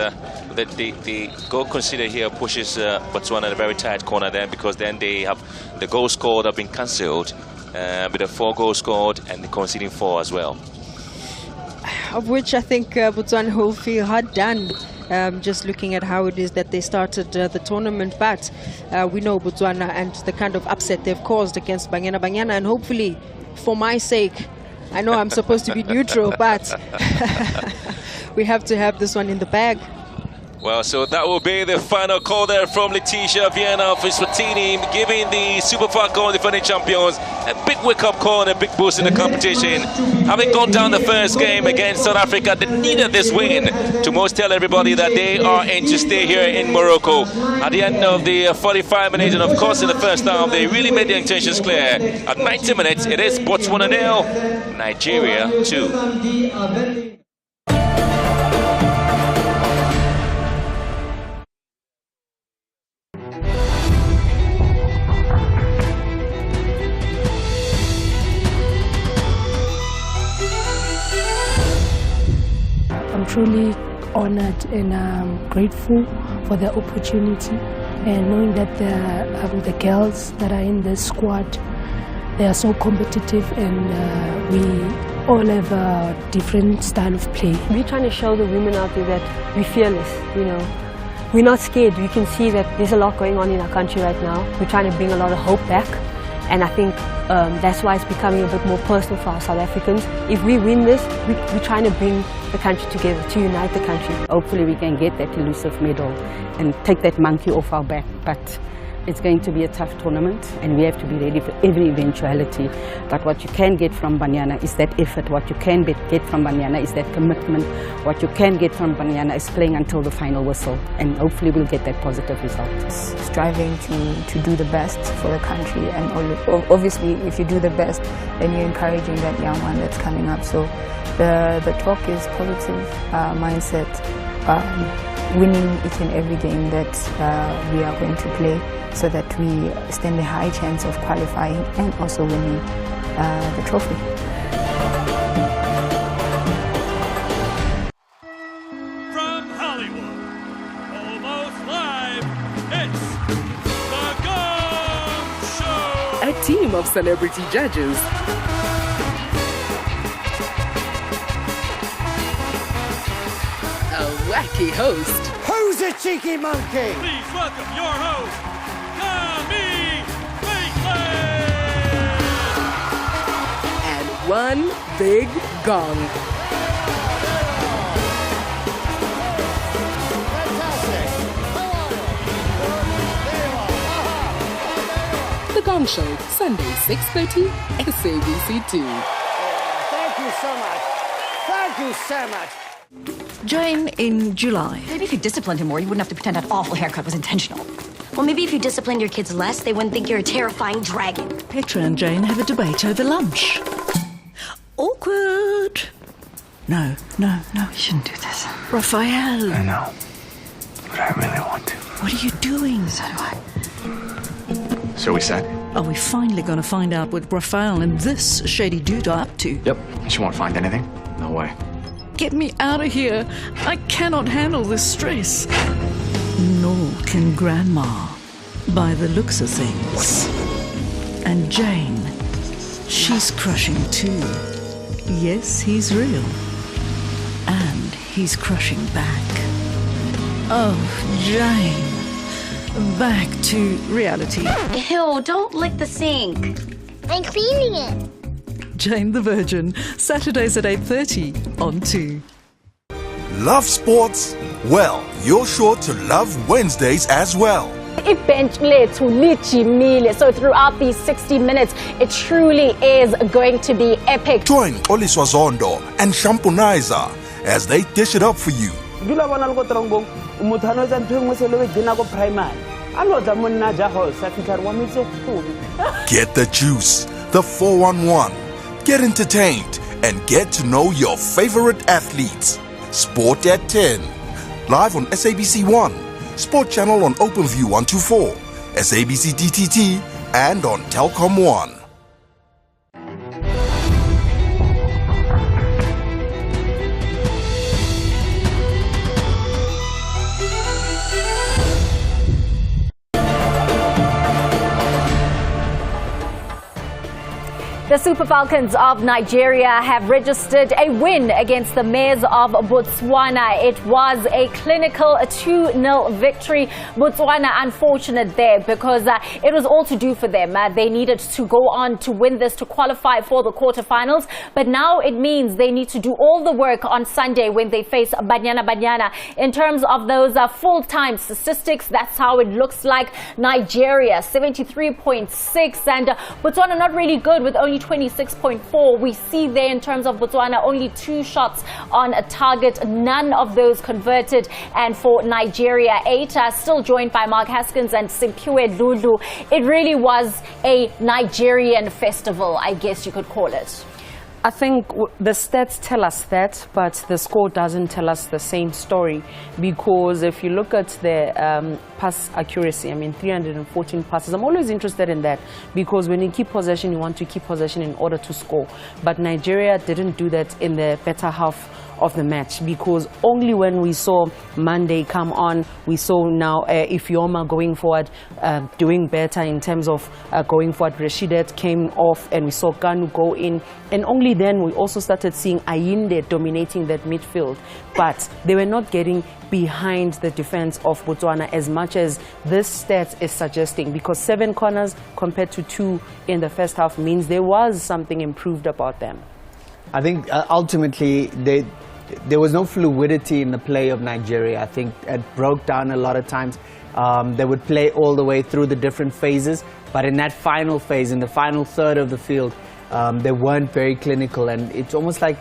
The goal conceded here pushes Botswana in a very tight corner then, because then they have the goals scored have been cancelled with a 4 goals scored and the conceding 4 as well. Of which I think Botswana will feel hard done just looking at how it is that they started the tournament. But we know Botswana and the kind of upset they've caused against Banyana, and hopefully, for my sake, I know I'm supposed to be neutral, but we have to have this one in the bag. Well, so that will be the final call there from Letitia Vienna of Eswatini, giving the Super Falcons, defending champions, a big wake-up call and a big boost in the competition. Having gone down the first game against South Africa, they needed this win to most tell everybody that they are in to stay here in Morocco. At the end of the 45 minutes, and of course in the first half, they really made their intentions clear. At 90 minutes, it is Botswana 0, Nigeria 2. I'm truly honored and grateful for the opportunity, and knowing that the girls that are in the squad, they are so competitive, and we all have a different style of play. We're trying to show the women out there that we're fearless, you know. We're not scared. We can see that there's a lot going on in our country right now. We're trying to bring a lot of hope back. And I think that's why it's becoming a bit more personal for our South Africans. If we win this, we're trying to bring the country together, to unite the country. Hopefully we can get that elusive medal and take that monkey off our back. But it's going to be a tough tournament, and we have to be ready for every eventuality. But what you can get from Banyana is that effort. What you can get from Banyana is that commitment. What you can get from Banyana is playing until the final whistle. And hopefully we'll get that positive result. Striving to do the best for the country, and obviously if you do the best, then you're encouraging that young one that's coming up. So the talk is positive mindset, winning each and every game that we are going to play, so that we stand a high chance of qualifying and also winning the trophy. From Hollywood, almost live, it's The Gong Show! A team of celebrity judges. A wacky host. Who's a cheeky monkey? Please welcome your host, and one big gong. The Gong Show, Sunday, 6:30, SABC2. Thank you so much. Thank you so much. Jane in July. Maybe if you disciplined him more, you wouldn't have to pretend that awful haircut was intentional. Well, maybe if you disciplined your kids less, they wouldn't think you're a terrifying dragon. Petra and Jane have a debate over lunch. Awkward. No, you shouldn't do this. Raphael. I know, but I really want to. What are you doing? So do I. So we said? Are we finally going to find out what Raphael and this shady dude are up to? Yep. She won't find anything? No way. Get me out of here. I cannot handle this stress. Nor can Grandma, by the looks of things. And Jane, she's crushing too. Yes, he's real. And he's crushing back. Oh, Jane. Back to reality. Ew, don't lick the sink. I'm cleaning it. Jane the Virgin, Saturdays at 8:30 on 2. Love sports? Well, you're sure to love Wednesdays as well. Ibench lethu lijimile. So throughout these 60 minutes, it truly is going to be epic. Join Oliswa Zondo and Shampunizer as they dish it up for you. Get the juice, the 411. Get entertained and get to know your favorite athletes. Sport at 10. Live on SABC1, Sport Channel on OpenView 124, SABC DTT, and on Telkom 1. The Super Falcons of Nigeria have registered a win against the Mares of Botswana. It was a clinical 2-0 victory. Botswana unfortunate there because it was all to do for them. They needed to go on to win this to qualify for the quarterfinals. But now it means they need to do all the work on Sunday when they face Banyana. In terms of those full-time statistics, that's how it looks like. Nigeria 73.6 and Botswana not really good with only 26.4. We see there in terms of Botswana only 2 shots on a target, none of those converted, and for Nigeria 8, still joined by Mark Haskins and Simpiwe Lulu. It really was a Nigerian festival, I guess you could call it. I think the stats tell us that, but the score doesn't tell us the same story, because if you look at the pass accuracy, 314 passes. I'm always interested in that, because when you keep possession, you want to keep possession in order to score. But Nigeria didn't do that in the better half of the match, because only when we saw Monday come on, we saw now Ifeoma going forward, doing better in terms of going forward. Rashidat came off and we saw Kanu go in, and only then we also started seeing Ayinde dominating that midfield. But they were not getting behind the defense of Botswana as much as this stat is suggesting, because 7 corners compared to 2 in the first half means there was something improved about them. I think ultimately there was no fluidity in the play of Nigeria. I think it broke down a lot of times. They would play all the way through the different phases, but in that final phase, in the final third of the field, they weren't very clinical, and it's almost like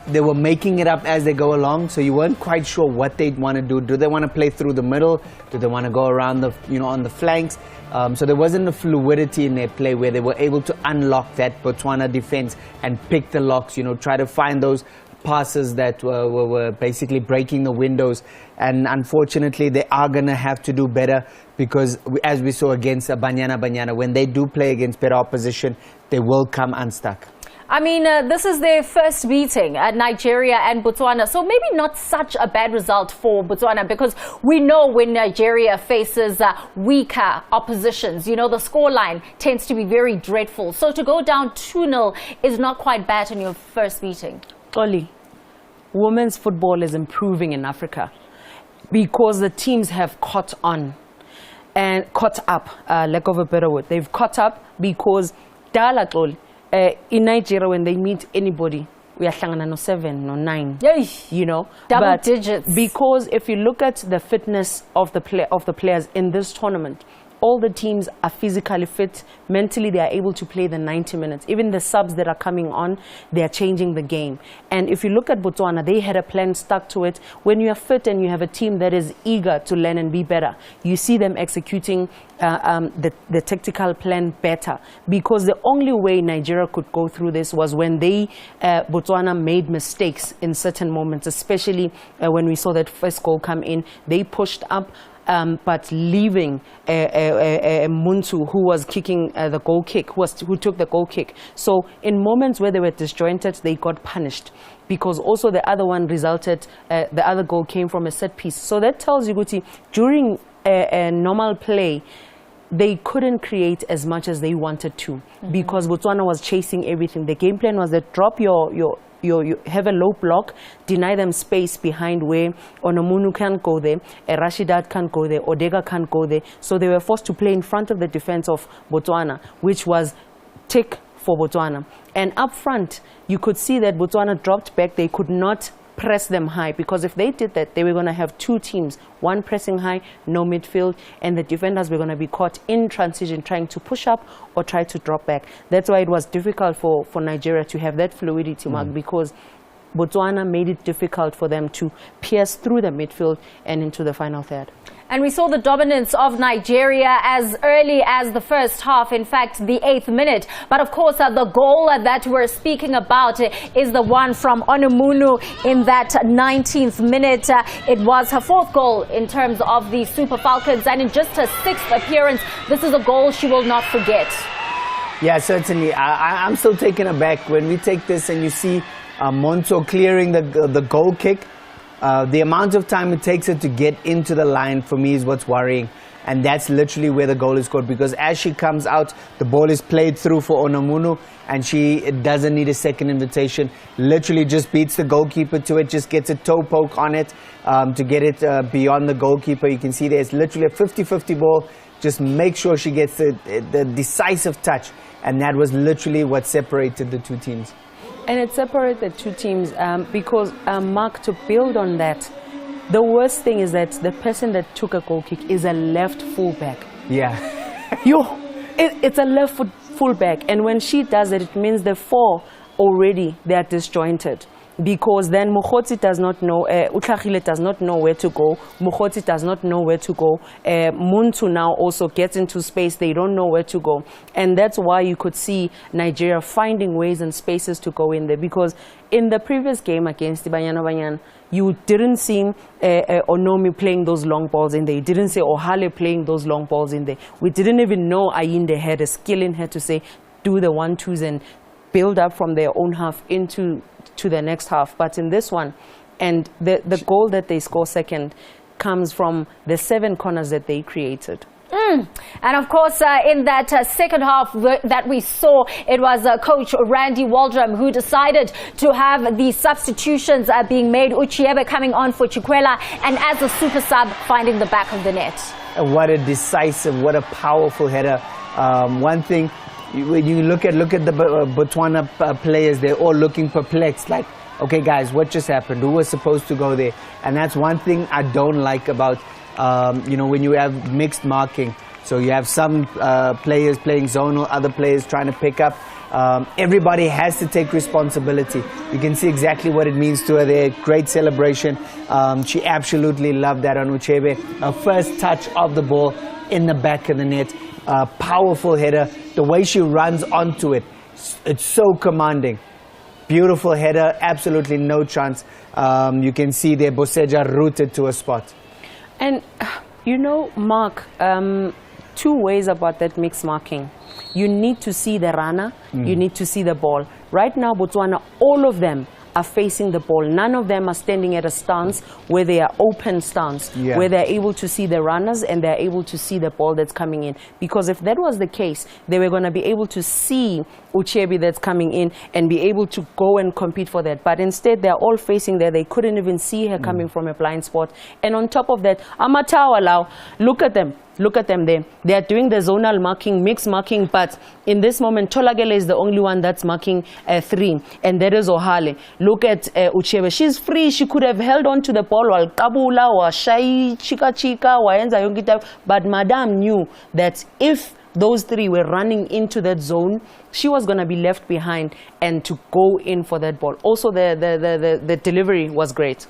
they were making it up as they go along, so you weren't quite sure what they'd want to do. Do they want to play through the middle? Do they want to go around the, on the flanks? So there wasn't a fluidity in their play where they were able to unlock that Botswana defense and pick the locks, try to find those passes that were basically breaking the windows. And unfortunately, they are going to have to do better, because as we saw against Banyana, when they do play against better opposition, they will come unstuck. This is their first meeting at Nigeria and Botswana, so maybe not such a bad result for Botswana, because we know when Nigeria faces weaker oppositions, the scoreline tends to be very dreadful. So to go down 2-0 is not quite bad in your first meeting. Oli, women's football is improving in Africa because the teams have caught on and caught up, lack of a better word. They've caught up because in Nigeria, when they meet anybody, we are no 7, no 9, double digits. Because if you look at the fitness of the players in this tournament, all the teams are physically fit. Mentally, they are able to play the 90 minutes. Even the subs that are coming on, they are changing the game. And if you look at Botswana, they had a plan, stuck to it. When you are fit and you have a team that is eager to learn and be better, you see them executing the tactical plan better. Because the only way Nigeria could go through this was when Botswana made mistakes in certain moments, especially when we saw that first goal come in. They pushed up, but leaving Muntu, who was kicking the goal kick, who took the goal kick. So in moments where they were disjointed, they got punished, because also the other one resulted, the other goal came from a set piece. So that tells you, Guti, during a normal play, they couldn't create as much as they wanted to, because Botswana was chasing everything. The game plan was that drop you have a low block, deny them space behind where Onomunu can't go there, Rashidat can't go there, Odega can't go there. So they were forced to play in front of the defense of Botswana, which was tick for Botswana. And up front, you could see that Botswana dropped back. They could not press them high, because if they did that, they were going to have 2 teams, one pressing high, no midfield, and the defenders were going to be caught in transition trying to push up or try to drop back. That's why it was difficult for Nigeria to have that fluidity, Mark, because Botswana made it difficult for them to pierce through the midfield and into the final third. And we saw the dominance of Nigeria as early as the first half, in fact, the 8th minute. But of course, the goal that we're speaking about is the one from Onomunu in that 19th minute. It was her 4th goal in terms of the Super Falcons, and in just her 6th appearance, this is a goal she will not forget. Yeah, certainly. I'm still taken aback when we take this and you see Monto clearing the goal kick. The amount of time it takes her to get into the line, for me, is what's worrying. and that's literally where the goal is scored, because as she comes out, the ball is played through for Onamunu, and she doesn't need a second invitation, literally just beats the goalkeeper to it, just gets a toe poke on it to get it beyond the goalkeeper. You can see there's literally a 50-50 ball, just make sure she gets the decisive touch, and that was literally what separated the two teams. And it separated two teams because, Mark, to build on that, the worst thing is that the person that took a goal kick is a left fullback. Yeah. It's a left fullback, and when she does it, it means the four already, they are disjointed. Because then Mokgotsi does not know, Utlhagile does not know where to go, Mokgotsi does not know where to go, Muntu now also gets into space, they don't know where to go. And that's why you could see Nigeria finding ways and spaces to go in there, because in the previous game against Banyana Banyan, you didn't see Onomi playing those long balls in there, you didn't see Ohale playing those long balls in there. We didn't even know Ayinde had a skill in her to say, do the 1-2s and build up from their own half into the next half. But in this one, and the goal that they score second comes from the 7 corners that they created. And of course, in that second half that we saw, it was Coach Randy Waldrum who decided to have the substitutions being made. Uchiebe coming on for Chikwela, and as a super sub, finding the back of the net. What a decisive, what a powerful header. One thing, when you look at the Botswana players, they're all looking perplexed, like, okay guys, what just happened? Who was supposed to go there? And that's one thing I don't like about when you have mixed marking. So you have some players playing zonal, other players trying to pick up. Everybody has to take responsibility. You can see exactly what it means to her there. Great celebration. She absolutely loved that on Uchebe. Her first touch of the ball in the back of the net. Powerful header. The way she runs onto it, it's so commanding. Beautiful header, absolutely no chance. You can see there Boseja rooted to a spot. And Mark, 2 ways about that mixed marking. You need to see the runner, you need to see the ball. Right now, Botswana, all of them are facing the ball. None of them are standing at a stance where they are open stance, where they're able to see the runners and they're able to see the ball that's coming in. Because if that was the case, they were going to be able to see Uchebe that's coming in and be able to go and compete for that. But instead, they're all facing there. They couldn't even see her coming from a blind spot. And on top of that, Amatawalau, look at them. Look at them there. They are doing the zonal marking, mixed marking, but in this moment, Tolagele is the only one that's marking 3, and that is Ohale. Look at Uchebe. She's free. She could have held on to the ball while Kabula or Shai, Chika, Waenza Yongita, but Madame knew that if those 3 were running into that zone, she was going to be left behind and to go in for that ball. Also, the delivery was great.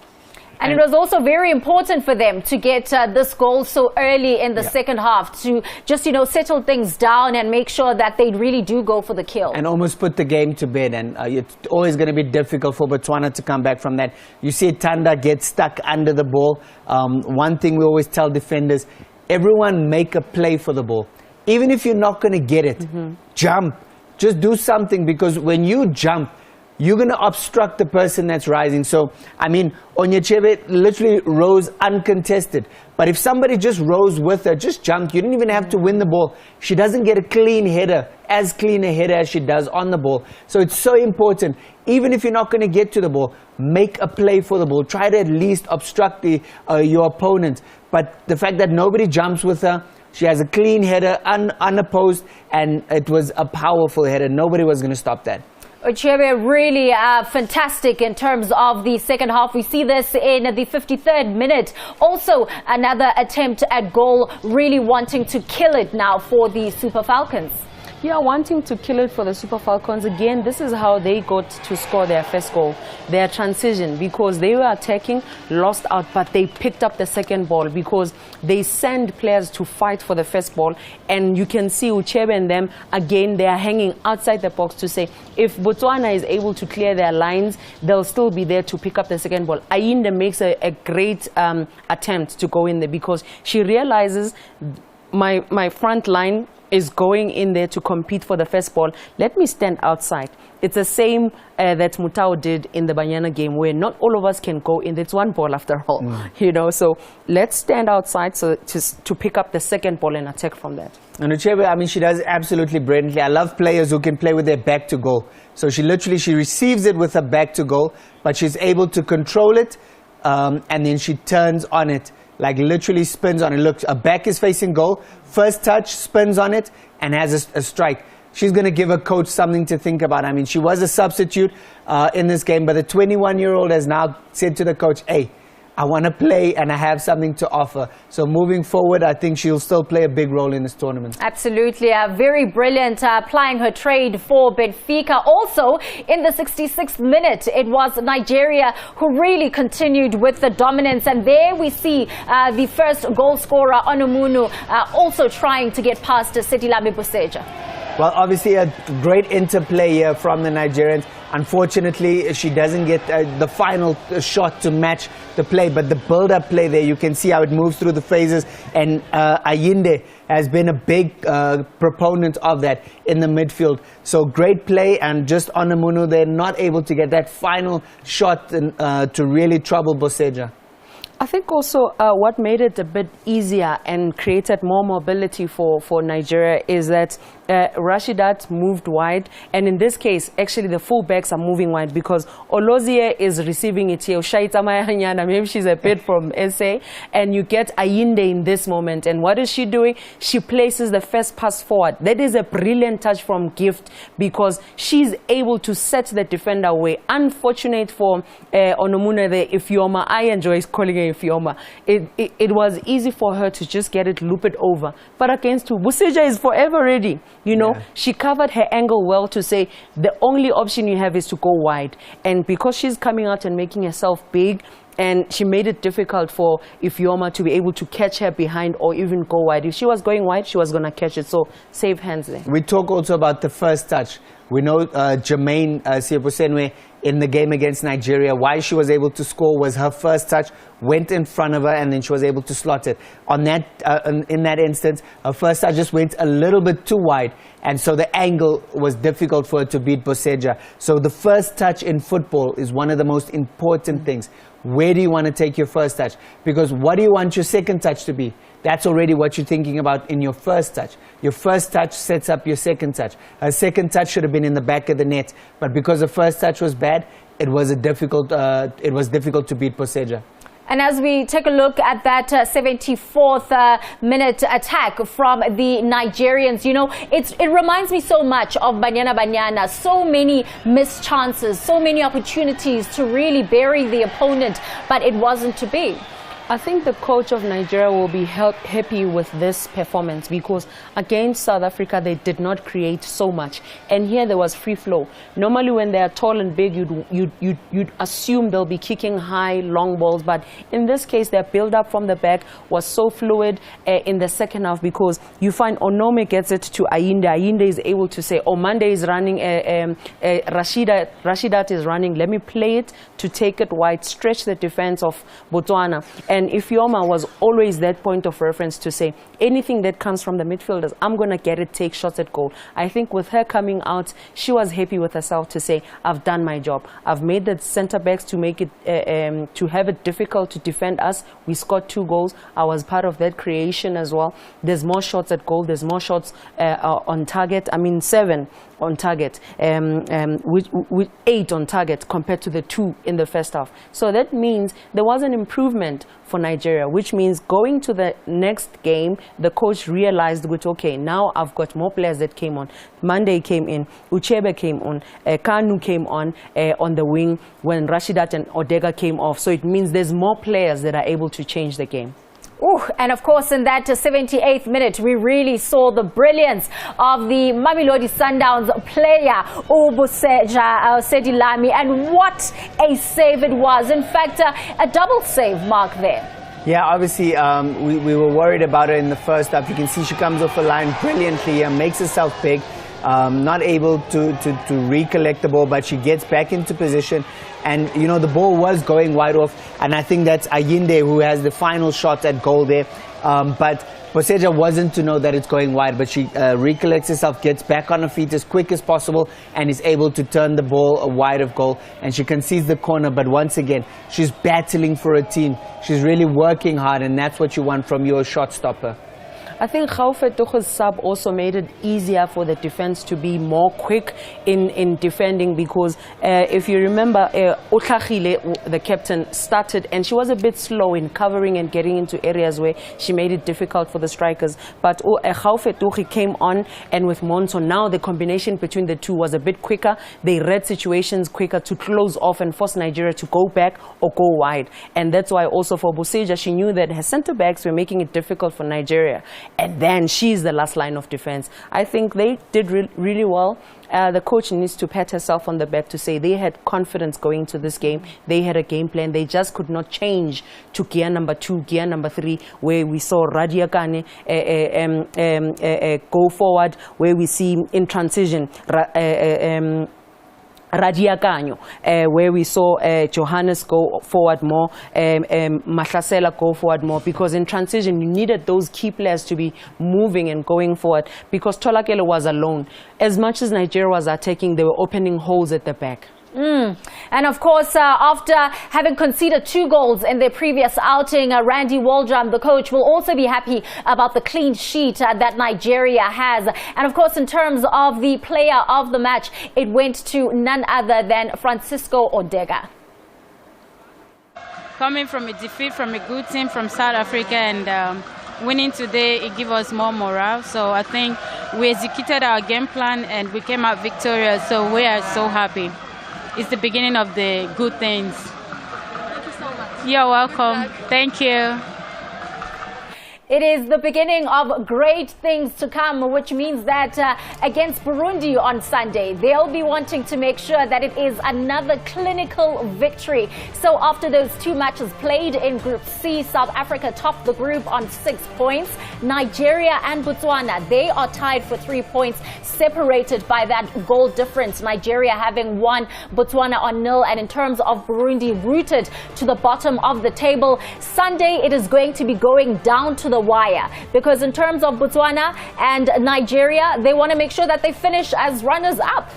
And it was also very important for them to get this goal so early in the second half to just, settle things down and make sure that they really do go for the kill. And almost put the game to bed. And it's always going to be difficult for Botswana to come back from that. You see Tanda get stuck under the ball. One thing we always tell defenders, everyone make a play for the ball. Even if you're not going to get it, jump. Just do something, because when you jump, you're going to obstruct the person that's rising. So, Onyechebe literally rose uncontested. But if somebody just rose with her, just jumped, you didn't even have to win the ball. She doesn't get a clean header, as clean a header as she does on the ball. So it's so important. Even if you're not going to get to the ball, make a play for the ball. Try to at least obstruct your opponent. But the fact that nobody jumps with her, she has a clean header, unopposed, and it was a powerful header. Nobody was going to stop that. Uchebe really fantastic in terms of the second half. We see this in the 53rd minute. Also, another attempt at goal, really wanting to kill it now for the Super Falcons. Yeah, wanting to kill it for the Super Falcons. Again, this is how they got to score their first goal. Their transition, because they were attacking, lost out, but they picked up the second ball because they send players to fight for the first ball. And you can see Uchebe and them, again, they are hanging outside the box to say, if Botswana is able to clear their lines, they'll still be there to pick up the second ball. Ayinde makes a great attempt to go in there because she realizes my front line is going in there to compete for the first ball, let me stand outside. It's the same that Mutao did in the Banyana game, where not all of us can go in. It's one ball after all, you know. So let's stand outside to pick up the second ball and attack from that. And Uchebe, I mean, she does absolutely brilliantly. I love players who can play with their back to goal. So she receives it with her back to goal, but she's able to control it, and then she turns on it. Like literally spins on it. Look, her back is facing goal. First touch, spins on it, and has a strike. She's going to give her coach something to think about. I mean, she was a substitute in this game, but the 21-year-old has now said to the coach, hey, I want to play and I have something to offer. So moving forward, I think she'll still play a big role in this tournament. Absolutely. Very brilliant plying her trade for Benfica. Also, in the 66th minute, it was Nigeria who really continued with the dominance. And there we see the first goal scorer, Onumunu, also trying to get past Setilami Buseja. Well, obviously a great interplay here from the Nigerians. Unfortunately, she doesn't get the final shot to match the play, but the build-up play there, you can see how it moves through the phases, and Ayinde has been a big proponent of that in the midfield. So great play, and just Onumunu, they're not able to get that final shot to really trouble Buseja. I think also what made it a bit easier and created more mobility for Nigeria is that Rashidat moved wide, and in this case actually the full backs are moving wide because Olozie is receiving it here. Maybe she's a bit from SA, and you get Ayinde in this moment, and what is she doing? She places the first pass forward. That is a brilliant touch from Gift because she's able to set the defender away. Unfortunate for Onumunu there, Ifeoma. I enjoy calling her Ifeoma. It was easy for her to just get it, loop it over, but against Buseja is forever ready. You know, she covered her angle well to say the only option you have is to go wide. And because she's coming out and making herself big, and she made it difficult for Ifeoma to be able to catch her behind or even go wide. If she was going wide, she was going to catch it. So save hands there. We talk also about the first touch. We know Jermaine Sieposenwe in the game against Nigeria, why she was able to score was her first touch went in front of her and then she was able to slot it. On that, in that instance, her first touch just went a little bit too wide, and so the angle was difficult for her to beat Buseja. So the first touch in football is one of the most important things. Where do you want to take your first touch? Because what do you want your second touch to be? That's already what you're thinking about in your first touch. Your first touch sets up your second touch. Her second touch should have been in the back of the net, but because the first touch was bad, it was difficult to beat Buseja. And as we take a look at that 74th minute attack from the Nigerians, you know, it reminds me so much of Banyana. So many missed chances, so many opportunities to really bury the opponent, but it wasn't to be. I think the coach of Nigeria will be happy with this performance because against South Africa they did not create so much, and here there was free flow. Normally when they are tall and big you'd assume they'll be kicking high long balls, but in this case their build up from the back was so fluid in the second half because you find Onome gets it to Ayinde. Ayinde is able to say, oh, Mande is running, Rashidat is running, let me play it to take it wide, stretch the defense of Botswana. And Ifeoma was always that point of reference to say, anything that comes from the midfielders, I'm going to get it, take shots at goal. I think with her coming out, she was happy with herself to say, I've done my job. I've made the centre backs to make it, to have it difficult to defend us. We scored 2 goals. I was part of that creation as well. There's more shots at goal. There's more shots on target. I mean, 7 on target, with 8 on target compared to the 2 in the first half. So that means there was an improvement for Nigeria, which means going to the next game, the coach realized, okay, now I've got more players that came on. Mande came in, Uchebe came on, Kanu came on the wing when Rashidat and Odega came off. So it means there's more players that are able to change the game. Ooh, and of course in that 78th minute we really saw the brilliance of the Mamelodi Sundowns player Ubuseja Sedilami, and what a save it was. In fact, a double save mark there. Yeah, obviously we were worried about her in the first half. You can see she comes off the line brilliantly and makes herself big. Not able to recollect the ball, but she gets back into position, and you know the ball was going wide off, and I think that's Ayinde who has the final shot at goal there. But Boseja wasn't to know that it's going wide, but she recollects herself, gets back on her feet as quick as possible, and is able to turn the ball wide of goal. And she concedes the corner, but once again, she's battling for a team. She's really working hard, and that's what you want from your shot stopper. I think Gaufetoge's sub also made it easier for the defense to be more quick in defending, because if you remember, Utlhagile, the captain, started and she was a bit slow in covering and getting into areas where she made it difficult for the strikers. But Gaufetoge came on, and with Monso, now the combination between the two was a bit quicker. They read situations quicker to close off and force Nigeria to go back or go wide. And that's why also for Boseja, she knew that her center backs were making it difficult for Nigeria. And then she's the last line of defense. I think they did really well. The coach needs to pat herself on the back to say they had confidence going to this game. They had a game plan. They just could not change to gear number 2, gear number 3, where we saw Radiakane go forward, where we see in transition Radiakanyo, where we saw Johannes go forward more, Mahlasela go forward more, because in transition you needed those key players to be moving and going forward, because Tolakele was alone. As much as Nigeria was attacking, they were opening holes at the back. And of course, after having conceded 2 goals in their previous outing, Randy Waldrum, the coach, will also be happy about the clean sheet that Nigeria has. And of course, in terms of the player of the match, it went to none other than Francisco Odega. Coming from a defeat from a good team from South Africa and winning today, it gives us more morale. So I think we executed our game plan and we came out victorious. So we are so happy. It's the beginning of the good things. Thank you so much. You're welcome. Thank you. It is the beginning of great things to come, which means that against Burundi on Sunday, they'll be wanting to make sure that it is another clinical victory. So after those 2 matches played in Group C, South Africa topped the group on 6 points. Nigeria and Botswana, they are tied for 3 points, separated by that goal difference. Nigeria having won, Botswana on 0. And in terms of Burundi, rooted to the bottom of the table, Sunday it is going to be going down to the wire, because in terms of Botswana and Nigeria, they want to make sure that they finish as runners up.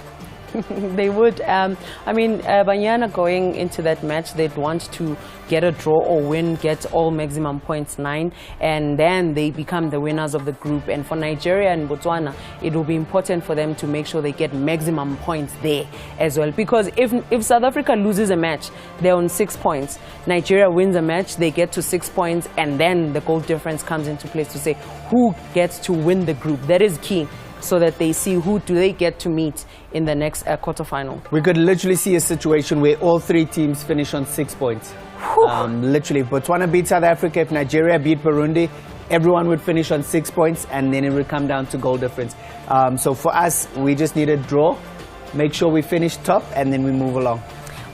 They would. I mean, Banyana going into that match, they'd want to get a draw or win, get all maximum points 9, and then they become the winners of the group. And for Nigeria and Botswana, it will be important for them to make sure they get maximum points there as well. Because if South Africa loses a match, they're on 6 points. Nigeria wins a match, they get to 6 points, and then the goal difference comes into place to say who gets to win the group. That is key, so that they see who do they get to meet in the next quarterfinal. We could literally see a situation where all 3 teams finish on 6 points. Literally, if Botswana beat South Africa, if Nigeria beat Burundi, everyone would finish on 6 points, and then it would come down to goal difference. So for us, we just need a draw, make sure we finish top, and then we move along.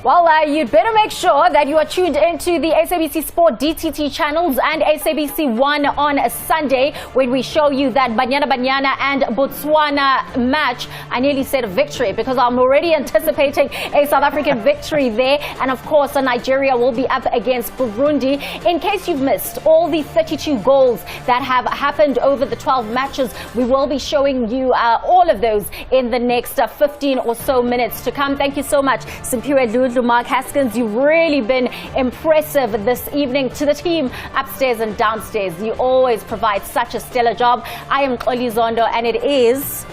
Well, you'd better make sure that you are tuned into the SABC Sport DTT channels and SABC 1 on Sunday, when we show you that Banyana and Botswana match. I nearly said a victory, because I'm already anticipating a South African victory there. And of course, Nigeria will be up against Burundi. In case you've missed all the 32 goals that have happened over the 12 matches, we will be showing you all of those in the next 15 or so minutes to come. Thank you so much, Simpiwe Ludlu, Mark Haskins. You've really been impressive this evening. To the team upstairs and downstairs, you always provide such a stellar job. I am Xoli Zondo, and it is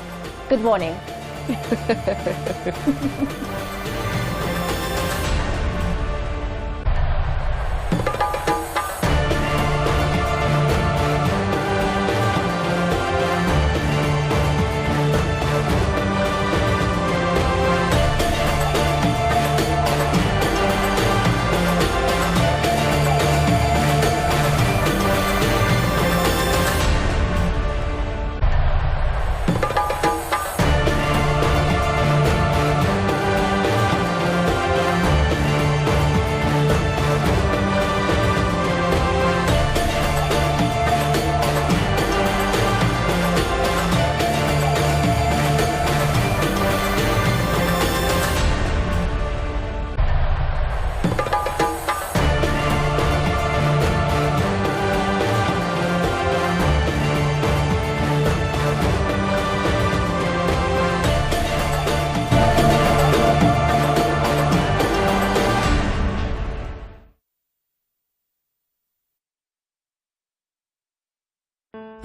good morning.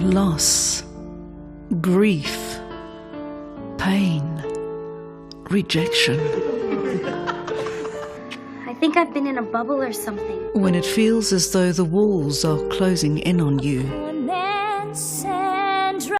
Loss, grief, pain, rejection. I think I've been in a bubble or something. When it feels as though the walls are closing in on you,